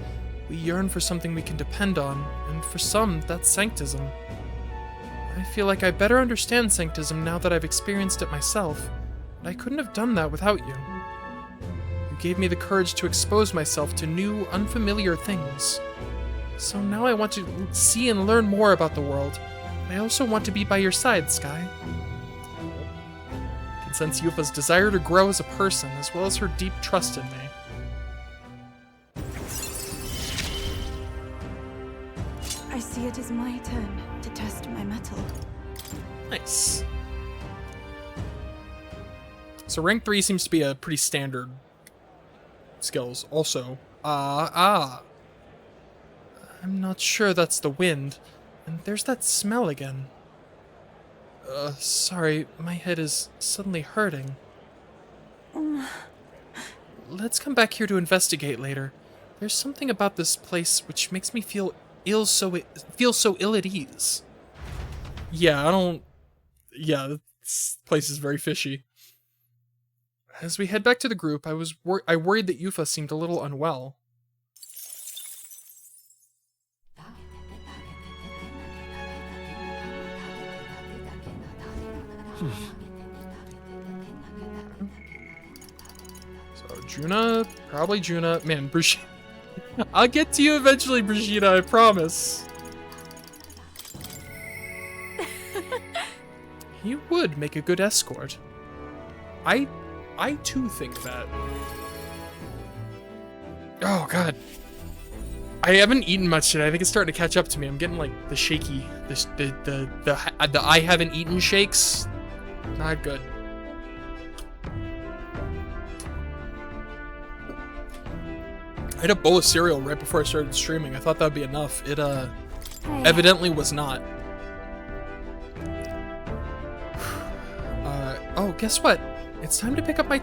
We yearn for something we can depend on, and for some, that's sanctism. I feel like I better understand sanctism now that I've experienced it myself, but I couldn't have done that without you. You gave me the courage to expose myself to new, unfamiliar things. So now I want to see and learn more about the world. I also want to be by your side, Sky. I can sense Yufa's desire to grow as a person, as well as her deep trust in me. I see it is my turn to test my mettle. Nice. So rank 3 seems to be a pretty standard skills. Also, I'm not sure that's the wind. And there's that smell again. Sorry, my head is suddenly hurting. Let's come back here to investigate later. There's something about this place which makes me feel so ill at ease. Yeah, this place is very fishy. As we head back to the group, I worried that Yufa seemed a little unwell. So Juna, probably Juna. Man, Brigitte. I'll get to you eventually, Brigitte, I promise. He would make a good escort. I too think that. Oh god. I haven't eaten much today. I think it's starting to catch up to me. I'm getting like the shaky, the I haven't eaten shakes. Not good. I had a bowl of cereal right before I started streaming. I thought that'd be enough. It evidently was not. Oh, guess what? It's time to pick up my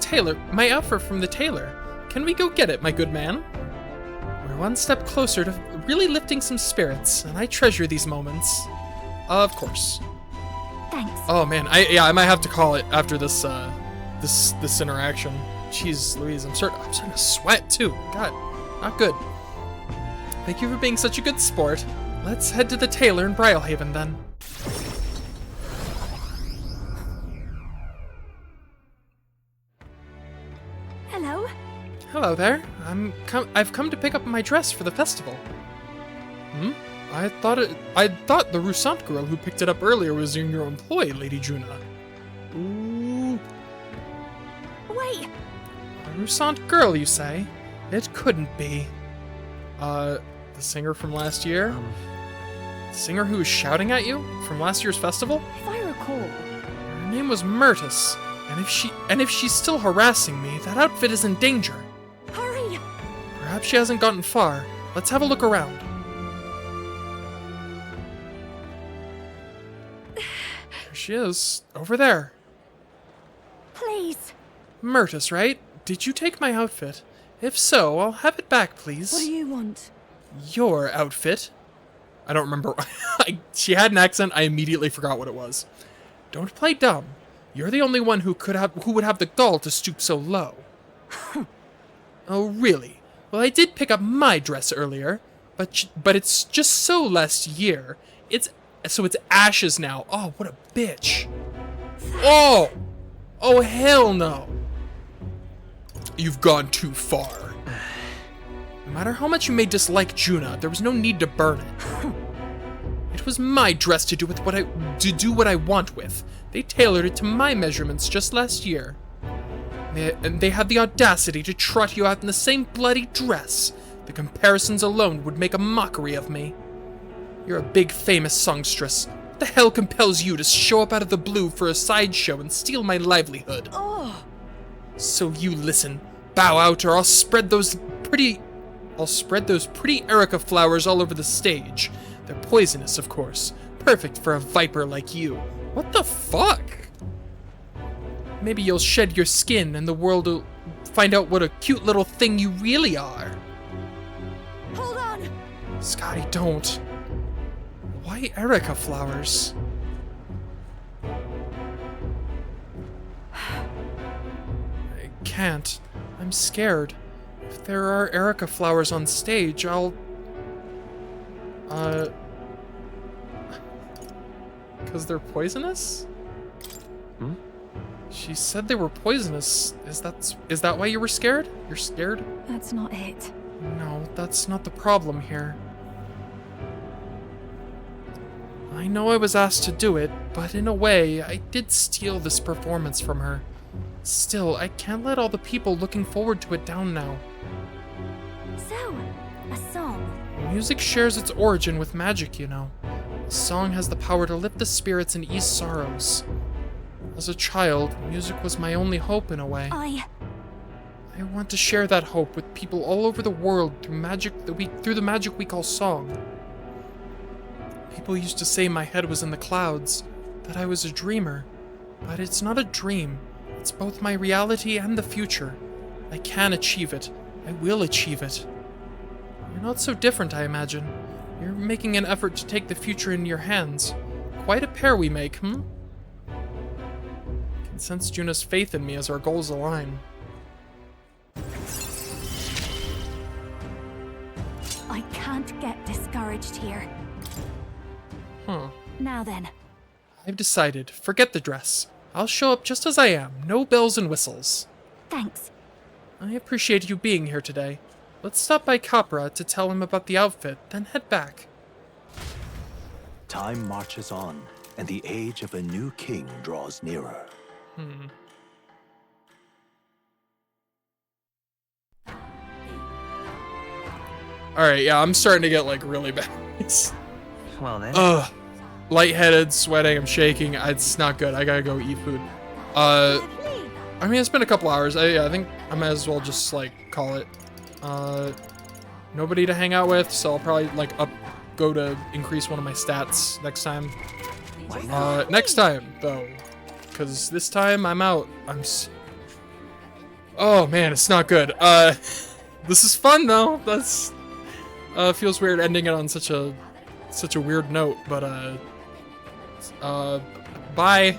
outfit from the tailor. Can we go get it, my good man? We're one step closer to really lifting some spirits, and I treasure these moments. Of course. Thanks. Oh man, I might have to call it after this this interaction. Jeez Louise, I'm starting to sweat too. God, not good. Thank you for being such a good sport. Let's head to the tailor in Brylehaven then. Hello? Hello there. I've come to pick up my dress for the festival. I thought the Roussant girl who picked it up earlier was in your employ, Lady Juna. Ooh. Wait! A Roussant girl, you say? It couldn't be. The singer from last year? The singer who was shouting at you from last year's festival? If I recall... Her name was Myrtus, and if she's still harassing me, that outfit is in danger. Hurry! Perhaps she hasn't gotten far. Let's have a look around. There she is, over there. Please! Myrtus, right? Did you take my outfit? If so, I'll have it back, please. What do you want? Your outfit. I don't remember. She had an accent. I immediately forgot what it was. Don't play dumb. You're the only one who would have the gall to stoop so low. Oh, really? Well, I did pick up my dress earlier, but it's just so last year. It's ashes now. Oh, what a bitch. Oh! Oh, hell no. You've gone too far. No matter how much you may dislike Juna, there was no need to burn it. It was my dress to do what I want with. They tailored it to my measurements just last year. And they had the audacity to trot you out in the same bloody dress. The comparisons alone would make a mockery of me. You're a big famous songstress. What the hell compels you to show up out of the blue for a sideshow and steal my livelihood? Oh. So you listen, bow out, or I'll spread those pretty Erica flowers all over the stage. They're poisonous, of course. Perfect for a viper like you. What the fuck? Maybe you'll shed your skin and the world will find out what a cute little thing you really are. Hold on! Scotty, don't. Why Erica flowers? I can't. I'm scared. If there are Erica flowers on stage, I'll... Because they're poisonous? Hmm? She said they were poisonous. Is that why you were scared? You're scared? That's not it. No, that's not the problem here. I know I was asked to do it, but in a way, I did steal this performance from her. Still, I can't let all the people looking forward to it down now. So, a song. Music shares its origin with magic, you know. A song has the power to lift the spirits and ease sorrows. As a child, music was my only hope in a way. I want to share that hope with people all over the world through the magic we call song. People used to say my head was in the clouds, that I was a dreamer. But it's not a dream. It's both my reality and the future. I can achieve it. I will achieve it. You're not so different, I imagine. You're making an effort to take the future in your hands. Quite a pair we make, hmm? I can sense Juna's faith in me as our goals align. I can't get discouraged here. Huh. Now then. I've decided. Forget the dress. I'll show up just as I am. No bells and whistles. Thanks. I appreciate you being here today. Let's stop by Capra to tell him about the outfit, then head back. Time marches on, and the age of a new king draws nearer. Alright, yeah, I'm starting to get, like, really bad. Well then. Ugh. Lightheaded, sweating, I'm shaking. It's not good. I gotta go eat food. I mean, it's been a couple hours. I think I might as well just, like, call it. Nobody to hang out with, so I'll probably, like, go to increase one of my stats next time. Next time, though. Because this time, I'm out. Oh, man, it's not good. This is fun, though. That's... feels weird ending it on such a weird note, but, bye.